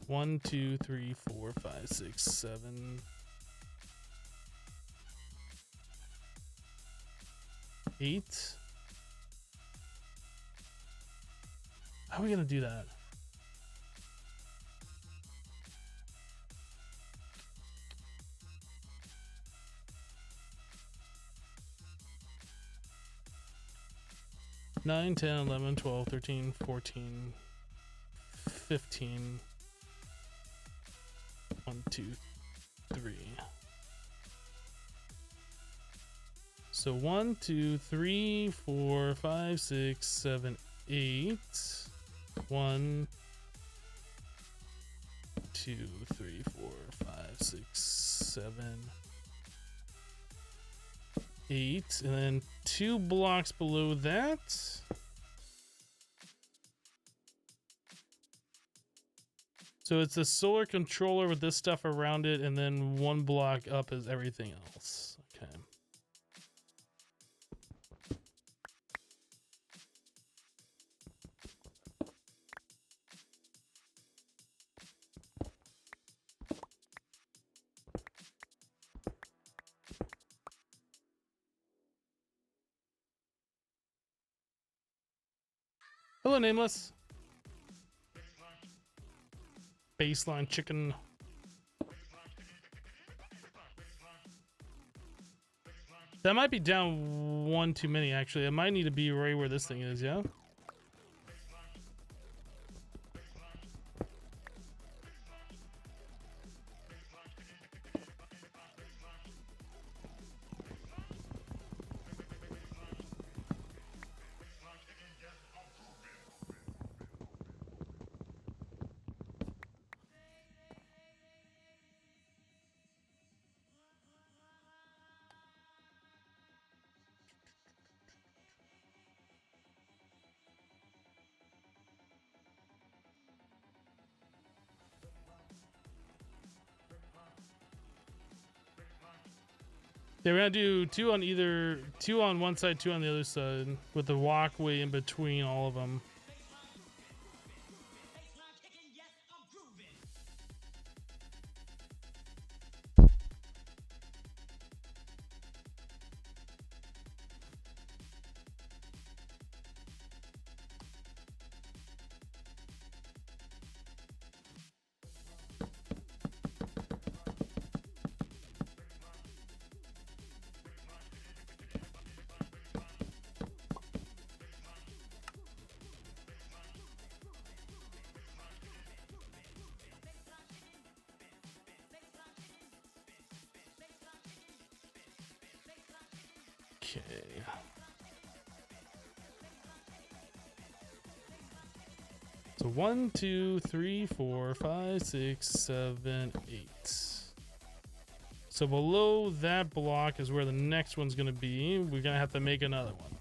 Speaker 4: One, 2, 3, 4, 5, 6, 7. 8. How are we gonna do that? Nine, 10, 11, 12, 13, 14, 15. 1, 2, 3. So 1, 2, 3, 4, 5, 6, 7, 8. 1, 2, 3, 4, 5, 6, 7, 8. And then 2 blocks below that. So it's a solar controller with this stuff around it, and then 1 block up is everything else. Okay. Hello, Nameless. Baseline chicken. That might be down one too many, actually. It might need to be right where this thing is, yeah? Yeah, we're gonna do two on one side, two on the other side, with the walkway in between all of them. Okay. So 1, 2, 3, 4, 5, 6, 7, 8. So below that block is where the next one's gonna be. We're gonna have to make another one.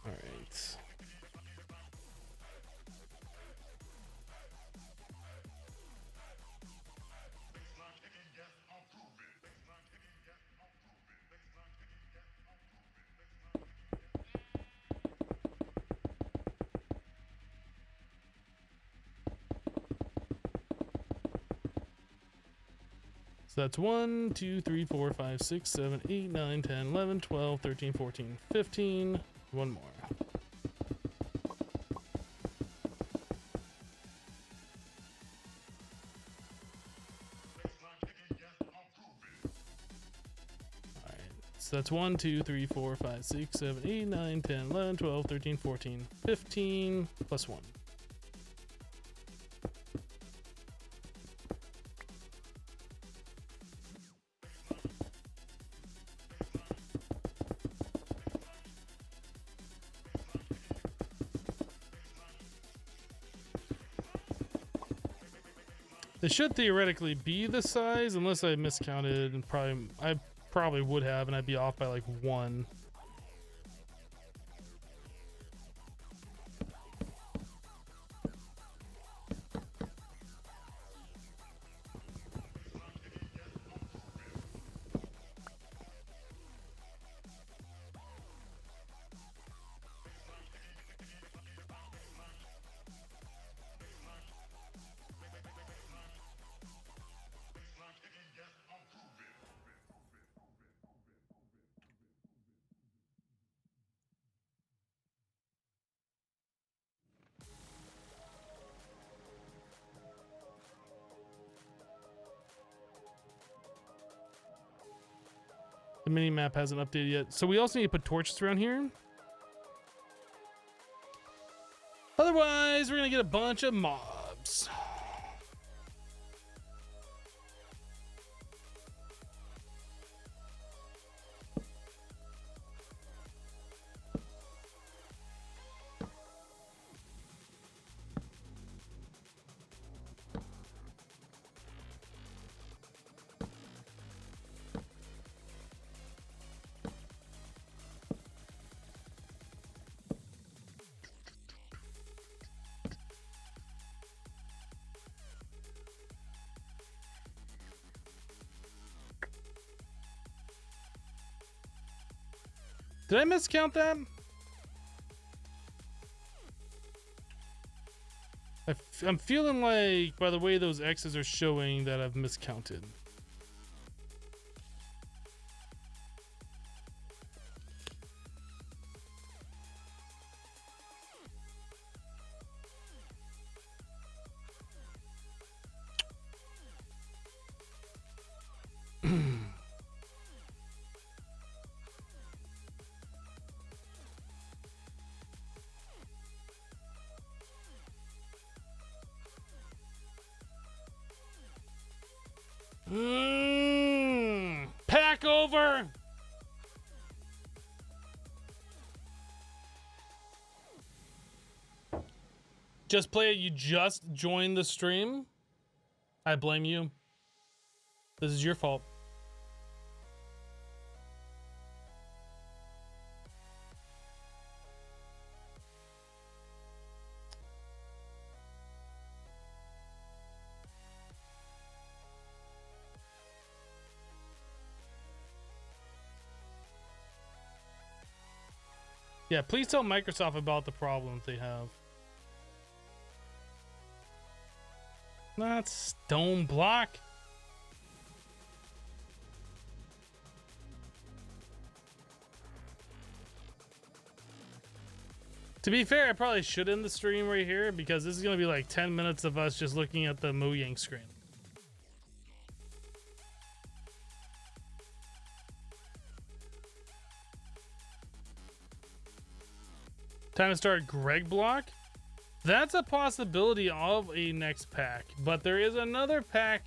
Speaker 4: All right. So that's 1, 2, 3, 4, 5, 6, 7, 8, 9, 10, 11, 12, 13, 14, 15. One more. Alright. So that's 1, 2, 3, 4, 5, 6, 7, 8, 9, 10, 11, 12, 13, 14, 15, plus 1. They should theoretically be the size, unless I miscounted, and I probably would have, and I'd be off by like 1. The mini map hasn't updated yet. So we also need to put torches around here. Otherwise, we're going to get a bunch of mobs. Did I miscount that? I'm feeling like by the way those X's are showing that I've miscounted. Pack over. Just play it. You just joined the stream. I blame you. This is your fault. Yeah, please tell Microsoft about the problems they have. Not stone block. To be fair, I probably should end the stream right here because this is going to be like 10 minutes of us just looking at the Mojang screen. Time to start Greg block. That's a possibility of a next pack, but there is another pack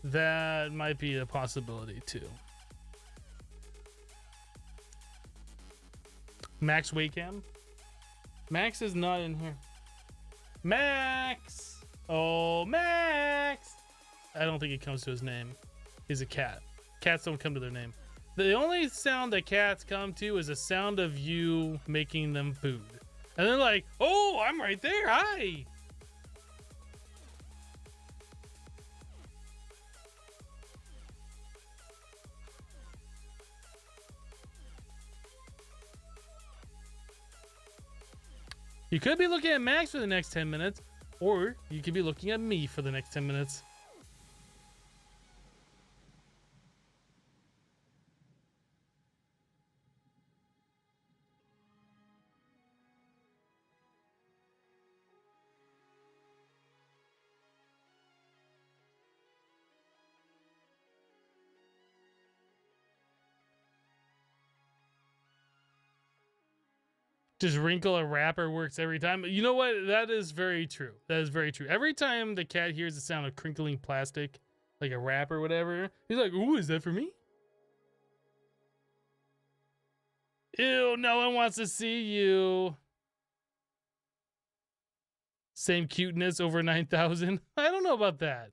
Speaker 4: that might be a possibility too. Max Waycam. Max is not in here. Max! Oh, Max! I don't think he comes to his name. He's a cat. Cats don't come to their name. The only sound that cats come to is the sound of you making them food. And they're like, oh, I'm right there. Hi. You could be looking at Max for the next 10 minutes, or you could be looking at me for the next 10 minutes. Just wrinkle a wrapper works every time. You know what? That is very true. That is very true. Every time the cat hears the sound of crinkling plastic, like a wrap or whatever, he's like, ooh, is that for me? Ew, no one wants to see you. Same cuteness over 9,000. I don't know about that.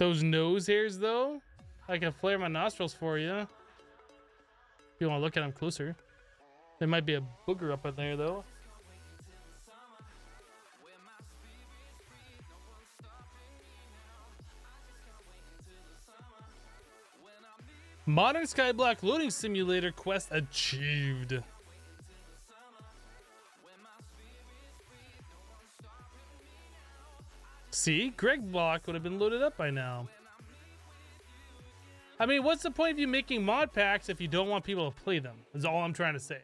Speaker 4: Those nose hairs, though, I can flare my nostrils for you. If you want to look at them closer. There might be a booger up in there, though. Modern Skyblock loading simulator quest achieved. See, Greg block would have been loaded up by now. I mean, what's the point of you making mod packs if you don't want people to play them? That's all I'm trying to say.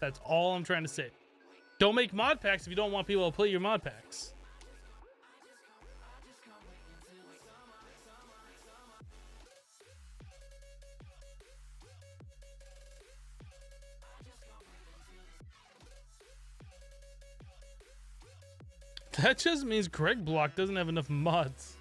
Speaker 4: That's all I'm trying to say. Don't make mod packs if you don't want people to play your mod packs. That just means Greg block doesn't have enough mods.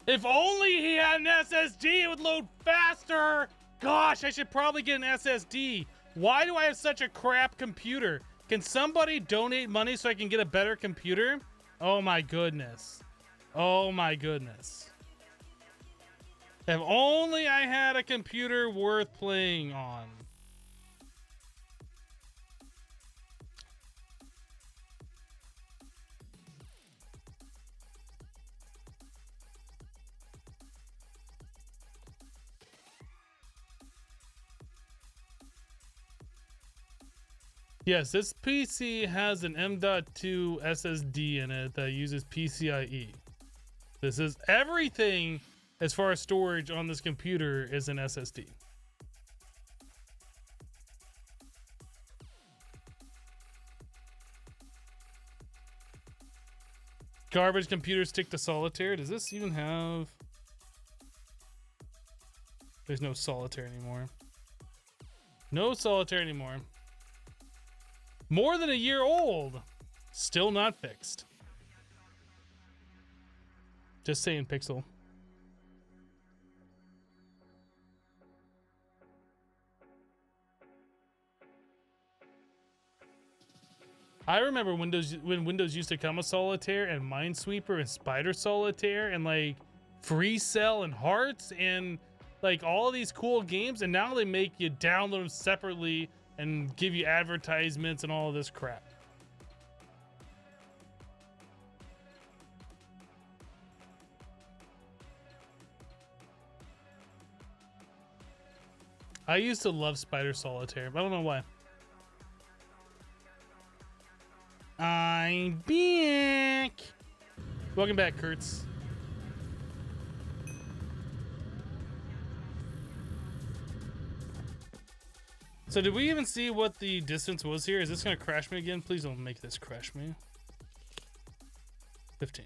Speaker 4: If only he had an SSD, it would load faster. Gosh, I should probably get an SSD. Why do I have such a crap computer? Can somebody donate money so I can get a better computer? Oh my goodness. Oh my goodness. If only I had a computer worth playing on. Yes, this PC has an M.2 SSD in it that uses PCIe. This is everything as far as storage on this computer is an SSD. Garbage computers stick to solitaire. Does this even have... There's no solitaire anymore. No solitaire anymore. More than a year old. Still not fixed. Just saying, Pixel. I remember when Windows used to come with Solitaire and Minesweeper and Spider Solitaire and like Free Cell and Hearts and like all of these cool games, and now they make you download them separately and give you advertisements and all of this crap. I used to love Spider Solitaire, but I don't know why. I'm back. Welcome back, Kurtz. So did we even see what the distance was here? Is this gonna crash me again? Please don't make this crash me. 15.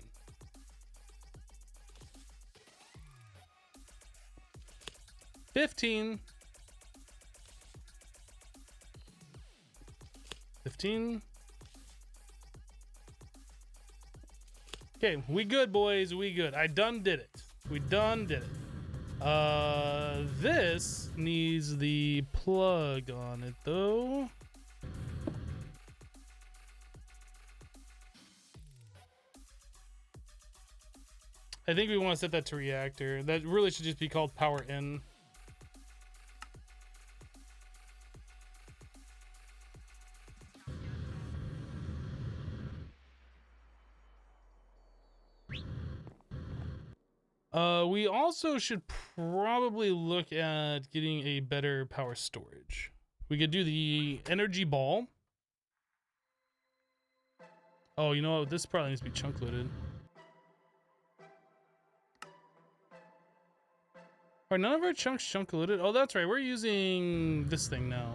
Speaker 4: $15. Okay, we good, boys. We good. I done did it. We done did it. This needs the plug on it, though. I think we want to set that to reactor. That really should just be called power in. We also should probably look at getting a better power storage. We could do the energy ball. Oh, you know what? This probably needs to be chunk loaded. Are none of our chunks chunk loaded? Oh, that's right. We're using this thing now.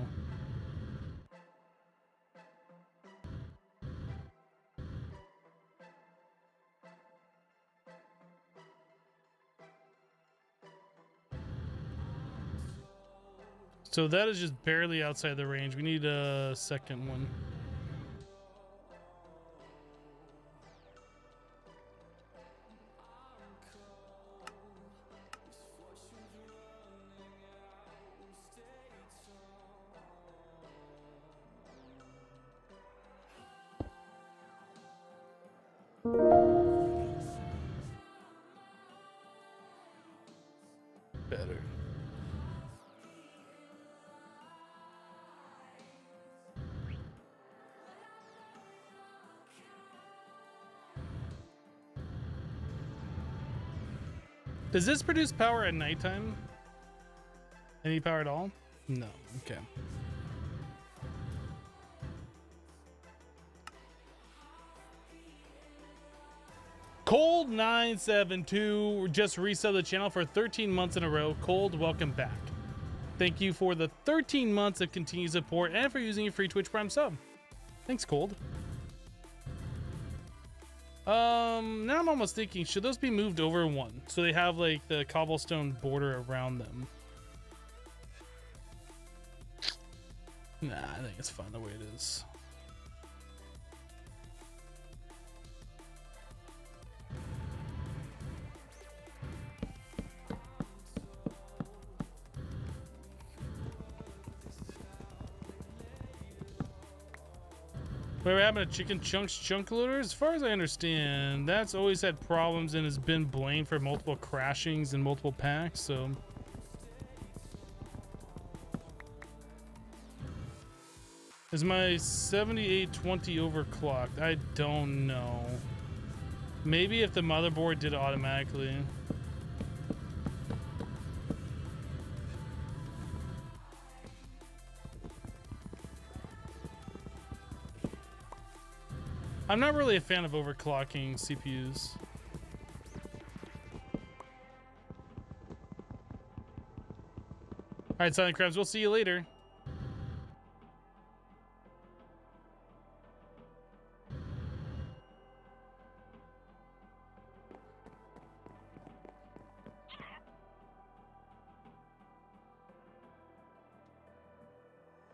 Speaker 4: So that is just barely outside the range. We need a second one. Better. Does this produce power at nighttime? Any power at all? No. Okay. Cold 972 just reset the channel for 13 months in a row. Cold, welcome back. Thank you for the 13 months of continued support and for using your free Twitch Prime sub. Thanks, Cold. Now I'm almost thinking, should those be moved over one so they have like the cobblestone border around them? Nah, I think it's fine the way it is. Wait, what happened to Chicken Chunks Chunk Loader? As far as I understand, that's always had problems and has been blamed for multiple crashings and multiple packs, so... Is my 7820 overclocked? I don't know. Maybe if the motherboard did it automatically. I'm not really a fan of overclocking CPUs. Alright, Silent Crabs, we'll see you later.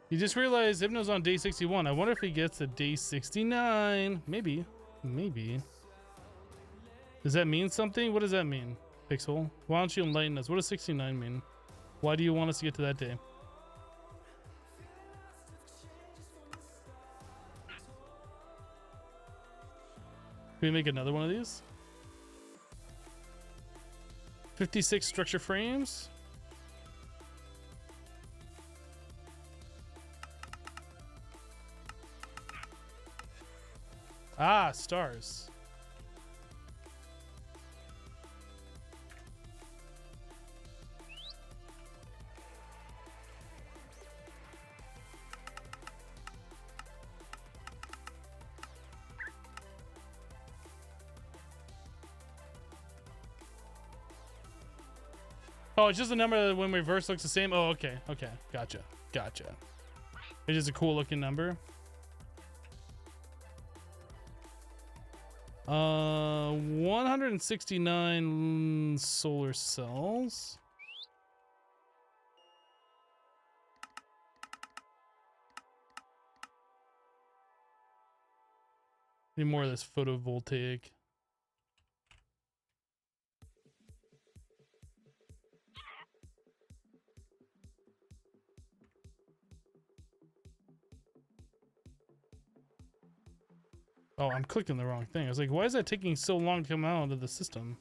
Speaker 4: You just realized Hypno's on day 61. I wonder if he gets to day 69. Maybe. Maybe. Does that mean something? What does that mean, Pixel? Why don't you enlighten us? What does 69 mean? Why do you want us to get to that day? Can we make another one of these? 56 structure frames. Ah, stars. Oh, it's just a number that when reverse looks the same. Oh, okay. Okay. Gotcha. Gotcha. It's just a cool looking number. 169 solar cells. Need more of this photovoltaic. Oh, I'm clicking the wrong thing. I was like, why is that taking so long to come out of the system?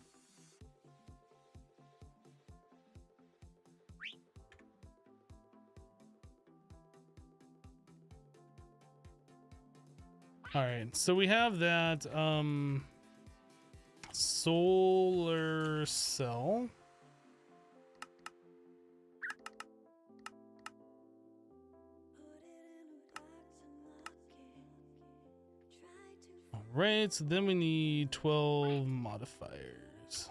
Speaker 4: All right, so we have that solar cell. Right, so then we need 12 modifiers.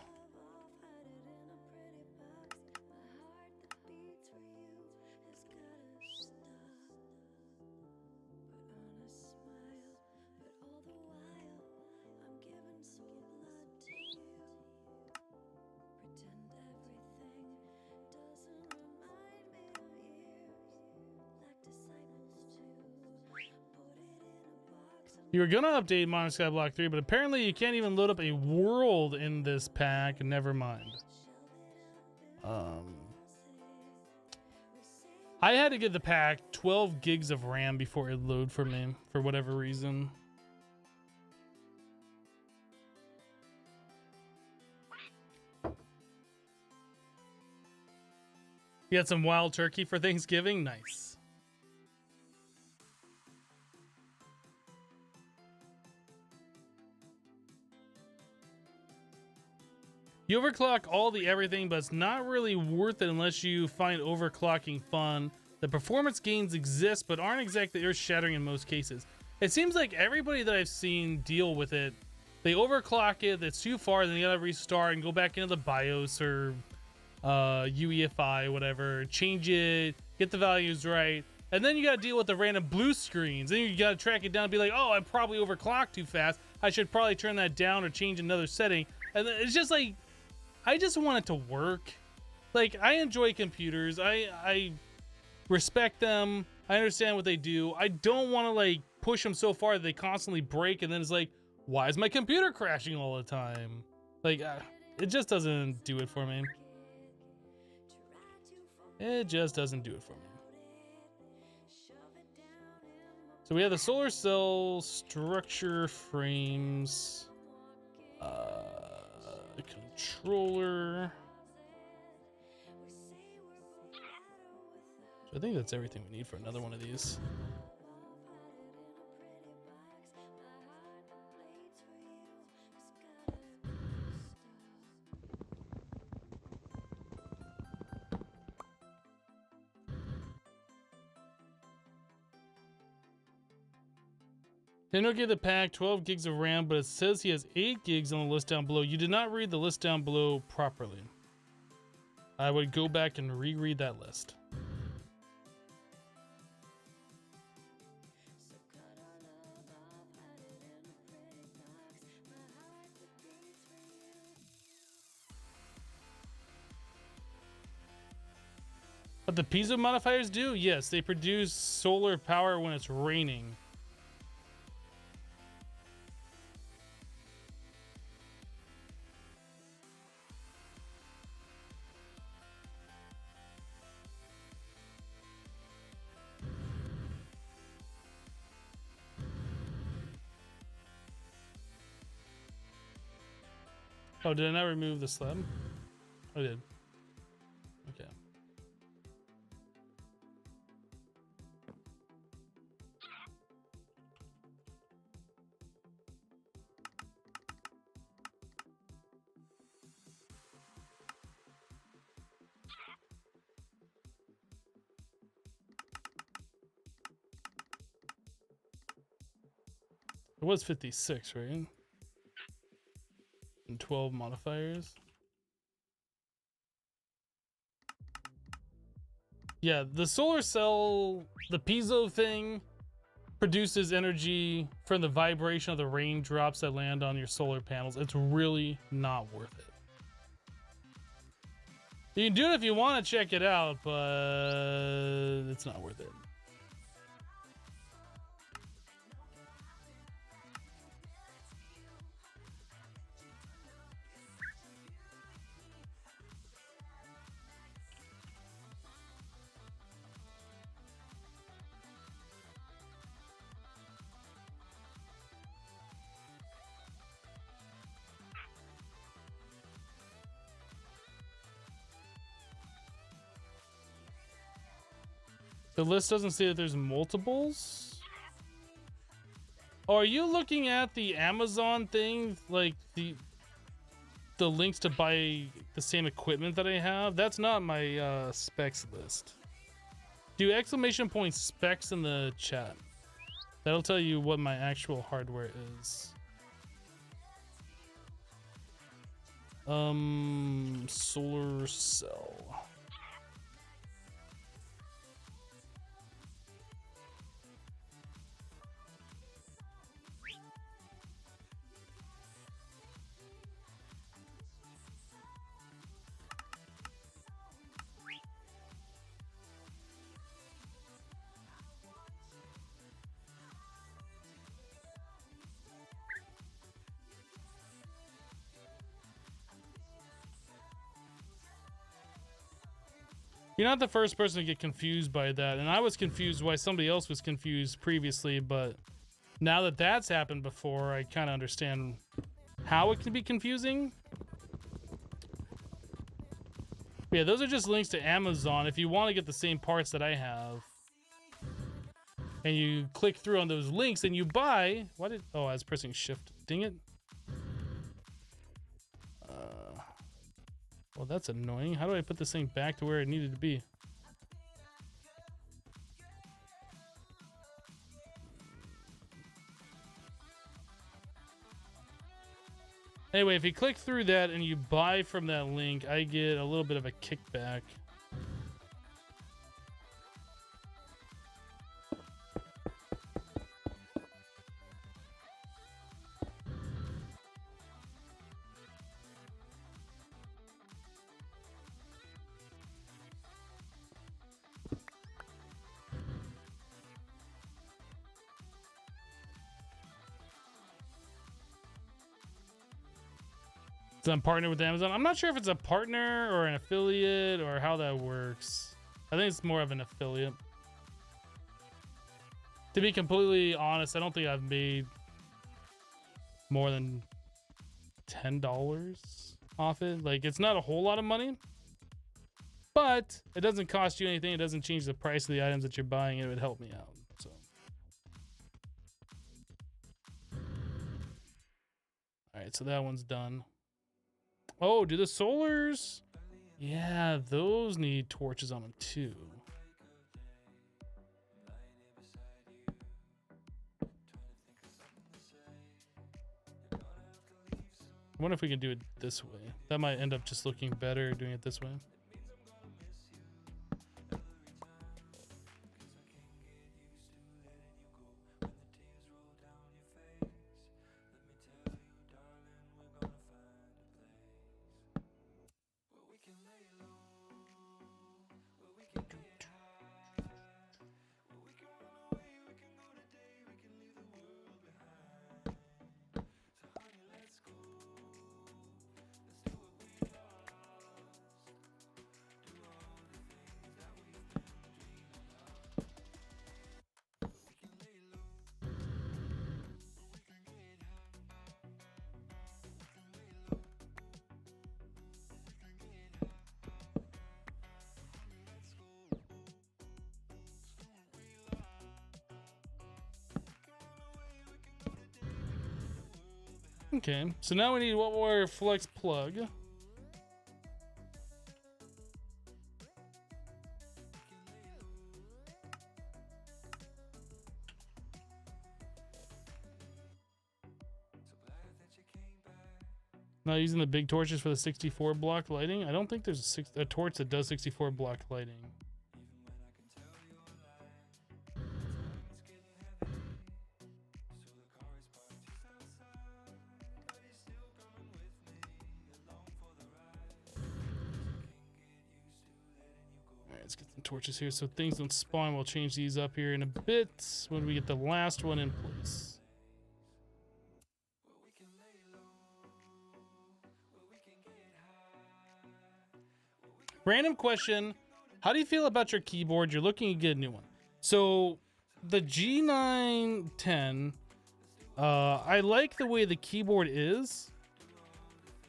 Speaker 4: You were gonna update Modern Skyblock 3, but apparently you can't even load up a world in this pack. Never mind. I had to give the pack 12 gigs of RAM before it loaded for me, for whatever reason. You had some wild turkey for Thanksgiving? Nice. You overclock all the everything, but it's not really worth it unless you find overclocking fun. The performance gains exist, but aren't exactly earth-shattering in most cases. It seems like everybody that I've seen deal with it, they overclock it, it's too far, then you gotta restart and go back into the BIOS or UEFI, whatever, change it, get the values right, and then you gotta deal with the random blue screens. Then you gotta track it down and be like, oh, I probably overclocked too fast. I should probably turn that down or change another setting. And then it's just like, I just want it to work. Like, I enjoy computers. I respect them. I understand what they do. I don't want to, like, push them so far that they constantly break, and then it's like, why is my computer crashing all the time? Like, it just doesn't do it for me. It just doesn't do it for me. So we have the solar cell structure frames, controller. So I think that's everything we need for another one of these. Nintendo gave the pack 12 gigs of RAM, but it says he has 8 gigs on the list down below. You did not read the list down below properly. I would go back and reread that list. What the piezo modifiers do? Yes, they produce solar power when it's raining. Oh, did I not remove the slab? I did. Okay. It was 56, right? And 12 modifiers. Yeah, the solar cell, the piezo thing, produces energy from the vibration of the raindrops that land on your solar panels. It's really not worth it. You can do it if you want to check it out, but it's not worth it. The list doesn't say that there's multiples. Oh, are you looking at the Amazon thing? Like the links to buy the same equipment that I have? That's not my specs list. Do exclamation point specs in the chat. That'll tell you what my actual hardware is. Solar cell. You're not the first person to get confused by that, and I was confused why somebody else was confused previously, but now that that's happened before, I kind of understand how it can be confusing. Yeah, those are just links to Amazon. If you want to get the same parts that I have, and you click through on those links and you buy... Oh, I was pressing shift. Dang it. Well, that's annoying. How do I put this thing back to where it needed to be? Anyway, if you click through that and you buy from that link, I get a little bit of a kickback. I'm partnered with Amazon. I'm not sure if it's a partner or an affiliate or how that works. I think it's more of an affiliate. To be completely honest, I don't think I've made more than $10 off it. Like, it's not a whole lot of money, but it doesn't cost you anything. It doesn't change the price of the items that you're buying. It would help me out. So, all right, so that one's done. Oh, do the solars? Yeah, those need torches on them too. I wonder if we can do it this way. That might end up just looking better doing it this way. Okay, so now we need one more flex plug. Not using the big torches for the 64 block lighting. I don't think there's a torch that does 64 block lighting. Let's get some torches here so things don't spawn. We'll change these up here in a bit when we get the last one in place. Random question. How do you feel about your keyboard? You're looking to get a new one. So the G910, I like the way the keyboard is,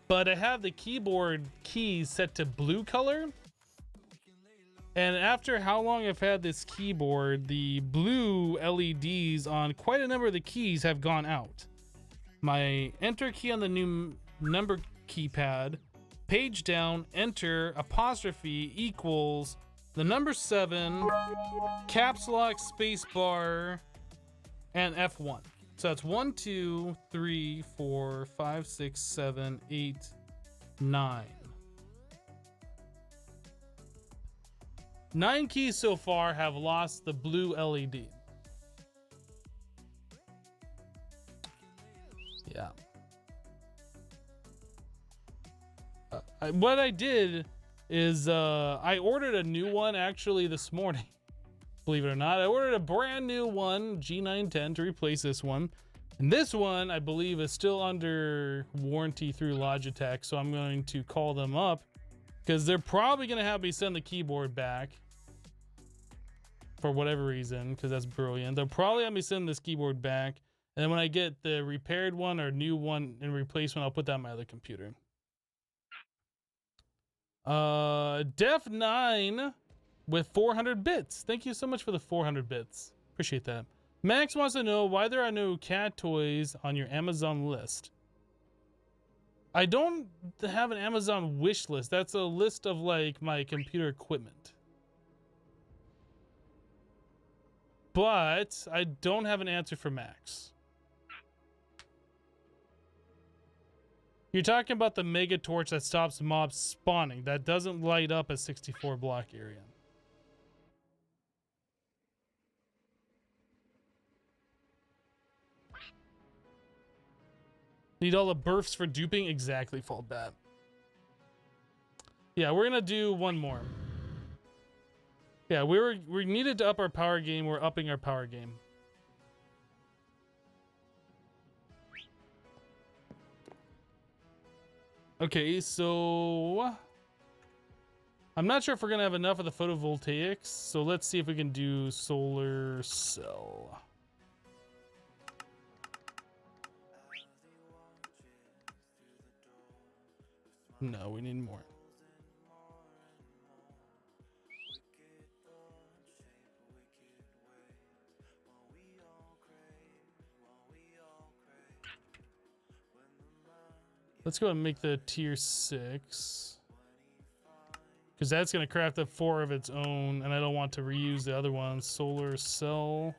Speaker 4: but I have the keyboard keys set to blue color. And after how long I've had this keyboard, the blue LEDs on quite a number of the keys have gone out. My enter key on the new number keypad, page down, enter, apostrophe equals the number 7, caps lock, space bar, and F1. So that's 1, 2, 3, 4, 5, 6, 7, 8, 9. 9 keys so far have lost the blue LED. Yeah. What I did is I ordered a new one actually this morning. Believe it or not, I ordered a brand new one, G910, to replace this one. And this one, I believe, is still under warranty through Logitech. So I'm going to call them up because they're probably going to have me send the keyboard back. For whatever reason, because that's brilliant. They'll probably have me send this keyboard back, and then when I get the repaired one or new one in replacement, I'll put that on my other computer. Def 9 with 400 bits. Thank you so much for the 400 bits. Appreciate that. Max wants to know why there are no cat toys on your Amazon list. I don't have an Amazon wish list. That's a list of like my computer equipment. But I don't have an answer for Max. You're talking about the mega torch that stops mobs spawning. That doesn't light up a 64 block area. Need all the bursts for duping? Exactly, Fault Bat. Yeah, we're gonna do one more. Yeah, we needed to up our power game. We're upping our power game. Okay, so I'm not sure if we're gonna have enough of the photovoltaics. So let's see if we can do solar cell. No, we need more. Let's go and make the tier 6. Because that's going to craft up 4 of its own, and I don't want to reuse the other one. Solar cell.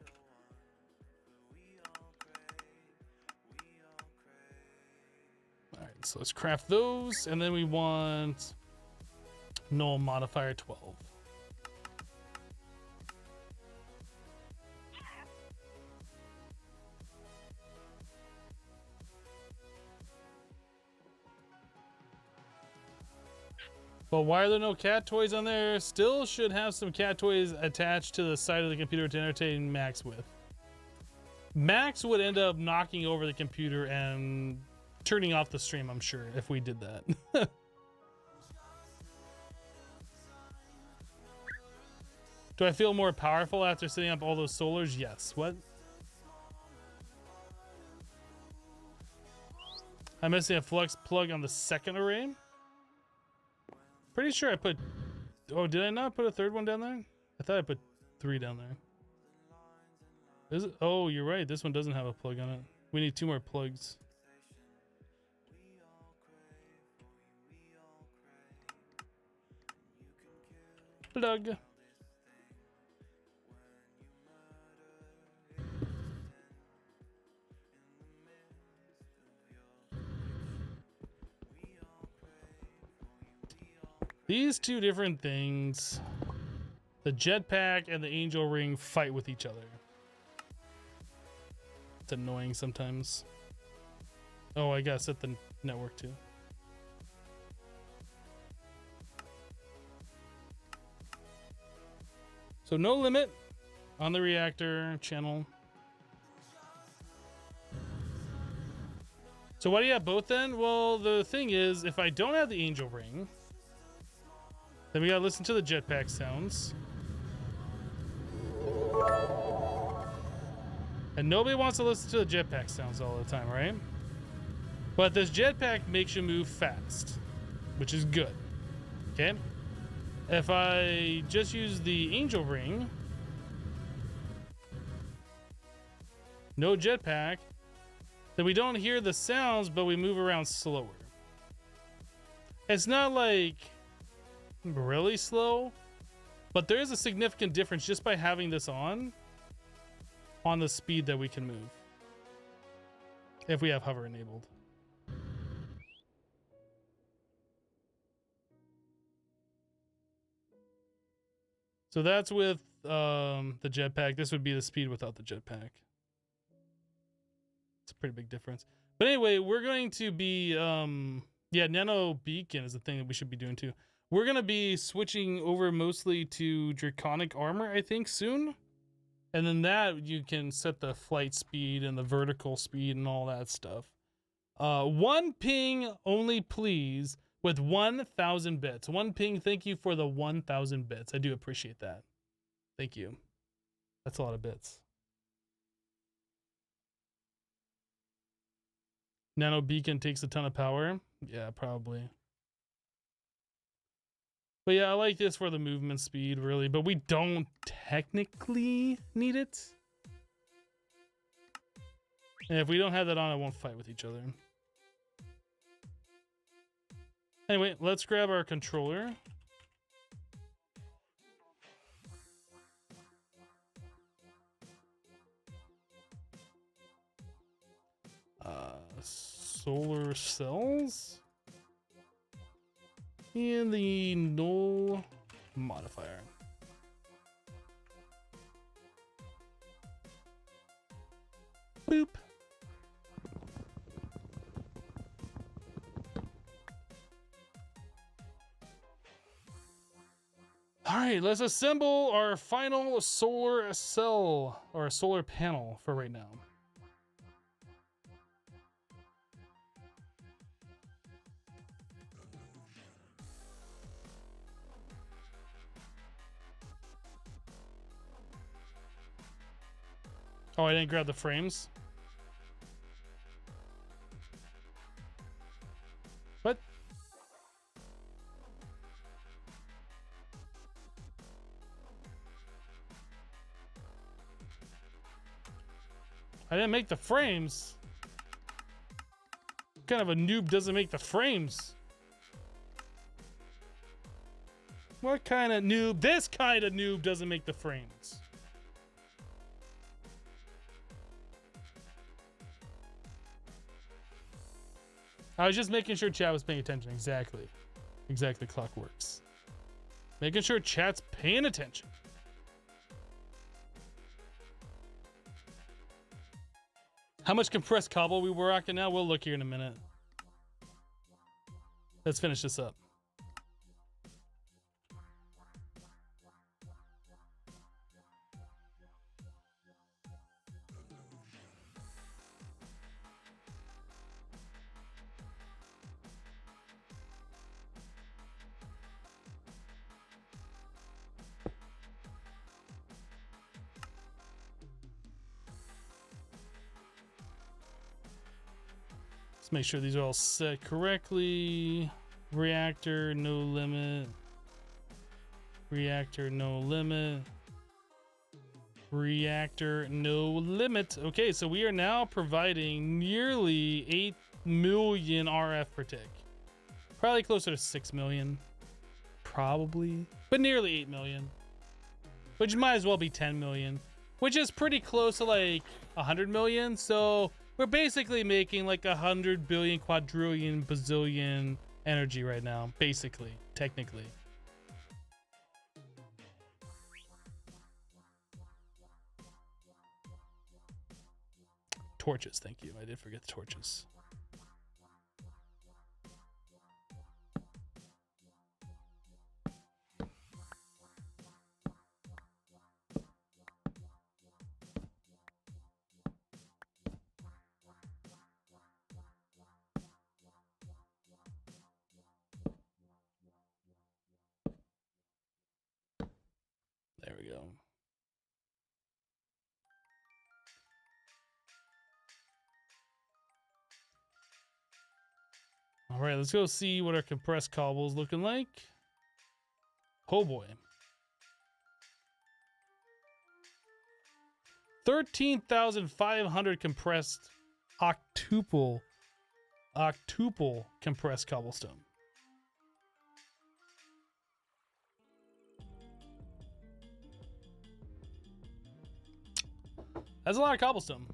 Speaker 4: Alright, so let's craft those, and then we want null modifier 12. But why are there no cat toys on there? Still should have some cat toys attached to the side of the computer to entertain Max with. Max would end up knocking over the computer and turning off the stream, I'm sure, if we did that. Do I feel more powerful after setting up all those solars? Yes. What? I'm missing a flux plug on the second array. Pretty sure I put... Oh, did I not put a third one down there? I thought I put 3 down there. Is it? Oh, you're right. This one doesn't have a plug on it. We need 2 more plugs. Plug. These 2 different things, the jetpack and the angel ring, fight with each other. It's annoying sometimes. Oh, I gotta set the network too. So no limit on the reactor channel. So why do you have both then? Well, the thing is, if I don't have the angel ring, then we gotta listen to the jetpack sounds. And nobody wants to listen to the jetpack sounds all the time, right? But this jetpack makes you move fast, which is good. Okay? If I just use the angel ring, no jetpack, then we don't hear the sounds, but we move around slower. It's not like really slow, but there is a significant difference just by having this on the speed that we can move if we have hover enabled. So that's with the jetpack. This would be the speed without the jetpack. It's a pretty big difference. But anyway, we're going to be yeah, nano beacon is the thing that we should be doing too. We're going to be switching over mostly to draconic armor, I think, soon. And then that you can set the flight speed and the vertical speed and all that stuff. 1 ping only, please, with 1,000 bits. 1 ping, thank you for the 1,000 bits. I do appreciate that. Thank you. That's a lot of bits. Nano beacon takes a ton of power. Yeah, probably. But yeah, I like this for the movement speed, really. But we don't technically need it. And if we don't have that on, it won't fight with each other. Anyway, let's grab our controller. Solar cells. And the null modifier. Boop. All right, let's assemble our final solar cell or solar panel for right now. Oh, I didn't grab the frames. What? I didn't make the frames. What kind of a noob doesn't make the frames? What kind of noob? This kind of noob doesn't make the frames. I was just making sure chat was paying attention. Exactly. Exactly, Clockworks. Making sure chat's paying attention. How much compressed cobble we were rocking now? We'll look here in a minute. Let's finish this up. Let's make sure these are all set correctly. Reactor, no limit. Reactor, no limit. Reactor, no limit. Okay, so we are now providing nearly 8 million RF per tick. Probably closer to 6 million. Probably. But nearly 8 million. Which might as well be 10 million. Which is pretty close to like 100 million. So we're basically making like 100 billion, quadrillion, bazillion energy right now. Basically, technically. Torches, thank you. I did forget the torches. There we go. All right, let's go see what our compressed cobble's looking like. Oh boy. 13,500 compressed octuple compressed cobblestone. That's a lot of cobblestone.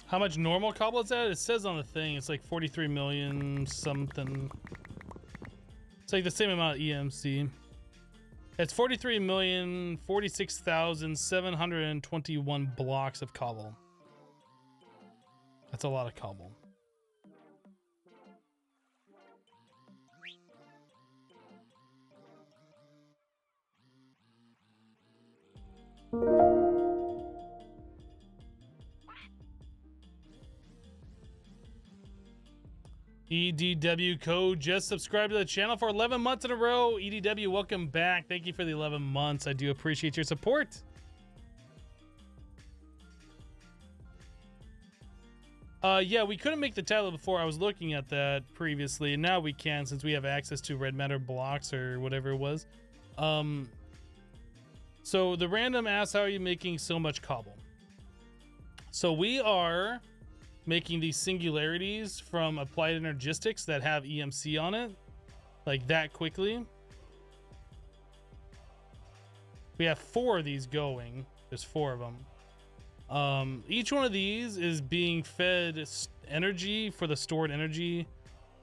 Speaker 4: How much normal cobble is that? It says on the thing it's like 43 million something. It's like the same amount of EMC. It's 43,046,721 blocks of cobble. That's a lot of cobble. EDW code just subscribed to the channel for 11 months in a row. EDW, welcome back. Thank you for the 11 months. I do appreciate your support. Yeah, we couldn't make the title before. I was looking at that previously, and now we can since we have access to red matter blocks or whatever it was. So the random asks, how are you making so much cobble? So we are making these singularities from applied energistics that have EMC on it, like that quickly. We have 4 of these going. There's 4 of them. Each one of these is being fed energy for the stored energy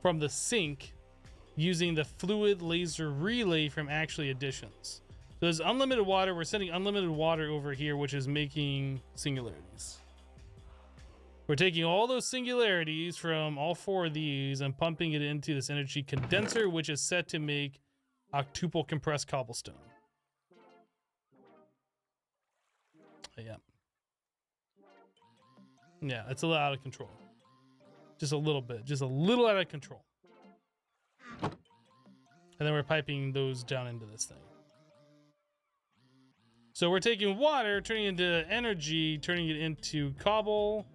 Speaker 4: from the sink using the fluid laser relay from actually additions. So there's unlimited water. We're sending unlimited water over here, which is making singularities. We're taking all those singularities from all 4 of these and pumping it into this energy condenser, which is set to make octuple compressed cobblestone. Yeah. Yeah, it's a little out of control. Just a little bit. Just a little out of control. And then we're piping those down into this thing. So we're taking water, turning it into energy, turning it into cobble,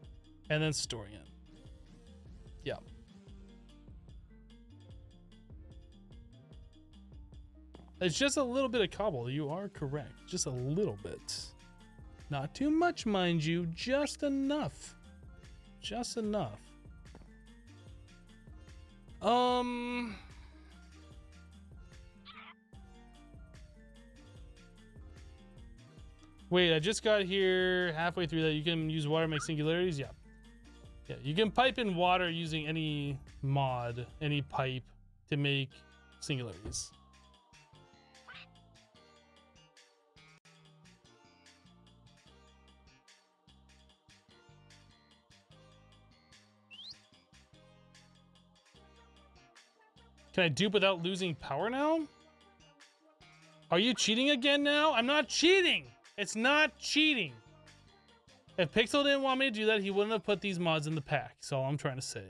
Speaker 4: and then storing it. Yeah. It's just a little bit of cobble. You are correct. Just a little bit. Not too much, mind you. Just enough. Just enough. Wait, I just got here halfway through that. You can use water to make singularities? Yeah. Yeah, you can pipe in water using any mod, any pipe to make singularities. Can I dupe without losing power now? Are you cheating again now? I'm not cheating! It's not cheating! If Pixel didn't want me to do that, he wouldn't have put these mods in the pack. That's all I'm trying to say.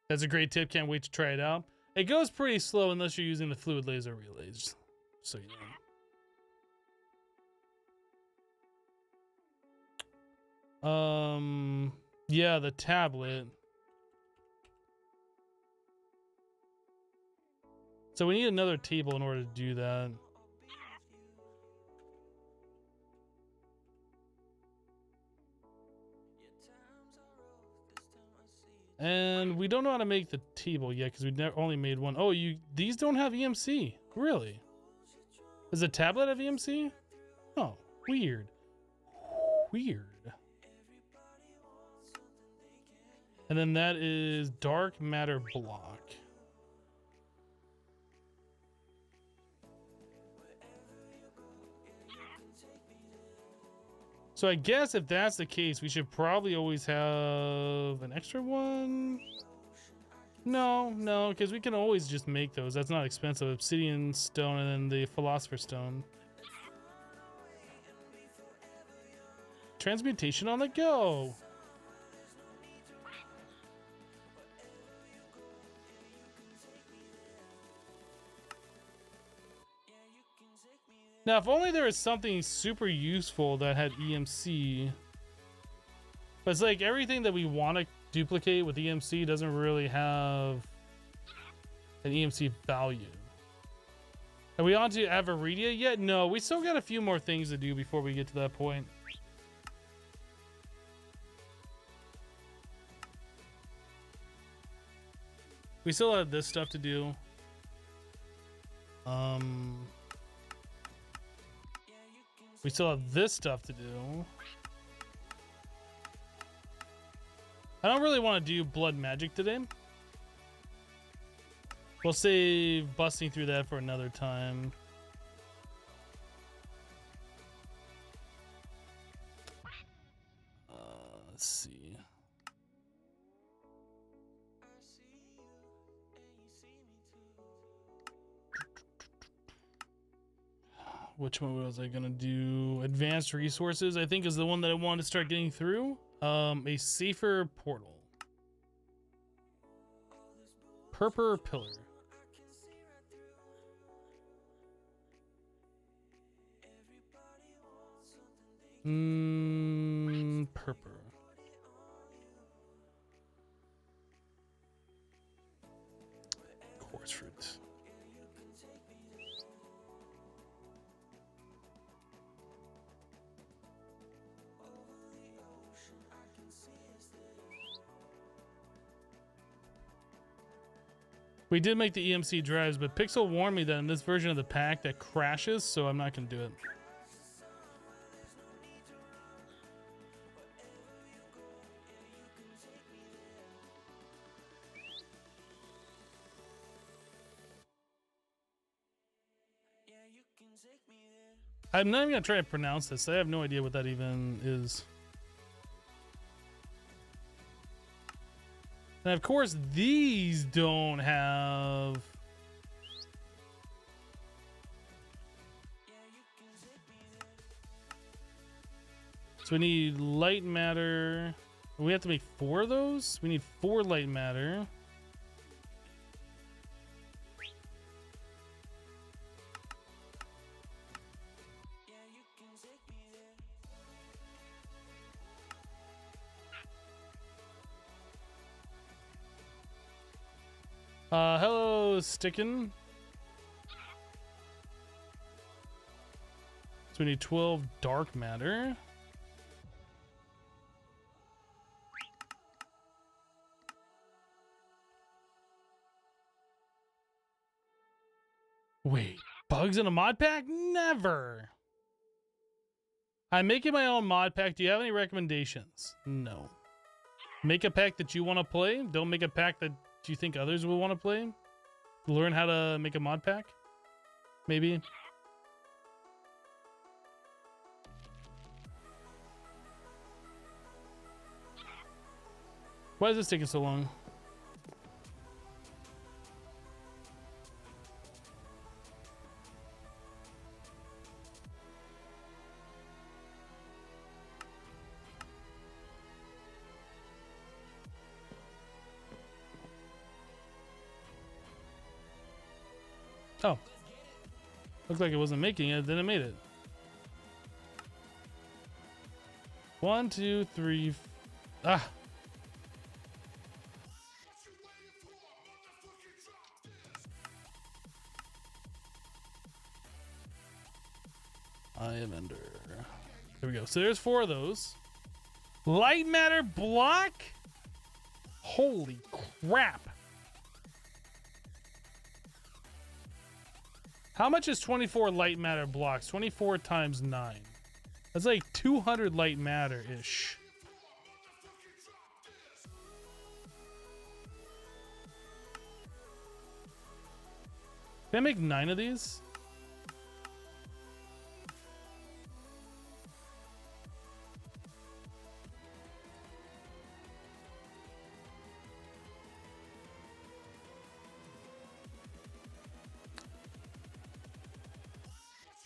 Speaker 4: That's a great tip. Can't wait to try it out. It goes pretty slow unless you're using the fluid laser relays. So you know. Yeah, the tablet. So we need another table in order to do that. And we don't know how to make the table yet because we only made one. Oh, these don't have EMC. Really? Does the tablet have EMC? Oh, weird. Weird. And then that is dark matter block. So I guess if that's the case, we should probably always have an extra one. No, because we can always just make those. That's not expensive. Obsidian stone and then the philosopher's stone. Transmutation on the go. Now, if only there was something super useful that had EMC. But it's like everything that we want to duplicate with EMC doesn't really have an EMC value. Are we on to Avaridia yet? No, we still got a few more things to do before we get to that point. We still have this stuff to do. We still have this stuff to do. I don't really want to do blood magic today. We'll save busting through that for another time. Let's see. Which one was I gonna do? Advanced resources, I think, is the one that I wanted to start getting through. A safer portal. Purple pillar. Purple. Quartz fruit. We did make the EMC drives, but Pixel warned me that in this version of the pack that crashes, so I'm not going to do it. I'm not even going to try to pronounce this. I have no idea what that even is. And of course, these don't have... So we need light matter. We have to make 4 of those? We need 4 light matter. Hello, Stickin'. So we need 12 dark matter. Wait, bugs in a mod pack? Never. I'm making my own mod pack. Do you have any recommendations? No. Make a pack that you want to play. Don't make a pack that you think others will want to play. Learn how to make a mod pack. Maybe. Why is this taking so long? Oh. Looked like it wasn't making it, then it made it. 1, 2, 3. Ah. I am under. There we go. So there's 4 of those. Light matter block? Holy crap. How much is 24 light matter blocks? 24 times 9. That's like 200 light matter-ish. Can I make 9 of these?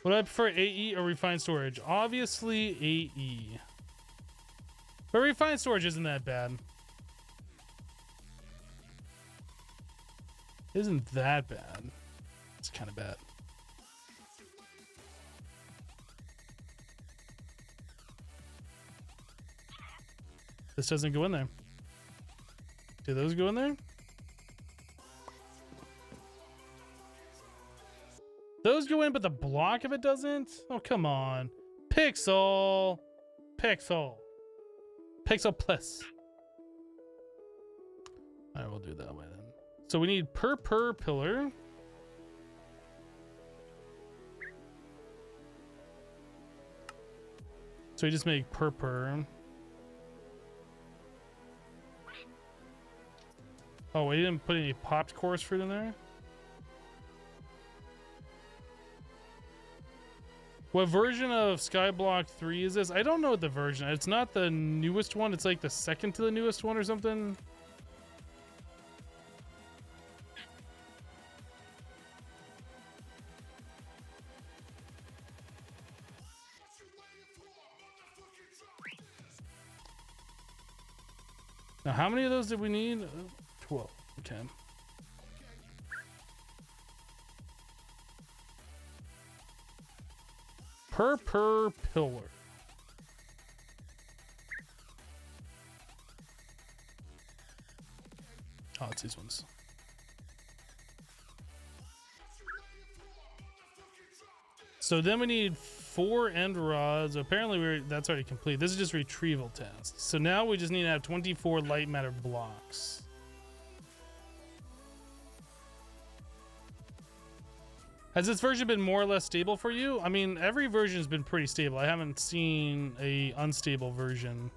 Speaker 4: Would I prefer AE or refined storage? Obviously AE. But refined storage isn't that bad. Isn't that bad. It's kind of bad. This doesn't go in there. Do those go in there? Those go in, but the block of it doesn't? Oh, come on. Pixel. Pixel. Pixel plus. All right, we'll do it that way then. So we need per pillar. So we just make per. Oh, we didn't put any popped chorus fruit in there? What version of Skyblock 3 is this? I don't know what the version. It's not the newest one. It's like the second to the newest one or something. Now, how many of those did we need? 12. Okay. Per pillar. Oh, it's these ones. So then we need 4 end rods. Apparently that's already complete. This is just retrieval tasks. So now we just need to have 24 light matter blocks. Has this version been more or less stable for you? I mean, every version has been pretty stable. I haven't seen a unstable version.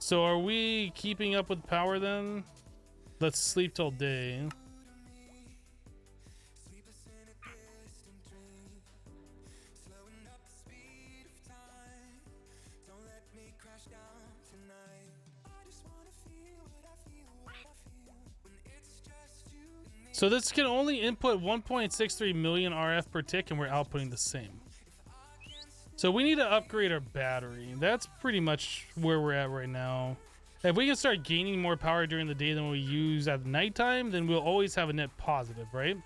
Speaker 4: So are we keeping up with power then? Let's sleep till day. So this can only input 1.63 million RF per tick, and we're outputting the same. So we need to upgrade our battery. That's pretty much where we're at right now. If we can start gaining more power during the day than we use at nighttime, then we'll always have a net positive, right?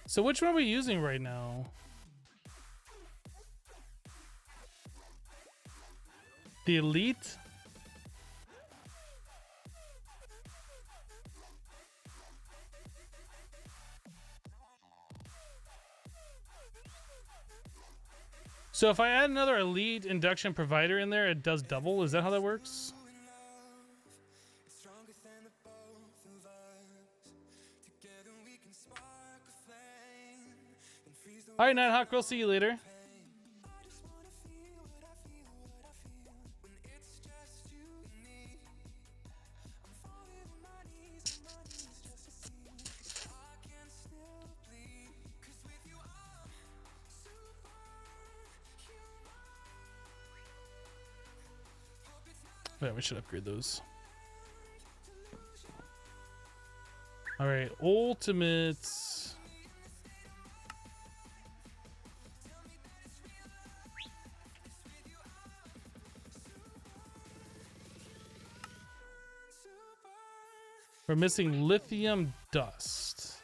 Speaker 4: So which one are we using right now? The Elite? So if I add another Elite induction provider in there, it does double. Is that how that works? All right, Nighthawk, we'll see you later. Yeah, we should upgrade those. All right, ultimates. We're missing lithium dust.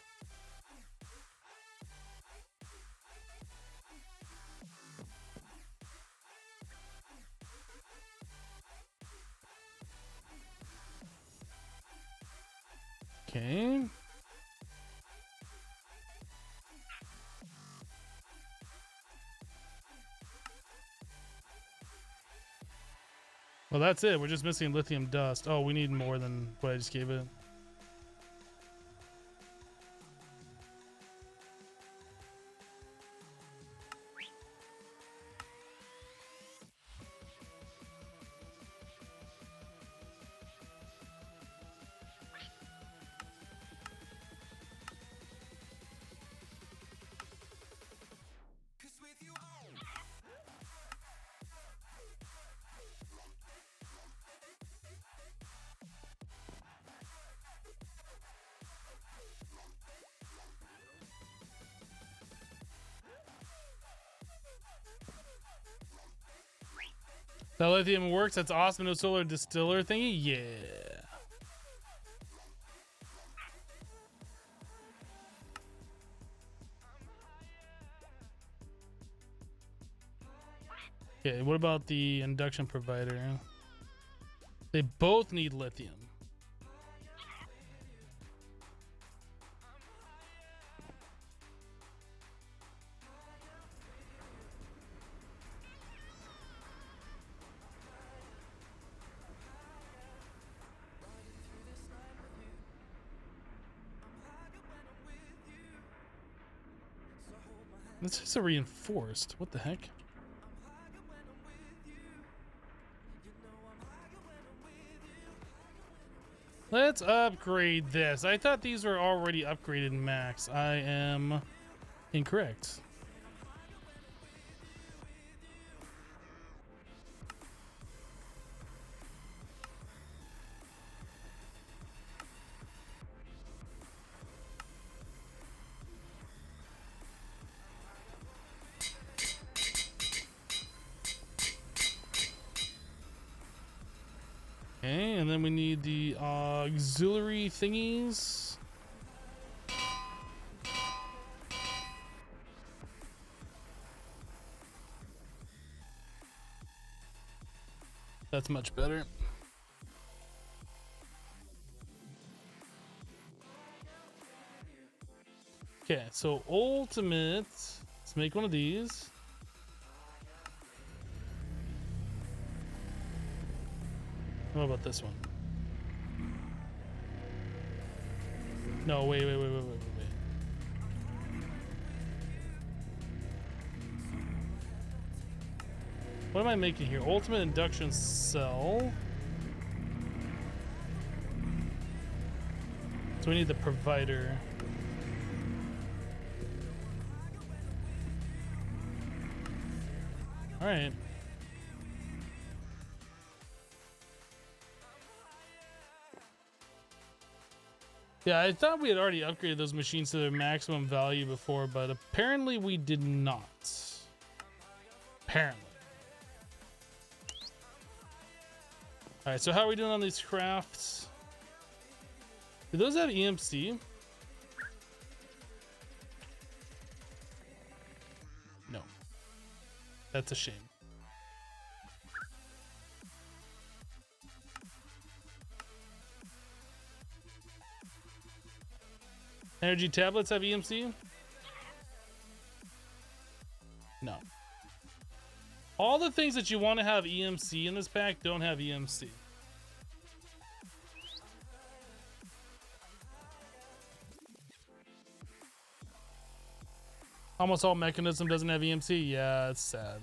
Speaker 4: Okay. Well, that's it. We're just missing lithium dust. Oh, we need more than what I just gave it. That lithium works. That's awesome. No solar distiller thingy. Yeah. Okay, what about the induction provider? They both need lithium. This is a reinforced. What the heck? Let's upgrade this. I thought these were already upgraded max. I am incorrect. Okay, and then we need the auxiliary thingies. That's much better. Okay, so ultimate. Let's make one of these. What about this one? No, wait. What am I making here? Ultimate induction cell. So we need the provider. All right. Yeah, I thought we had already upgraded those machines to their maximum value before, but apparently we did not. Apparently. All right, so how are we doing on these crafts? Do those have EMC? That's a shame. Energy tablets have EMC? No. All the things that you want to have EMC in this pack don't have EMC. Almost all mechanism doesn't have EMC. Yeah, it's sad.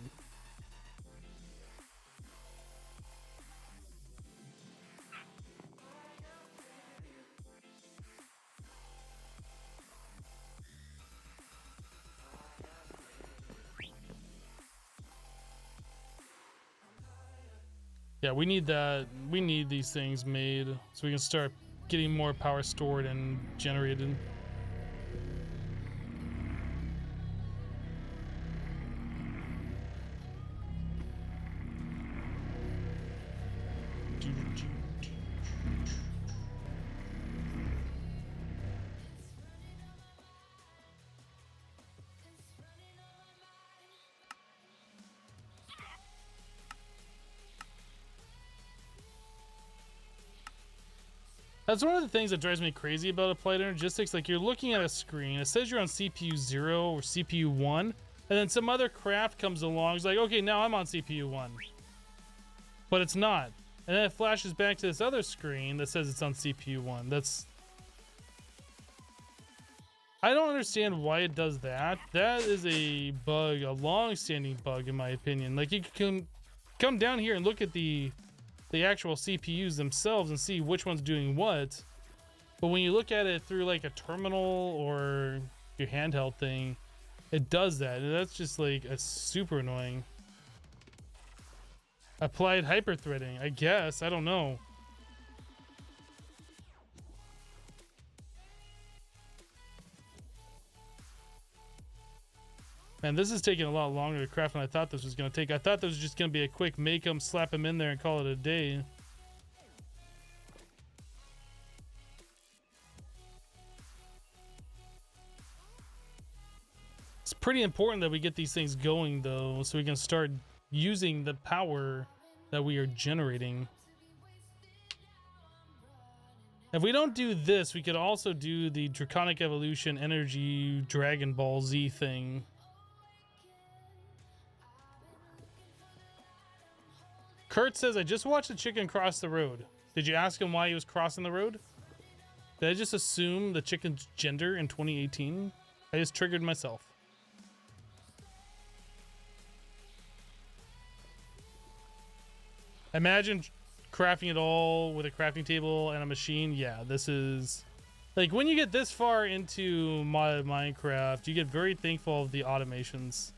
Speaker 4: Yeah, we need that. We need these things made so we can start getting more power stored and generated. That's one of the things that drives me crazy about applied energistics. Like, you're looking at a screen, it says you're on CPU 0 or CPU 1, and then some other craft comes along. It's like, okay, now I'm on CPU 1. But it's not. And then it flashes back to this other screen that says it's on CPU 1. I don't understand why it does that. That is a bug, a long-standing bug in my opinion. Like, you can come down here and look at the actual CPUs themselves and see which one's doing what. But when you look at it through like a terminal or your handheld thing, it does that. And that's just like a super annoying. Applied hyperthreading, I guess. I don't know. Man, this is taking a lot longer to craft than I thought this was going to take. I thought this was just going to be a quick make them, slap them in there, and call it a day. It's pretty important that we get these things going, though, so we can start using the power that we are generating. If we don't do this, we could also do the Draconic Evolution Energy Dragon Ball Z thing. Kurt says, I just watched a chicken cross the road. Did you ask him why he was crossing the road? Did I just assume the chicken's gender in 2018? I just triggered myself. Imagine crafting it all with a crafting table and a machine. Yeah, this is... Like, when you get this far into modded Minecraft, you get very thankful of the automations.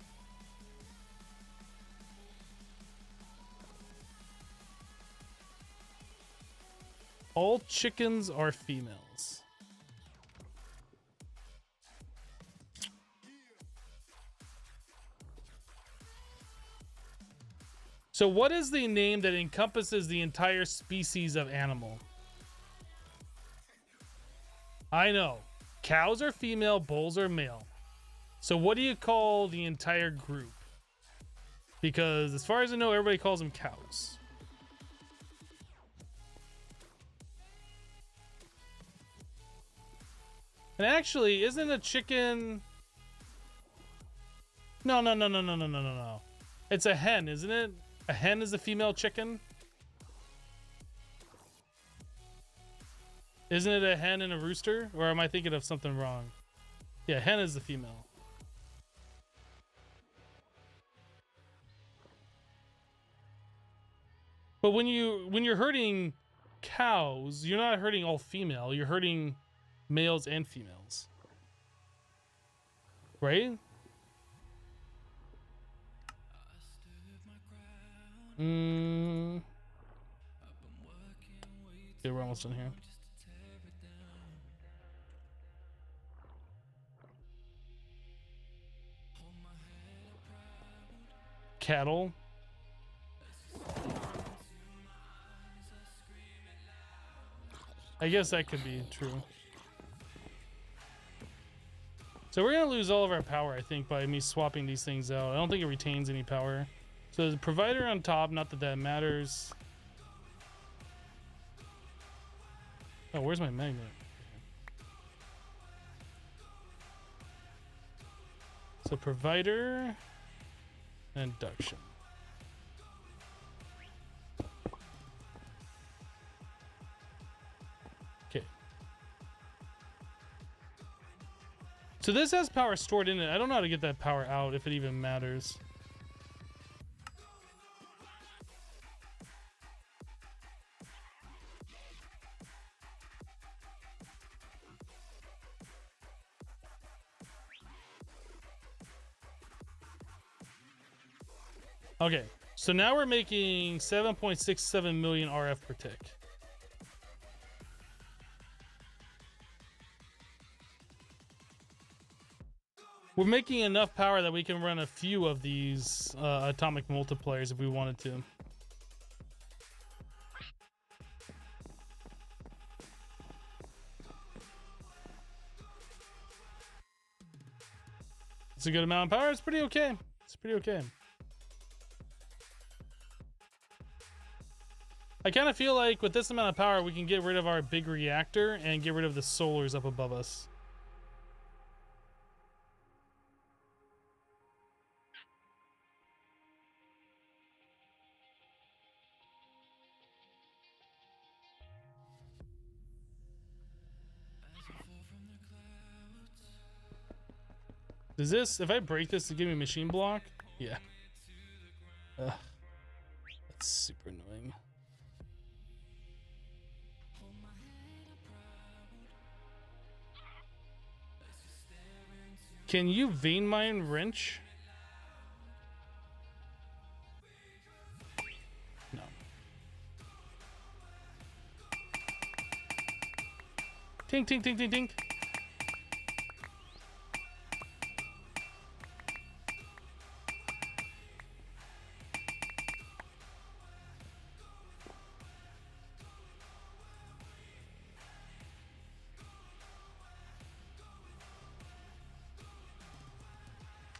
Speaker 4: All chickens are females. So what is the name that encompasses the entire species of animal? I know. Cows are female, bulls are male. So what do you call the entire group? Because as far as I know, everybody calls them cows. And actually, isn't a chicken... No. It's a hen, isn't it? A hen is a female chicken? Isn't it a hen and a rooster? Or am I thinking of something wrong? Yeah, hen is the female. But when you're herding cows, you're not herding all female. You're herding males and females, right? Okay, we're almost done here. Cattle. I guess that could be true. So we're gonna lose all of our power, I think, by me swapping these things out. I don't think it retains any power. So the provider on top, not that that matters. Oh, where's my magnet? So provider and induction. Okay. So this has power stored in it. I don't know how to get that power out, if it even matters. Okay, so now we're making 7.67 million RF per tick. We're making enough power that we can run a few of these atomic multipliers if we wanted to. It's a good amount of power. It's pretty okay. It's pretty okay. I kind of feel like with this amount of power, we can get rid of our big reactor and get rid of the solars up above us. Does this, if I break this, to give me a machine block? Yeah. Ugh. That's super annoying. Can you vein mine wrench? No. Tink, tink, tink, tink, tink.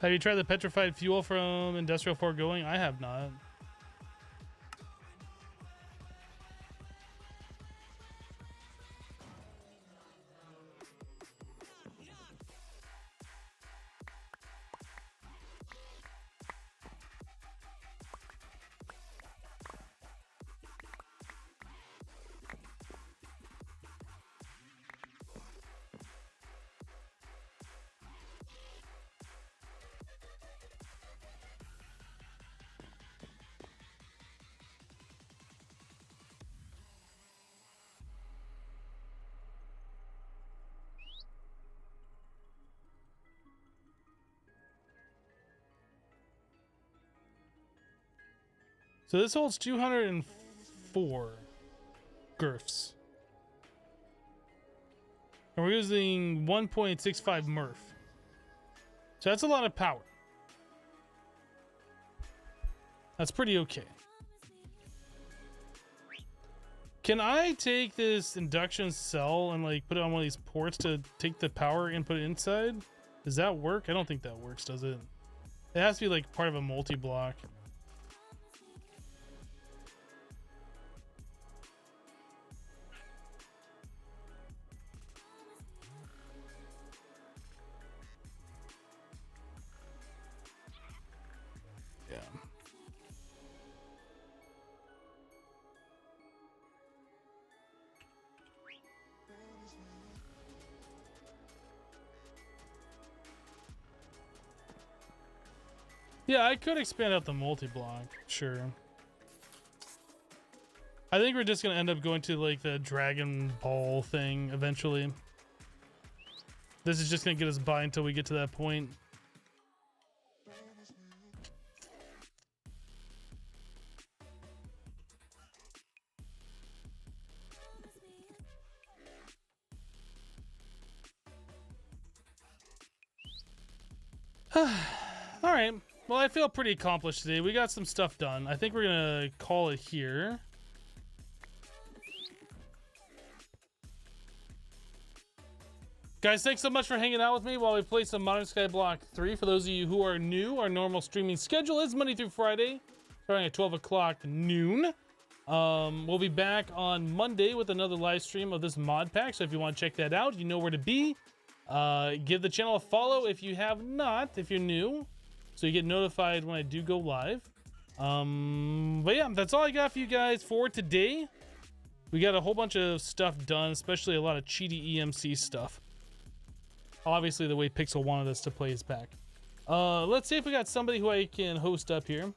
Speaker 4: Have you tried the petrified fuel from Industrial Foregoing? I have not. So this holds 204 girths. And we're using 1.65 Murph. So that's a lot of power. That's pretty okay. Can I take this induction cell and like put it on one of these ports to take the power and put it inside? Does that work? I don't think that works, does it? It has to be like part of a multi-block. Yeah, I could expand out the multi-block, sure. I think we're just gonna end up going to like the Dragon Ball thing eventually. This is just gonna get us by until we get to that point. All right. Well, I feel pretty accomplished today. We got some stuff done. I think we're gonna call it here. Guys, thanks so much for hanging out with me while we play some Modern Skyblock 3. For those of you who are new, our normal streaming schedule is Monday through Friday, starting at 12 o'clock noon. We'll be back on Monday with another live stream of this mod pack. So if you want to check that out, you know where to be. Give the channel a follow if you have not, if you're new, so you get notified when I do go live. But yeah, that's all I got for you guys for today. We got a whole bunch of stuff done, especially a lot of cheaty EMC stuff. Obviously, the way Pixel wanted us to play his pack. Let's see if we got somebody who I can host up here.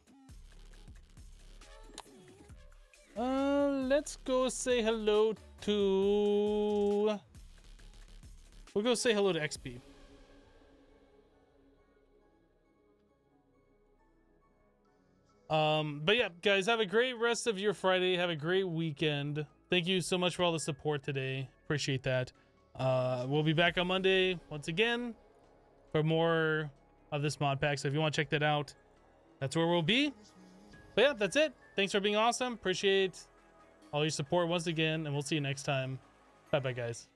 Speaker 4: Let's go say hello to... We'll go say hello to XP. But yeah, guys, have a great rest of your Friday. Have a great weekend. Thank you so much for all the support today. Appreciate that. We'll be back on Monday once again for more of this mod pack. So if you want to check that out, that's where we'll be. But yeah, that's it. Thanks for being awesome. Appreciate all your support once again, and we'll see you next time. Bye bye, guys.